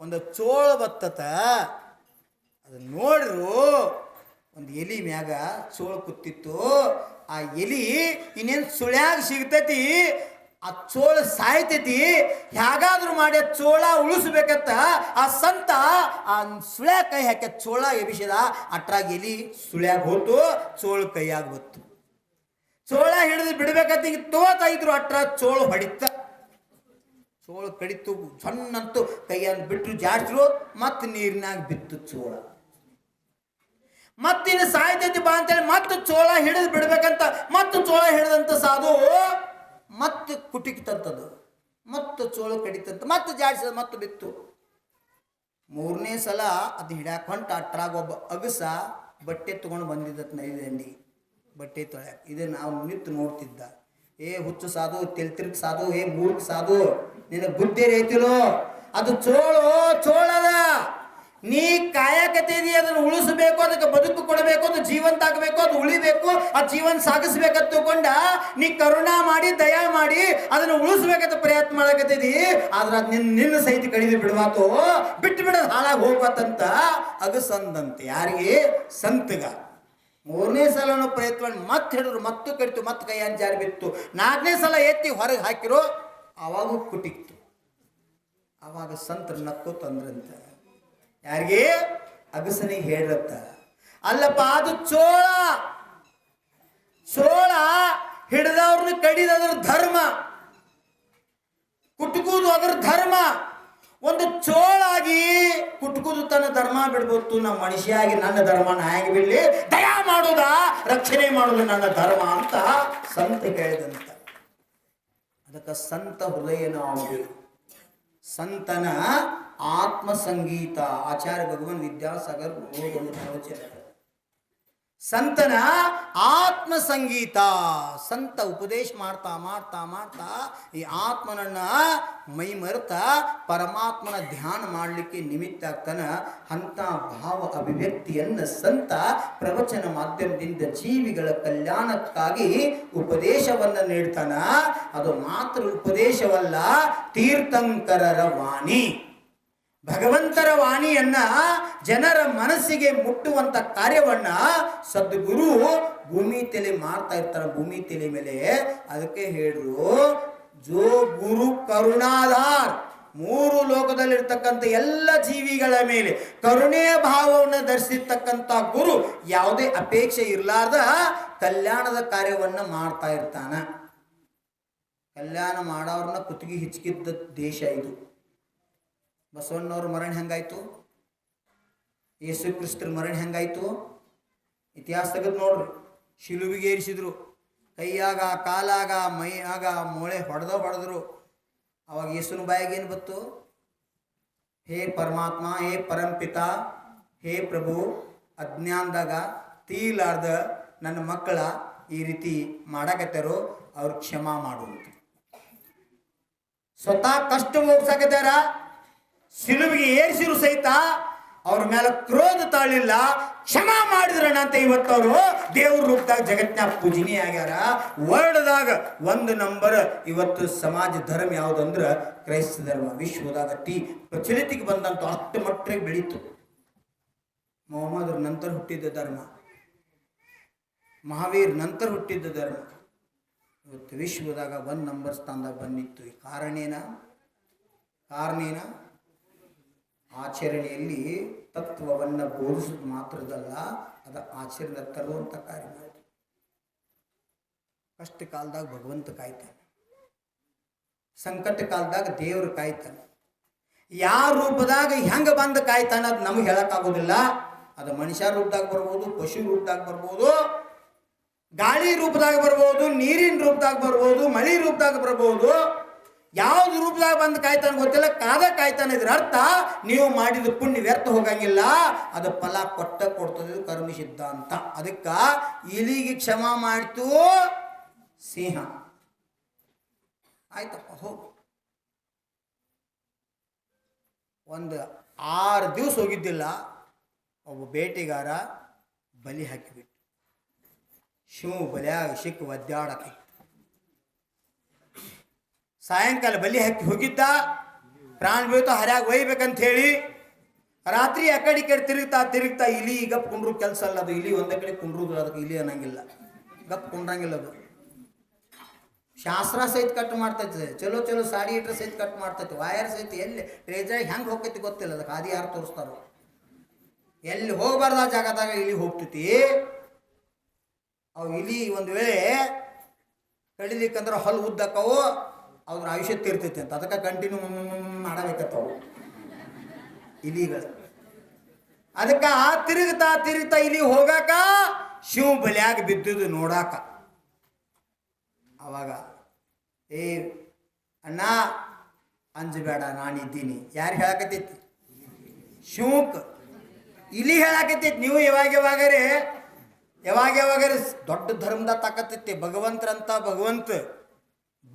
ಒಂದು ಚೋಳ ಬತ್ತತ. ಅದನ್ನ ನೋಡ್ರು ಒಂದು ಎಲಿ ಮ್ಯಾಗ ಚೋಳ ಕೂತಿತ್ತು. ಆ ಎಲಿ ಇನ್ನೇನು ಸುಳ್ಯಾಗ ಸಿಗ್ತೈತಿ, ಆ ಚೋಳ ಸಾಯ್ತೈತಿ. ಹೇಗಾದ್ರೂ ಮಾಡಿ ಆ ಚೋಳ ಉಳಿಸ್ಬೇಕತ್ತ ಆ ಸಂತ ಆ ಸುಳ್ಯಾಗ ಕೈ ಹಾಕಿ ಚೋಳ ಎಬಿಸಿದ. ಅಟ್ರಾಗ ಎಲಿ ಸುಳ್ಯಾಗ ಹೋತು, ಚೋಳ ಕೈಯಾಗ ಬತ್ತು. ಚೋಳ ಹಿಡಿದು ಬಿಡ್ಬೇಕಂತ ಈಗ ತೋತಾ ಇದ್ರು. ಅಟ್ರಾಗ ಚೋಳ ಹೊಡಿತ. ಚೋಳ ಕಡಿತು, ಸಣ್ಣಂತೂ ಕೈಯನ್ನು ಬಿಟ್ಟು ಜಾಡ್ಸ್ರು, ಮತ್ತೆ ನೀರಿನಾಗ ಬಿತ್ತು ಚೋಳ. ಮತ್ತಿನ್ನು ಸಾಯ್ತೈತಿ ಬಾ ಅಂತೇಳಿ ಮತ್ತೆ ಚೋಳ ಹಿಡಿದು ಬಿಡ್ಬೇಕಂತ ಮತ್ತೆ ಚೋಳ ಹಿಡಿದಂತ ಸಾಧು ಮತ್ತೆ ಕುಟಿಕ್ತಂತದು, ಮತ್ತೆ ಚೋಳ ಕಡಿತಂತ, ಮತ್ತೆ ಜಾಡ್ಸದ, ಮತ್ತೆ ಬಿತ್ತು. ಮೂರನೇ ಸಲ ಅದು ಹಿಡ್ಯಾಕ ಹೊಂಟ ಅಟ್ರಾಗ ಒಬ್ಬ ಅಗಸ ಬಟ್ಟೆ ತೊಗೊಂಡು ಬಂದಿದ್ದತ್ ನೈದು ದಂಡಿ ಬಟ್ಟೆ ತೊಳ್ಯಾಕ. ಇದು ನಾವು ನಿಂತು ನೋಡ್ತಿದ್ದ. ಏ ಹುಚ್ಚು ಸಾಧು, ತಿರ್ಕ್ ಸಾಧು, ಏ ಮೂರ್ಖ ಸಾಧು, ನಿನಗೆ ಬುದ್ಧಿ ರೈತಿಲೋ, ಅದು ಚೋಳದ ನೀ ಕಾಯಕತ್ತಿದಿ, ಅದನ್ನು ಉಳಿಸಬೇಕು, ಅದಕ್ಕೆ ಬದುಕು ಕೊಡಬೇಕು, ಅದು ಜೀವಂತ ಆಗಬೇಕು, ಅದು ಉಳಿಬೇಕು, ಆ ಜೀವನ ಸಾಗಿಸ್ಬೇಕಂತ ತಿಳ್ಕೊಂಡ ನೀ ಕರುಣಾ ಮಾಡಿ ದಯಾ ಮಾಡಿ ಅದನ್ನು ಉಳಿಸ್ಬೇಕಂತ ಪ್ರಯತ್ನ ಮಾಡಕತ್ತಿದಿ. ಆದ್ರೆ ಅದು ನಿನ್ನ ಸಹಿತ ಕಡಿದು ಬಿಡ್ವಾತು, ಬಿಟ್ಟು ಬಿಡೋದು ಹಾಳಾಗಿ ಹೋಗ್ಬಾತಂತ ಅಗಸಂದಂತೆ. ಯಾರಿಗೆ? ಸಂತಗ. ಮೂರನೇ ಸಲನು ಪ್ರಯತ್ನ ಮಾಡಿ ಮತ್ತೆ ಹಿಡಿದ್ರು, ಮತ್ತೆ ಕಡಿತು, ಮತ್ತೆ ಕೈಯನ್ನು ಜಾರಿ ಬಿತ್ತು. ನಾಲ್ಕನೇ ಸಲ ಎತ್ತಿ ಹೊರಗೆ ಹಾಕಿರೋ ಅವಾಗೂ ಕುಟಿಕ್ತು. ಅವಾಗ ಸಂತರು ನಕ್ಕು ತಂದ್ರಂತ. ಯಾರಿಗೆ? ಅಗಸನಿಗೆ ಹೇಳ್ರತ್ತ. ಅಲ್ಲಪ್ಪ, ಅದು ಚೋಳ ಹಿಡಿದವ್ರನ್ನ ಕಡಿದದ್ರ ಧರ್ಮ, ಕುಟುಕುದು ಅದರ ಧರ್ಮ. ಒಂದು ಚೋಳಾಗಿ ಕುಟುಕುದು ತನ್ನ ಧರ್ಮ ಬಿಡ್ಬೋದು, ನಮ್ಮ ಮನುಷ್ಯಾಗಿ ನನ್ನ ಧರ್ಮ ನಾ ಹೇಗೆ ಬಿಡ್ಲಿ, ದಯಾ ಮಾಡೋದ, ರಕ್ಷಣೆ ಮಾಡೋದು ನನ್ನ ಧರ್ಮ ಅಂತ ಸಂತ ಹೇಳಿದಂತ. ಅದಕ್ಕೆ ಸಂತ ಹೃದಯ ನಾವು, ಸಂತನ ಆತ್ಮ ಸಂಗೀತ. ಆಚಾರ್ಯ ಭಗವಾನ್ ವಿದ್ಯಾಸಾಗರ್ ಒಂದು ಪ್ರವಚನ. ಸಂತನ ಆತ್ಮ ಸಂಗೀತ. ಸಂತ ಉಪದೇಶ ಮಾಡ್ತಾ ಮಾಡ್ತಾ ಮಾಡ್ತಾ ಈ ಆತ್ಮನನ್ನ ಮೈ ಮರೆತ ಪರಮಾತ್ಮನ ಧ್ಯಾನ ಮಾಡಲಿಕ್ಕೆ ನಿಮಿತ್ತ ಆಗ್ತಾನ. ಅಂಥ ಭಾವ ಅಭಿವ್ಯಕ್ತಿಯನ್ನು ಸಂತ ಪ್ರವಚನ ಮಾಧ್ಯಮದಿಂದ ಜೀವಿಗಳ ಕಲ್ಯಾಣಕ್ಕಾಗಿ ಉಪದೇಶವನ್ನು ನೀಡ್ತಾನ. ಅದು ಮಾತ್ರ ಉಪದೇಶವಲ್ಲ, ತೀರ್ಥಂಕರರ ವಾಣಿ, ಭಗವಂತರ ವಾಣಿಯನ್ನ ಜನರ ಮನಸ್ಸಿಗೆ ಮುಟ್ಟುವಂತ ಕಾರ್ಯವನ್ನ ಸದ್ಗುರು ಭೂಮಿ ತಲೆ ಮಾಡ್ತಾ ಇರ್ತಾರ, ಭೂಮಿ ತಲೆ ಮೇಲೆ. ಅದಕ್ಕೆ ಹೇಳ್ರು, ಜೋ ಗುರು ಕರುಣಾಧಾರ್. ಮೂರು ಲೋಕದಲ್ಲಿರ್ತಕ್ಕಂಥ ಎಲ್ಲ ಜೀವಿಗಳ ಮೇಲೆ ಕರುಣೆಯ ಭಾವವನ್ನು ಧರಿಸಿರ್ತಕ್ಕಂಥ ಗುರು ಯಾವುದೇ ಅಪೇಕ್ಷೆ ಇರಲಾರ್ದ ಕಲ್ಯಾಣದ ಕಾರ್ಯವನ್ನ ಮಾಡ್ತಾ ಇರ್ತಾನ. ಕಲ್ಯಾಣ ಮಾಡೋರನ್ನ ಕುತ್ತಿಗೆ ಹಿಚ್ಕಿದ್ದ ದೇಶ ಇದು. ಬಸವಣ್ಣವ್ರ ಮರಣ ಹೆಂಗಾಯ್ತು, ಯೇಸು ಕ್ರಿಸ್ತರ ಮರಣ ಹೆಂಗಾಯ್ತು, ಇತಿಹಾಸ ತೆಗೆದು ನೋಡ್ರಿ. ಶಿಲುಬಿಗೆ ಏರಿಸಿದ್ರು, ಕೈಯಾಗ ಕಾಲಾಗ ಮೈಯಾಗ ಮೊಳೆ ಹೊಡೆದ್ರು. ಅವಾಗ ಯೇಸುನ ಬಾಯಿಗೆ ಏನು ಬತ್ತು? ಹೇ ಪರಮಾತ್ಮ, ಹೇ ಪರಂಪಿತ, ಹೇ ಪ್ರಭು, ಅಜ್ಞಾನದಾಗ ತೀಲಾರ್ದ ನನ್ನ ಮಕ್ಕಳ ಈ ರೀತಿ ಮಾಡಕತ್ತಾರೋ ಅವ್ರು ಕ್ಷಮಾ ಮಾಡುವಂತ. ಸ್ವತಃ ಕಷ್ಟ ಹೋಗ್ಸಾಕತ್ತಾರ, ಶಿಲುವಿಗೆ ಏರಿಸಿರು ಸಹಿತ ಅವ್ರ ಮೇಲೆ ಕ್ರೋಧ ತಾಳಿಲ್ಲ, ಕ್ಷಮಾ ಮಾಡಿದ್ರಣ ಅಂತ ಇವತ್ತವರು ದೇವ್ರ ರೂಪದಾಗ ಜಗತ್ನಾಗ ಪೂಜನೀಯ ಆಗ್ಯಾರ. ವರ್ಲ್ಡ್ದಾಗ 1 ನಂಬರ್ ಇವತ್ತು ಸಮಾಜ ಧರ್ಮ ಯಾವುದಂದ್ರೆ ಕ್ರೈಸ್ತ ಧರ್ಮ. ವಿಶ್ವದಾಗ ಪ್ರಚಲಿತಿಗೆ ಬಂದಂತ ಅಷ್ಟು ಮಟ್ಟಿಗೆ ಬೆಳೀತು. ಮೊಹಮ್ಮದ್ರ ನಂತರ ಹುಟ್ಟಿದ್ದ ಧರ್ಮ, ಮಹಾವೀರ್ ನಂತರ ಹುಟ್ಟಿದ್ದ ಧರ್ಮ ಇವತ್ತು ವಿಶ್ವದಾಗ 1 ನಂಬರ್ ಸ್ಥಾನದಾಗ ಬಂದಿತ್ತು. ಈ ಕಾರಣೇನ ಆಚರಣೆಯಲ್ಲಿ ತತ್ವವನ್ನು ಬೋಧಿಸೋದು ಮಾತ್ರದಲ್ಲ, ಅದ ಆಚರಣೆ ತರುವಂಥ ಕಾರ್ಯ ಮಾಡಿ. ಕಷ್ಟ ಕಾಲದಾಗ ಭಗವಂತ ಕಾಯ್ತಾನೆ, ಸಂಕಟ ಕಾಲದಾಗ ದೇವರು ಕಾಯ್ತಾನೆ. ಯಾವ ರೂಪದಾಗ ಹೆಂಗೆ ಬಂದು ಕಾಯ್ತಾನೆ ಅದು ನಮಗೆ ಹೇಳಕ್ಕಾಗೋದಿಲ್ಲ. ಅದು ಮನುಷ್ಯ ರೂಪದಾಗ ಬರ್ಬೋದು, ಪಶು ರೂಪದಾಗ ಬರ್ಬೋದು, ಗಾಳಿ ರೂಪದಾಗ ಬರ್ಬೋದು, ನೀರಿನ ರೂಪದಾಗ ಬರ್ಬೋದು, ಮಳೆ ರೂಪದಾಗ ಬರ್ಬೋದು. ಯಾವ್ದು ರೂಪದಾಗ ಬಂದು ಕಾಯ್ತಾನೆ ಗೊತ್ತಿಲ್ಲ, ಕಾಯ್ತಾನೆ. ಇದ್ರ ಅರ್ಥ ನೀವು ಮಾಡಿದ ಪುಣ್ಯ ವ್ಯರ್ಥ ಹೋಗಂಗಿಲ್ಲ, ಅದು ಫಲ ಕೊಡ್ತದೆ. ಕರ್ಮ ಸಿದ್ಧಾಂತ. ಅದಕ್ಕ ಇಲಿಗೆ ಕ್ಷಮಾ ಮಾಡ್ತು ಸಿಂಹ. ಆಯ್ತಪ್ಪ ಹೋಗು. 6 ದಿವಸ ಹೋಗಿದ್ದಿಲ್ಲ, ಒಬ್ಬ ಬೇಟೆಗಾರ ಬಲಿ ಹಾಕಿಬಿಟ್ಟು ಶಿವ ಬಲಿಯಾಗ ಸಿಕ್ಕ ಒದ್ದಾಡಕ್ಕೆ. ಸಾಯಂಕಾಲ ಬಲಿ ಹಾಕಿ ಹೋಗಿದ್ದ, ಪ್ರಾಣ ಬೀಳ್ತಾ ಹರ್ಯಾಗ ಒಯ್ಬೇಕಂತ ಹೇಳಿ ರಾತ್ರಿ ಆ ಕಡೆ ತಿರುಗ್ತಾ ಇಲಿ ಗಪ್ ಕುಂಡ್ರು ಕೆಲಸ ಅಲ್ಲ. ಅದು ಇಲಿ ಒಂದೇ ಕಡೆ ಕುಂಡ್ರುದು, ಅದಕ್ಕೆ ಇಲಿ ಅನ್ನಂಗಿಲ್ಲ, ಗಪ್ ಕುಂಡ್ರಂಗಿಲ್ಲ. ಅದು ಶಾಸ್ತ್ರ ಸಹಿತ ಕಟ್ ಮಾಡ್ತೈತೆ, ಚಲೋ ಸಾಡಿ ಇಟ್ರೆ ಸಹಿತ ಕಟ್ ಮಾಡ್ತೈತಿ, ವಾಯರ್ ಸಹಿತ ಎಲ್ಲಿ ರೇಜಾಗಿ ಹೆಂಗೆ ಹೋಗ್ತೈತಿ ಗೊತ್ತಿಲ್ಲ. ಅದಕ್ಕೆ ಅದು ಯಾರು ತೋರಿಸ್ತಾರೋ, ಎಲ್ಲಿ ಹೋಗ್ಬಾರ್ದ ಜಾಗದಾಗ ಇಲಿ ಹೋಗ್ತೈತಿ. ಅವು ಇಲಿ ಒಂದು ವೇಳೆ ಕಡಿಲಿಕ್ಕಂದ್ರೆ ಹಲ್ಲು ಉದ್ದಕ್ಕವು, ಅವ್ರ ಆಯುಷ್ಯ ತೀರ್ತೈತಿ ಅಂತ. ಅದಕ್ಕೆ ಕಂಟಿನ್ಯೂ ಮಾಡಬೇಕತ್ತವು ಇಲಿಗಳು. ಅದಕ್ಕೆ ತಿರುಗ್ತಾ ತಿರುಗ್ತಾ ಇಲ್ಲಿ ಹೋಗಾಕ ಶಿವ ಬಲಿಯಾಗ ಬಿದ್ದುದು ನೋಡಾಕ. ಅವಾಗ ಏ ಅಣ್ಣ ಅಂಜಬೇಡ ನಾನಿದ್ದೀನಿ. ಯಾರು ಹೇಳಕತ್ತೈತಿ? ಶಿವಕ್. ಇಲಿ ಹೇಳಕತ್ತೈತಿ. ನೀವು ಯಾವಾಗರೇ ದೊಡ್ಡ ಧರ್ಮದ ತಾಕತ್ತೈತಿ. ಭಗವಂತರಂತ ಭಗವಂತ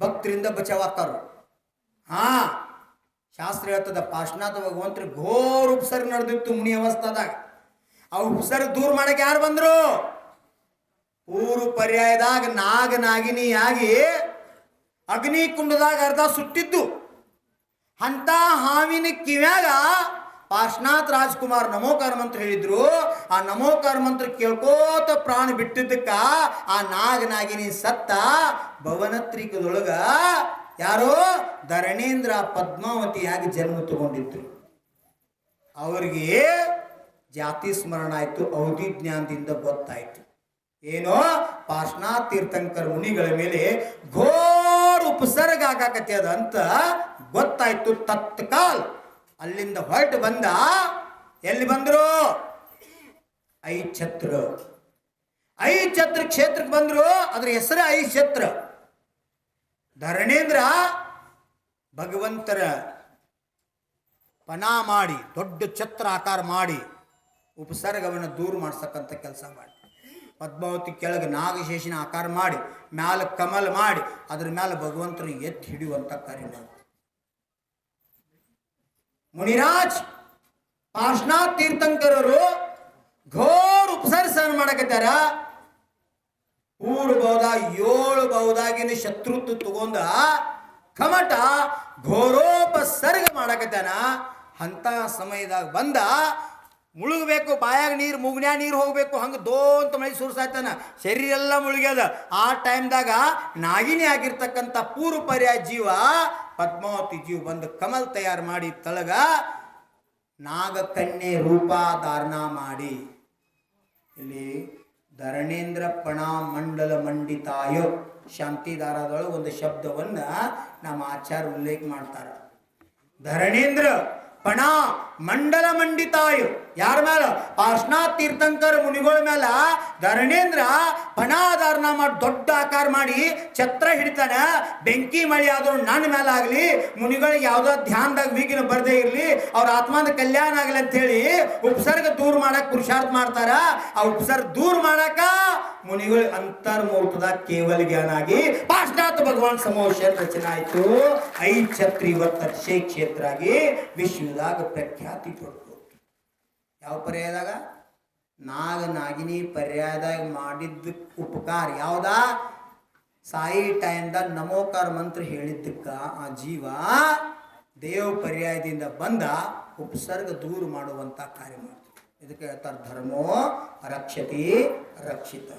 ಭಕ್ತರಿಂದ ಬಚಾವಾಗ್ತಾರ. ಹಾ, ಶಾಸ್ತ್ರ ಹೇಳ್ತದ ಪಾರ್ಶ್ವನಾಥ ಭಗವಂತರ ಘೋರ ಉಪಸರ್ಗ ನಡೆದಿತ್ತು ಮುನಿ ಅವಸ್ಥಾದಾಗ. ಆ ಉಪಸರ್ಗ ದೂರ ಮಾಡಕ್ಕೆ ಯಾರು ಬಂದ್ರು? ಪೂರ್ವ ಪರ್ಯಾಯದಾಗ ನಾಗಿನಿಯಾಗಿ ಅಗ್ನಿ ಕುಂಡದಾಗ ಅರ್ಧ ಸುಟ್ಟಿದ್ದು. ಅಂತ ಹಾವಿನ ಕಿವ್ಯಾಗ ಪಾರ್ಶ್ವನಾಥ್ ರಾಜ್ಕುಮಾರ್ ನಮೋಕಾರ ಮಂತ್ರ ಹೇಳಿದ್ರು. ಆ ನಮೋಕಾರ ಮಂತ್ರ ಕೇಳ್ಕೋತ ಪ್ರಾಣ ಬಿಟ್ಟಿದ್ದಕ್ಕ ಆ ನಾಗಿನಿ ಸತ್ತ. ಭವನತ್ರಿಕದೊಳಗ ಯಾರೋ ಧರಣೇಂದ್ರ ಪದ್ಮಾವತಿಯಾಗಿ ಜನ್ಮ ತಗೊಂಡಿದ್ರು. ಅವ್ರಿಗೆ ಜಾತಿ ಸ್ಮರಣ ಆಯ್ತು. ಅವಧಿ ಜ್ಞಾನದಿಂದ ಗೊತ್ತಾಯ್ತು ಏನೋ ಪಾರ್ಶ್ವನಾಥ್ ತೀರ್ಥಂಕರ್ ಮುನಿಗಳ ಮೇಲೆ ಘೋರ ಉಪಸರ್ಗ ಆಗಾಕತ್ಯದ ಅಂತ ಗೊತ್ತಾಯ್ತು. ತತ್ಕಾಲ್ ಅಲ್ಲಿಂದ ಹೊರಟು ಬಂದ. ಎಲ್ಲಿ ಬಂದ್ರು? ಐಚ್ಛತ್ರ ಕ್ಷೇತ್ರಕ್ಕೆ ಬಂದ್ರು. ಅದ್ರ ಹೆಸರು ಐಚ್ಛತ್ರ. ಧರಣೇಂದ್ರ ಭಗವಂತರ ಪಣ ಮಾಡಿ ದೊಡ್ಡ ಛತ್ರ ಆಕಾರ ಮಾಡಿ ಉಪಸರ್ಗವನ್ನು ದೂರ ಮಾಡ್ಸಕ್ಕಂಥ ಕೆಲಸ ಮಾಡಿ, ಪದ್ಮಾವತಿ ಕೆಳಗೆ ನಾಗಶೇಷನ ಆಕಾರ ಮಾಡಿ ಮ್ಯಾಲ ಕಮಲ್ ಮಾಡಿ ಅದ್ರ ಮೇಲೆ ಭಗವಂತರು ಎತ್ತಿ ಹಿಡಿಯುವಂತ ಕಾರ್ಯ ಮಾಡಿ ಮುನಿರಾಜ್ ಪಾರ್ಶ್ವನಾಥ್ ತೀರ್ಥಂಕರರು ಘೋರ ಉಪಸರ್ಗ ಮಾಡಕತ್ತಾರ. ಪೂರ್ವಬೌದ 7 ಬೌದಾಗಿನ ಶತ್ರುತ್ವ ತಗೊಂಡ ಕಮಟ ಘೋರೋಪಸರ್ಗ ಮಾಡಕತ್ತಾನ. ಅಂತ ಸಮಯದಾಗ ಬಂದ ಮುಳುಗಬೇಕು. ಬಾಯಾಗ ನೀರು, ಮುಗ್ನ್ಯಾಗ ನೀರು ಹೋಗ್ಬೇಕು. ಹಂಗೆ ದೋಂತ ಮಳೆ ಸುರಿಸಾಯ್ತಾನ. ಶರೀರ ಎಲ್ಲ ಮುಳುಗ್ಯದ. ಆ ಟೈಮ್ದಾಗ ನಾಗಿನಿ ಆಗಿರ್ತಕ್ಕಂಥ ಪೂರ್ವ ಪರ್ಯಾಯ ಜೀವ ಪದ್ಮಾವತಿ ಜೀವ ಬಂದು ಕಮಲ್ ತಯಾರು ಮಾಡಿ ತಳಗ ನಾಗಕನ್ಯೆ ರೂಪ ಧಾರಣ ಮಾಡಿ ಇಲ್ಲಿ ಧರಣೇಂದ್ರ ಪಣ ಮಂಡಲ ಮಂಡಿತಾಯೋ ಶಾಂತಿದಾರದೊಳಗೆ ಒಂದು ಶಬ್ದವನ್ನ ನಮ್ಮ ಆಚಾರ್ಯ ಉಲ್ಲೇಖ ಮಾಡ್ತಾರೆ. ಧರಣೇಂದ್ರ ಪಣ ಮಂಡಲ ಮಂಡಿತಾಯು ಯಾರ ಮೇಲ? ಪಾರ್ಶ್ವನಾಥ್ ತೀರ್ಥಂಕರ ಮುನಿಗಳ ಮೇಲ ಧರಣೇಂದ್ರ ಪಣಾಧಾರಣ ಮಾಡಿ ದೊಡ್ಡ ಆಕಾರ ಮಾಡಿ ಛತ್ರ ಹಿಡಿತಾನ. ಬೆಂಕಿ ಮಳಿ ಆದ್ರೂ ನನ್ನ ಮೇಲೆ ಆಗಲಿ, ಮುನಿಗಳಿಗೆ ಯಾವ್ದೋ ಧ್ಯಾನದಾಗ ವಿಘ್ನ ಬರ್ದೇ ಇರಲಿ, ಅವ್ರ ಆತ್ಮದ ಕಲ್ಯಾಣ ಆಗಲಿ ಅಂತ ಹೇಳಿ ಉಪಸರ್ಗ ದೂರ ಮಾಡಕ್ ಪುರುಷಾರ್ಥ ಮಾಡ್ತಾರ. ಆ ಉಪಸರ್ಗ ದೂರ ಮಾಡಕ ಮುನಿಗಳ ಅಂತರ್ಮೂರ್ತದಾಗ ಕೇವಲ ಜ್ಞಾನ ಆಗಿ ಪಾರ್ಶ್ವನಾಥ ಭಗವಾನ್ ಸಮೋಷ ರಚನೆ ಆಯ್ತು. ಐಚ್ಛತ್ರ ಇವತ್ತು ಅಕ್ಷಯ ಕ್ಷೇತ್ರ ಆಗಿ ವಿಶ್ವದಾಗ ಪ್ರಖ್ಯಾತಿ ಪಡ್ತು. ಯಾವ ಪರ್ಯಾಯದಾಗ? ನಾಗಿನಿ ಪರ್ಯಾಯದಾಗ ಮಾಡಿದ್ದ ಉಪಕಾರ ಯಾವ್ದ? ಸಾಯಿ ಟೈಮ್ದಾಗ ನಮೋಕಾರ ಮಂತ್ರ ಹೇಳಿದ್ದಕ್ಕ ಆ ಜೀವ ದೇವ ಪರ್ಯಾಯದಿಂದ ಬಂದ ಉಪಸರ್ಗ ದೂರ ಮಾಡುವಂತ ಕಾರ್ಯ ಮಾಡ್ತಾರೆ. ಇದಕ್ಕೆ ಹೇಳ್ತಾರೆ ಧರ್ಮೋ ರಕ್ಷತಿ ರಕ್ಷಿತ.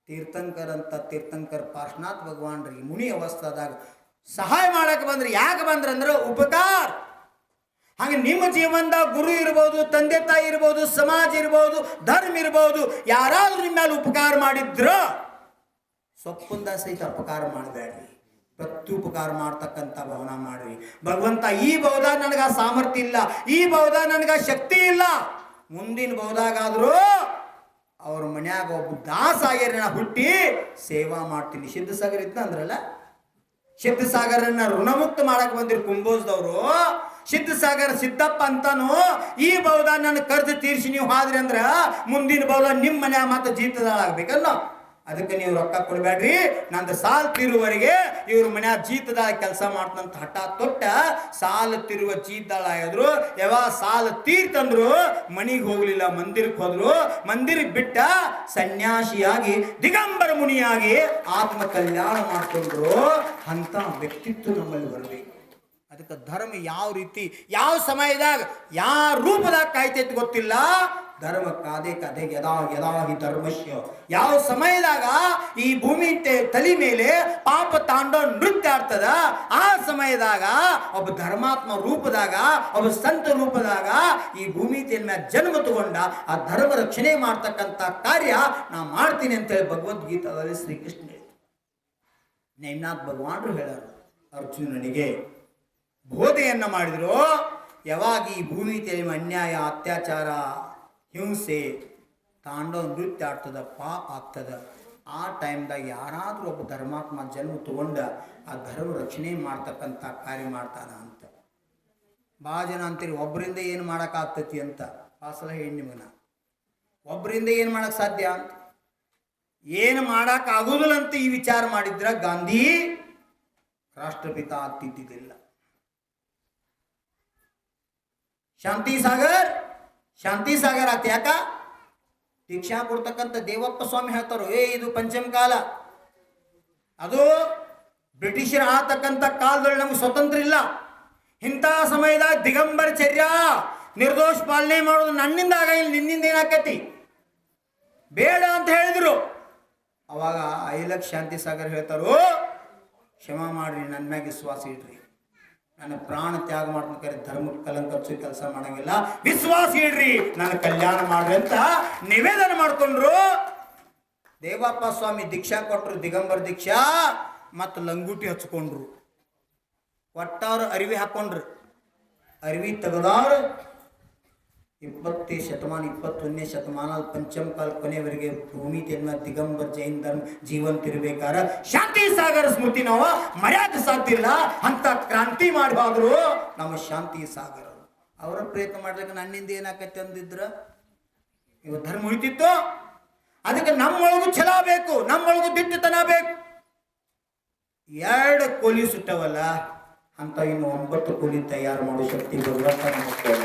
ತೀರ್ಥಂಕರ್ ಪಾರ್ಶ್ವನಾಥ್ ಭಗವಾನ್ರಿಗೆ ಮುನಿ ಅವಸ್ಥಾದಾಗ ಸಹಾಯ ಮಾಡಕ್ಕೆ ಬಂದ್ರೆ ಯಾಕೆ ಬಂದ್ರಂದ್ರೆ ಉಪಕಾರ. ಹಾಗೆ ನಿಮ್ಮ ಜೀವನದಾಗ ಗುರು ಇರ್ಬೋದು, ತಂದೆ ತಾಯಿ ಇರ್ಬೋದು, ಸಮಾಜ ಇರ್ಬೋದು, ಧರ್ಮ ಇರ್ಬೋದು, ಯಾರಾದ್ರೂ ನಿಮ್ಮ ಮೇಲೆ ಉಪಕಾರ ಮಾಡಿದ್ರ ಸೊಪ್ಪುಂದ ಸಹಿತ ಉಪಕಾರ ಮಾಡಬೇಡ್ರಿ. ಪ್ರತ್ಯುಪಕಾರ ಮಾಡ್ತಕ್ಕಂಥ ಭಾವನ ಮಾಡ್ರಿ. ಭಗವಂತ ಈ ಬೌದಾಗ ನನಗ ಸಾಮರ್ಥ್ಯ ಇಲ್ಲ, ಈ ಬೌದಾಗ ನನಗ ಶಕ್ತಿ ಇಲ್ಲ, ಮುಂದಿನ ಬೌದಾಗಾದ್ರೂ ಅವ್ರ ಮನ್ಯಾಗ ಒಬ್ಬ ದಾಸ ಆಗ್ಯಾರ ಹುಟ್ಟಿ ಸೇವಾ ಮಾಡ್ತೀನಿ. ಸಿದ್ಧಸಾಗರ್ ಇದ್ದ ಅಂದ್ರಲ್ಲ, ಸಿದ್ಧಸಾಗರನ್ನ ಋಣಮುಕ್ತ ಮಾಡಕ್ ಬಂದಿರು ಕುಂಬೋಜ್ದವರು. ಸಿದ್ಧಸಾಗರ ಸಿದ್ದಪ್ಪ ಅಂತಾನು ಈ ಬೌದ ನನ್ನ ಕರ್ಜು ತೀರ್ಸಿ ನೀವು ಹಾದ್ರಿ ಅಂದ್ರ ಮುಂದಿನ ಬೌದ ನಿಮ್ಮ ಮನ್ಯಾಗ ಮಾತ್ರ ಜೀತದಾಳಾಗ್ಬೇಕಲ್ಲ. ಅದಕ್ಕೆ ನೀವು ರೊಕ್ಕ ಕೊಡ್ಬೇಡ್ರಿ, ನಂದು ಸಾಲ ತೀರುವವರೆಗೆ ಇವ್ರ ಮನ್ಯಾಗ ಜೀತದಾಳ ಕೆಲಸ ಮಾಡ್ತಂತ ಹಠ ತೊಟ್ಟ ಸಾಲ ತೀರುವ ಜೀತದಾಳ ಆಗಿದ್ರು. ಯಾವಾಗ ಸಾಲ ತೀರ್ತಂದ್ರು ಮನಿಗೆ ಹೋಗ್ಲಿಲ್ಲ, ಮಂದಿರಕ್ಕೆ ಹೋದ್ರು. ಮಂದಿರಕ್ಕೆ ಬಿಟ್ಟ ಸನ್ಯಾಸಿಯಾಗಿ ದಿಗಂಬರ ಮುನಿಯಾಗಿ ಆತ್ಮ ಕಲ್ಯಾಣ ಮಾಡ್ಕೊಂಡ್ರು. ಅಂತ ವ್ಯಕ್ತಿತ್ವ ನಮ್ಮಲ್ಲಿ ಬರಬೇಕು. ಅದಕ್ಕೆ ಧರ್ಮ ಯಾವ ರೀತಿ ಯಾವ ಸಮಯದಾಗ ಯಾವ ರೂಪದಾಗ ಕಾಯ್ತೈತಿ ಗೊತ್ತಿಲ್ಲ. ಧರ್ಮ ಕಾದೆ ಕದೆ ಯದಾಹಿ ಧರ್ಮಶ್ಯ. ಯಾವ ಸಮಯದಾಗ ಈ ಭೂಮಿ ತಲೆ ಮೇಲೆ ಪಾಪ ತಾಂಡೋ ನೃತ್ಯ ಆಡ್ತದ, ಆ ಸಮಯದಾಗ ಒಬ್ಬ ಧರ್ಮಾತ್ಮ ರೂಪದಾಗ, ಒಬ್ಬ ಸಂತ ರೂಪದಾಗ ಈ ಭೂಮಿ ತಲೆ ಮೇಲೆ ಜನ್ಮ ತಗೊಂಡ ಆ ಧರ್ಮ ರಕ್ಷಣೆ ಮಾಡ್ತಕ್ಕಂಥ ಕಾರ್ಯ ನಾ ಮಾಡ್ತೀನಿ ಅಂತೇಳಿ ಭಗವದ್ಗೀತಾದಲ್ಲಿ ಶ್ರೀಕೃಷ್ಣ ಹೇಳಿದ್ರು. ನೇಮ್ನಾಥ್ ಭಗವಾನ್ರು ಹೇಳಾರು ಅರ್ಜುನನಿಗೆ ಬೋಧೆಯನ್ನು ಮಾಡಿದ್ರು. ಯಾವಾಗ ಈ ಭೂಮಿ ತಲೆ ಅನ್ಯಾಯ, ಅತ್ಯಾಚಾರ, ಹಿಂಸೆ, ತಾಂಡವ ನೃತ್ಯ ಆಗ್ತದ, ಪಾಪ ಆಗ್ತದ, ಆ ಟೈಮ್ದಾಗ ಯಾರಾದರೂ ಒಬ್ಬ ಧರ್ಮಾತ್ಮ ಜನ್ಮ ತಗೊಂಡ ಆ ಧರ್ಮ ರಕ್ಷಣೆ ಮಾಡ್ತಕ್ಕಂಥ ಕಾರ್ಯ ಮಾಡ್ತಾನ ಅಂತ. ಭಾಳ ಜನ ಅಂತೀರಿ ಒಬ್ಬರಿಂದ ಏನು ಮಾಡೋಕ್ಕಾಗ್ತತಿ ಅಂತ. ಆ ಸಲ ಹೇಳಿ ನಿಮಗನ, ಒಬ್ಬರಿಂದ ಏನು ಮಾಡೋಕ್ಕೆ ಸಾಧ್ಯ ಅಂತ, ಏನು ಮಾಡೋಕ್ಕಾಗೋದಿಲ್ಲ ಅಂತ ಈ ವಿಚಾರ ಮಾಡಿದ್ರ ಗಾಂಧಿ ರಾಷ್ಟ್ರಪಿತ ಆಗ್ತಿದ್ದಿದ್ದಿಲ್ಲ. ಶಾಂತಿ ಸಾಗರ್ ಆತ. ಯಾಕ? ದೀಕ್ಷಾ ಕೊಡ್ತಕ್ಕಂಥ ದೇವಪ್ಪ ಸ್ವಾಮಿ ಹೇಳ್ತಾರೋ, ಇದು ಪಂಚಮ ಕಾಲ, ಅದು ಬ್ರಿಟಿಷರು ಆತಕ್ಕಂಥ ಕಾಲದಲ್ಲಿ ನಮ್ಗೆ ಸ್ವತಂತ್ರ ಇಲ್ಲ. ಇಂಥ ಸಮಯದಾಗ ದಿಗಂಬರ ಚರ್ಯ ನಿರ್ದೋಷ ಪಾಲನೆ ಮಾಡೋದು ನನ್ನಿಂದ ಆಗಿಲ್ಲ, ನಿನ್ನಿಂದ ಏನಾಕತಿ ಬೇಡ ಅಂತ ಹೇಳಿದ್ರು. ಅವಾಗ 5 ಲಕ್ಷ ಶಾಂತಿ ಸಾಗರ್ ಹೇಳ್ತಾರೋ, ಕ್ಷಮಾ ಮಾಡ್ರಿ, ನನ್ನ ಮ್ಯಾಗ ವಿಶ್ವಾಸ ಇಡ್ರಿ, ನನ್ನ ಪ್ರಾಣ ತ್ಯಾಗ ಮಾಡ್ಬೇಕಾದ್ರೆ ಧರ್ಮಕ್ಕೆ ಕಲಂಕ ಹಚ್ಚೋ ಕೆಲಸ ಮಾಡಂಗಿಲ್ಲ, ವಿಶ್ವಾಸ ಇಡ್ರಿ, ನನ್ನ ಕಲ್ಯಾಣ ಮಾಡ್ರಿ ಅಂತ ನಿವೇದನೆ ಮಾಡ್ಕೊಂಡ್ರು. ದೇವಪ್ಪ ಸ್ವಾಮಿ ದೀಕ್ಷಾ ಕೊಟ್ಟರು, ದಿಗಂಬರ ದೀಕ್ಷಾ, ಮತ್ತು ಲಂಗುಟಿ ಹಚ್ಕೊಂಡ್ರು. ಒಟ್ಟವ್ರು ಅರಿವಿ ಹಾಕೊಂಡ್ರು. ಅರಿವಿ ತೆಗೆದವ್ರು 20ನೇ ಶತಮಾನ 21ನೇ ಶತಮಾನ ಪಂಚಮ ಕಾಲ ಕೊನೆಯವರೆಗೆ ಭೂಮಿ ತೆನ್ನ ದಿಗಂಬರ್ ಜೈನ್ ಧರ್ಮ ಜೀವಂತ ಇರಬೇಕಾರ ಶಾಂತಿ ಸಾಗರ ಸ್ಮೃತಿ ನಾವು ಮರ್ಯಾದೆ ಸಾಧ್ಯಿಲ್ಲ ಅಂತ ಕ್ರಾಂತಿ ಮಾಡಬಾದ್ರು ನಮ್ಮ ಶಾಂತಿ ಸಾಗರ. ಅವರ ಪ್ರಯತ್ನ ಮಾಡ್ಲಿಕ್ಕೆ ನನ್ನಿಂದ ಏನಾಕೈತೆ ಅಂದಿದ್ರ ಇವತ್ತು ಧರ್ಮ ಉಳಿತಿತ್ತು. ಅದಕ್ಕೆ ನಮ್ಮೊಳಗೂ ಛಲ ಬೇಕು, ನಮ್ಮೊಳಗೂ ದಿಟ್ಟತನ ಬೇಕು. 2 ಕೋಲಿ ಸುಟ್ಟವಲ್ಲ ಅಂತ ಇನ್ನು 9 ಕೋಲಿ ತಯಾರು ಮಾಡೋ ಶಕ್ತಿ ಭಗವಂತ ನಮಗೆ